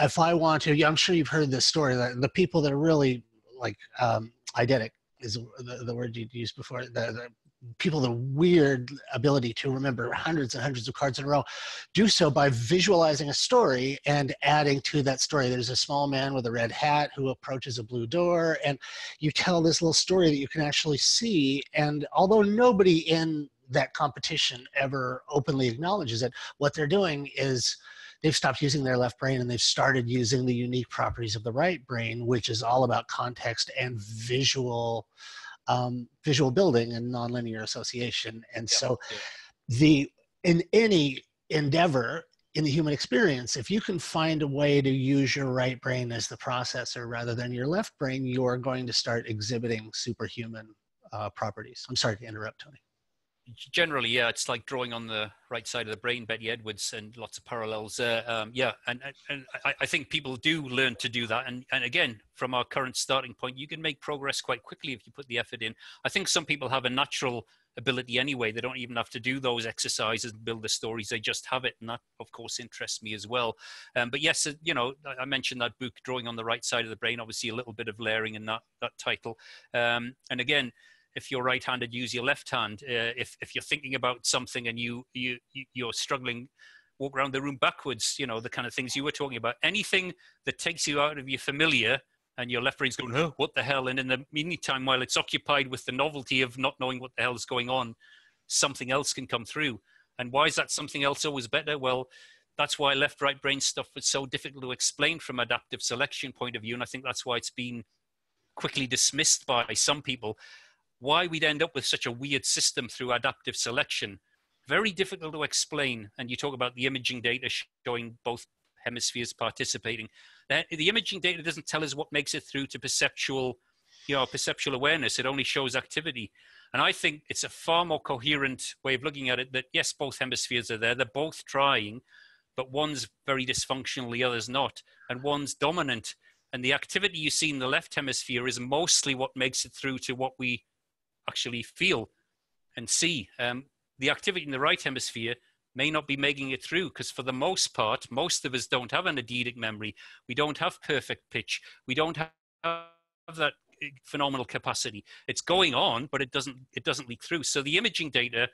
if I want to, I'm sure you've heard this story, that the people that are really like eidetic is the word you used before, the people, the weird ability to remember hundreds and hundreds of cards in a row, do so by visualizing a story and adding to that story. There's a small man with a red hat who approaches a blue door, and you tell this little story that you can actually see. And although nobody in that competition ever openly acknowledges it, what they're doing is they've stopped using their left brain and they've started using the unique properties of the right brain, which is all about context and visual building and nonlinear association. And so in any endeavor in the human experience, if you can find a way to use your right brain as the processor rather than your left brain, you're going to start exhibiting superhuman properties. I'm sorry to interrupt, Tony. Generally, yeah, it's like drawing on the right side of the brain, Betty Edwards, and lots of parallels. Yeah, and I think people do learn to do that. And again, from our current starting point, you can make progress quite quickly if you put the effort in. I think some people have a natural ability anyway. They don't even have to do those exercises and build the stories. They just have it. And that, of course, interests me as well. But yes, you know, I mentioned that book, Drawing on the Right Side of the Brain, obviously a little bit of layering in that title. And again, if you're right-handed, use your left hand. If you're thinking about something and you're struggling, walk around the room backwards, you know, the kind of things you were talking about. Anything that takes you out of your familiar and your left brain's going, oh, what the hell? And in the meantime, while it's occupied with the novelty of not knowing what the hell is going on, something else can come through. And why is that something else always better? Well, that's why left-right brain stuff is so difficult to explain from adaptive selection point of view. And I think that's why it's been quickly dismissed by some people. Why we'd end up with such a weird system through adaptive selection, very difficult to explain. And you talk about the imaging data showing both hemispheres participating. The imaging data doesn't tell us what makes it through to perceptual awareness. It only shows activity. And I think it's a far more coherent way of looking at it, that yes, both hemispheres are there. They're both trying, but one's very dysfunctional, the other's not. And one's dominant. And the activity you see in the left hemisphere is mostly what makes it through to what we actually feel and see. The activity in the right hemisphere may not be making it through, because for the most part, most of us don't have an eidetic memory. We don't have perfect pitch. We don't have that phenomenal capacity. It's going on, but it doesn't leak through. So the imaging data,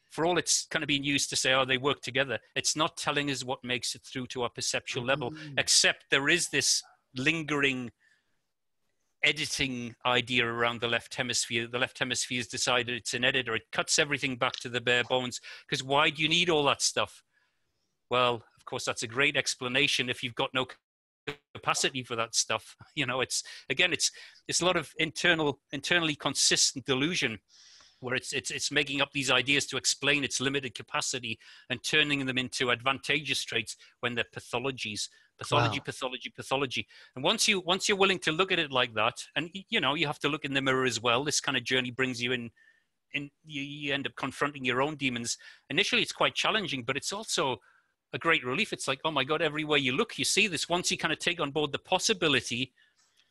for all it's kind of being used to say, oh, they work together, it's not telling us what makes it through to our perceptual level, except there is this lingering editing idea around the left hemisphere. The left hemisphere has decided it's an editor. It cuts everything back to the bare bones, because why do you need all that stuff? Well, of course, that's a great explanation if you've got no capacity for that stuff. You know, it's a lot of internally consistent delusion, where it's making up these ideas to explain its limited capacity and turning them into advantageous traits when they're pathologies. Pathology. And once you're willing to look at it like that, and you know, you have to look in the mirror as well. This kind of journey brings you in you end up confronting your own demons. Initially, it's quite challenging, but it's also a great relief. It's like, oh my God, everywhere you look, you see this. Once you kind of take on board the possibility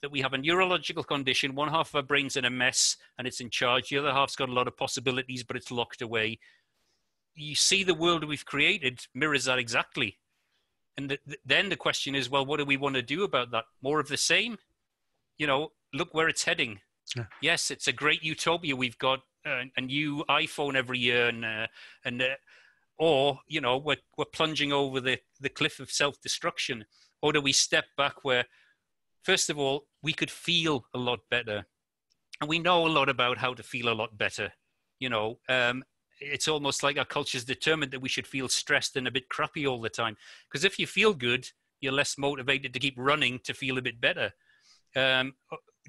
that we have a neurological condition, one half of our brain's in a mess and it's in charge, the other half's got a lot of possibilities, but it's locked away. You see the world we've created mirrors that exactly. And then the question is, well, what do we want to do about that? More of the same? You know, look where it's heading. Yeah. Yes, it's a great utopia. We've got a new iPhone every year, or you know, we're plunging over the cliff of self-destruction. Or do we step back where, first of all, we could feel a lot better, and we know a lot about how to feel a lot better. You know, it's almost like our culture's determined that we should feel stressed and a bit crappy all the time. Because if you feel good, you're less motivated to keep running to feel a bit better. Um,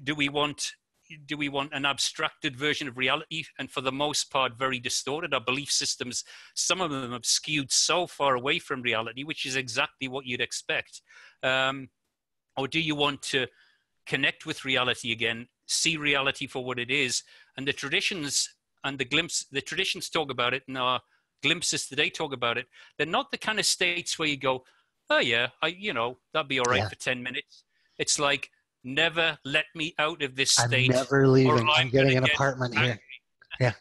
do we want an abstracted version of reality? And for the most part, very distorted. Our belief systems, some of them have skewed so far away from reality, which is exactly what you'd expect. Or do you want to connect with reality again, see reality for what it is? And the traditions and the traditions talk about it, and our glimpses today talk about it. They're not the kind of states where you go, oh yeah, that'd be all right for 10 minutes. It's like, never let me out of this state. I'm never leaving. I'm getting an apartment here. Yeah.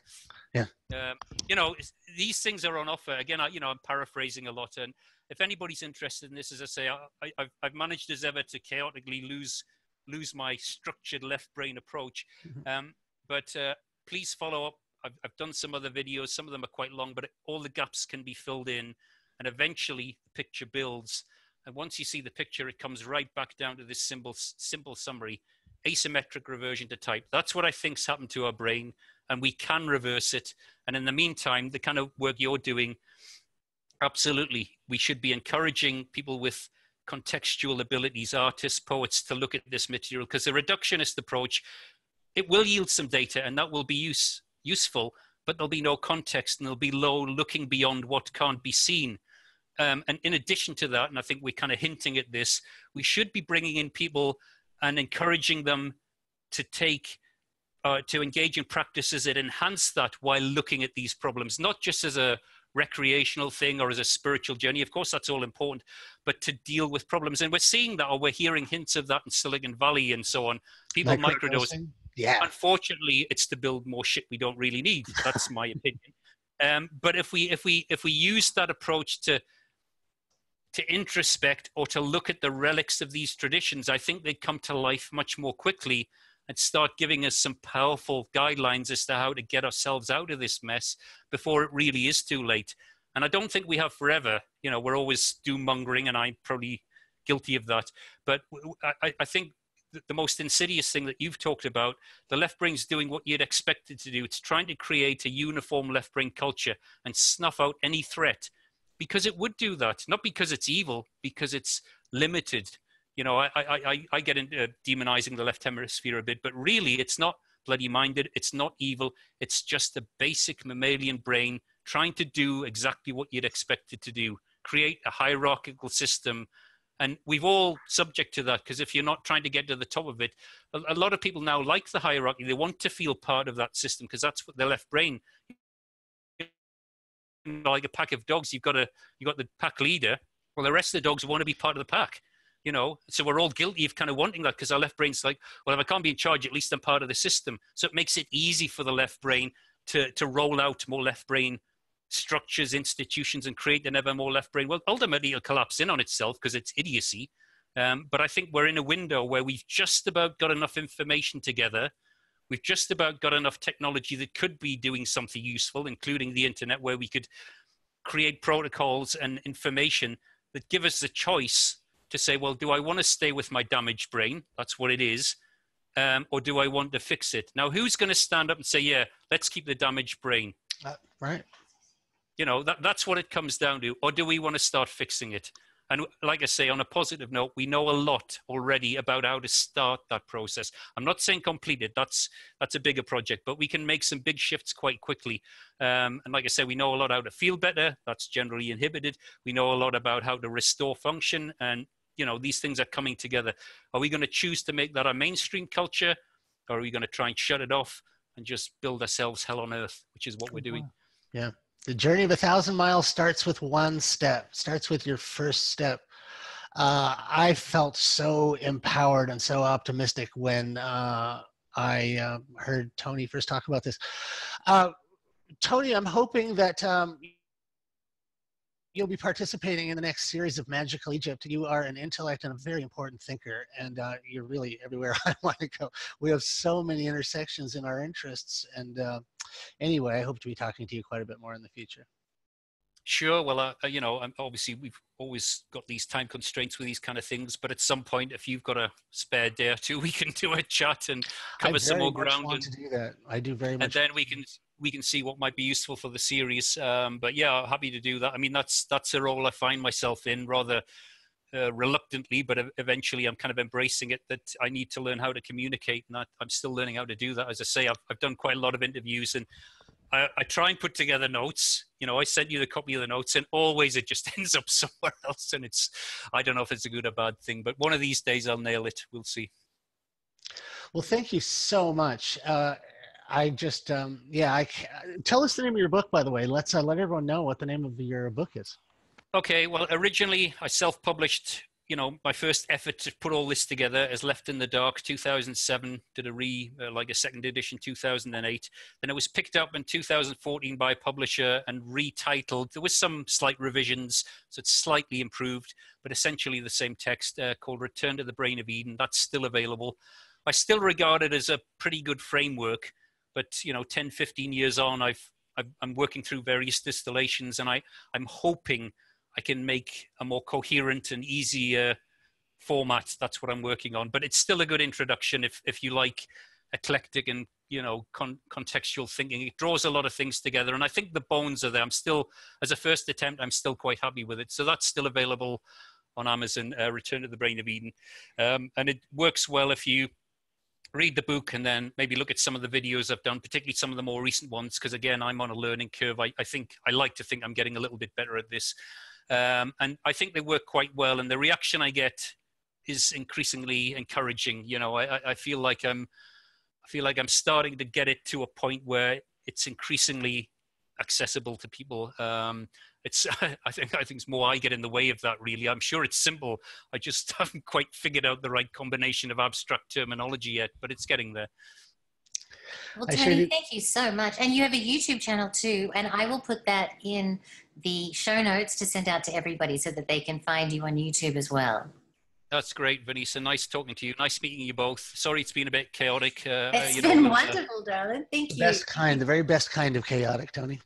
These things are on offer. Again, I'm paraphrasing a lot. And if anybody's interested in this, as I say, I've managed as ever to chaotically lose my structured left brain approach. But please follow up. I've done some other videos. Some of them are quite long, but all the gaps can be filled in. And eventually the picture builds. And once you see the picture, it comes right back down to this simple summary: asymmetric reversion to type. That's what I think's happened to our brain, and we can reverse it. And in the meantime, the kind of work you're doing, absolutely, we should be encouraging people with contextual abilities, artists, poets, to look at this material, because the reductionist approach, it will yield some data, and that will be useful, but there'll be no context, and there'll be looking beyond what can't be seen. And in addition to that, and I think we're kind of hinting at this, we should be bringing in people and encouraging them to engage in practices that enhance that while looking at these problems, not just as a recreational thing or as a spiritual journey. Of course, that's all important, but to deal with problems. And we're seeing that, or we're hearing hints of that in Silicon Valley and so on. People microdosing. Yeah. Unfortunately, it's to build more shit we don't really need. That's my opinion. But if we use that approach to introspect or to look at the relics of these traditions, I think they come to life much more quickly and start giving us some powerful guidelines as to how to get ourselves out of this mess before it really is too late. And I don't think we have forever. We're always doom mongering, and I'm probably guilty of that. But I think the most insidious thing that you've talked about, the left brain's doing what you'd expect it to do. It's trying to create a uniform left brain culture and snuff out any threat, because it would do that, not because it's evil, because it's limited. I get into demonizing the left hemisphere a bit, but really it's not bloody minded. It's not evil. It's just a basic mammalian brain trying to do exactly what you'd expect it to do, create a hierarchical system. And we've all subject to that, because if you're not trying to get to the top of it, a lot of people now like the hierarchy. They want to feel part of that system, because that's what their left brain, like a pack of dogs, you got the pack leader. Well, the rest of the dogs want to be part of the pack, so we're all guilty of kind of wanting that, because our left brain's like, well, if I can't be in charge, at least I'm part of the system. So it makes it easy for the left brain to roll out more left brain structures, institutions, and create an ever more left brain. Well, ultimately it'll collapse in on itself because it's idiocy. But I think we're in a window where we've just about got enough information together. We've just about got enough technology that could be doing something useful, including the internet, where we could create protocols and information that give us the choice to say, well, do I want to stay with my damaged brain? That's what it is. Or do I want to fix it? Now, who's going to stand up and say, yeah, let's keep the damaged brain? Right. That's what it comes down to. Or do we want to start fixing it? And like I say, on a positive note, we know a lot already about how to start that process. I'm not saying complete it. That's a bigger project, but we can make some big shifts quite quickly. And like I said, we know a lot how to feel better. That's generally inhibited. We know a lot about how to restore function. And, these things are coming together. Are we going to choose to make that our mainstream culture? Or are we going to try and shut it off and just build ourselves hell on earth, which is what we're doing? Yeah. The journey of 1,000 miles starts with one step, starts with your first step. I felt so empowered and so optimistic when I heard Tony first talk about this. Tony, I'm hoping that you'll be participating in the next series of Magical Egypt. You are an intellect and a very important thinker, and you're really everywhere I want to go. We have so many intersections in our interests, and anyway, I hope to be talking to you quite a bit more in the future. Sure. Well, obviously we've always got these time constraints with these kind of things, but at some point, if you've got a spare day or two, we can do a chat and cover some more ground. I want to do that. I do very much. And then we can see what might be useful for the series. But yeah, happy to do that. I mean, that's a role I find myself in rather reluctantly, but eventually I'm kind of embracing it, that I need to learn how to communicate, and I'm still learning how to do that. As I say, I've done quite a lot of interviews, and I try and put together notes. You know, I sent you the copy of the notes, and always it just ends up somewhere else, and I don't know if it's a good or bad thing, but one of these days I'll nail it. We'll see. Well, thank you so much. I just, tell us the name of your book, by the way. Let's let everyone know what the name of your book is. Okay, well, originally I self-published, you know, my first effort to put all this together as Left in the Dark, 2007, did a second edition, 2008. Then it was picked up in 2014 by a publisher and retitled. There was some slight revisions, so it's slightly improved, but essentially the same text, called Return to the Brain of Eden. That's still available. I still regard it as a pretty good framework, but, you know, 10, 15 years on, I'm working through various distillations, and I'm hoping I can make a more coherent and easier format. That's what I'm working on. But it's still a good introduction if you like eclectic and, you know, contextual thinking. It draws a lot of things together, and I think the bones are there. I'm still, as a first attempt, I'm still quite happy with it. So that's still available on Amazon, Return to the Brain of Eden. And it works well if you read the book and then maybe look at some of the videos I've done, particularly some of the more recent ones, because again, I'm on a learning curve. I like to think I'm getting a little bit better at this. And I think they work quite well, and the reaction I get is increasingly encouraging. You know, I feel like I'm starting to get it to a point where it's increasingly accessible to people. I think it's more I get in the way of that, really. I'm sure it's simple. I just haven't quite figured out the right combination of abstract terminology yet, but it's getting there. Well, Tony, thank you so much. And you have a YouTube channel too, and I will put that in the show notes to send out to everybody so that they can find you on YouTube as well. That's great, Vanessa. Nice talking to you. Nice meeting you both. Sorry it's been a bit chaotic. It's been wonderful, darling. Thank you. The very best kind of chaotic, Tony.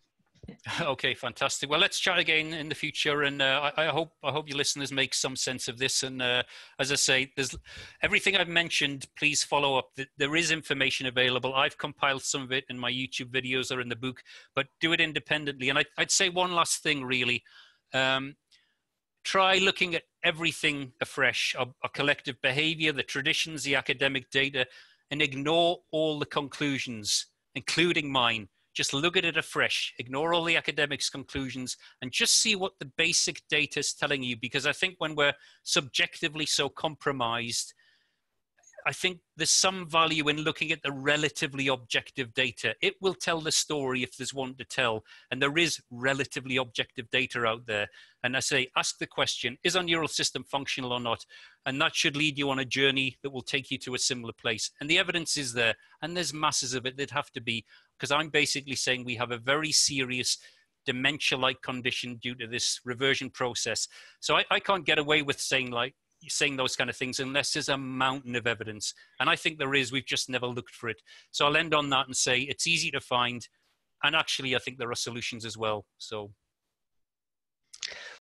Okay, fantastic. Well, let's chat again in the future, and I hope your listeners make some sense of this. And as I say, there's everything I've mentioned. Please follow up. There is information available. I've compiled some of it in my YouTube videos or in the book, but do it independently. And I'd say one last thing, really. Try looking at everything afresh: our collective behavior, the traditions, the academic data, and ignore all the conclusions, including mine. Just look at it afresh, ignore all the academics' conclusions, and just see what the basic data is telling you. Because I think when we're subjectively so compromised, I think there's some value in looking at the relatively objective data. It will tell the story if there's one to tell. And there is relatively objective data out there. And I say, ask the question, is our neural system functional or not? And that should lead you on a journey that will take you to a similar place. And the evidence is there. And there's masses of it that have to be, because I'm basically saying we have a very serious dementia-like condition due to this reversion process. So I can't get away with saying those kind of things unless there's a mountain of evidence. And I think there is. We've just never looked for it. So I'll end on that and say it's easy to find. And actually, I think there are solutions as well. So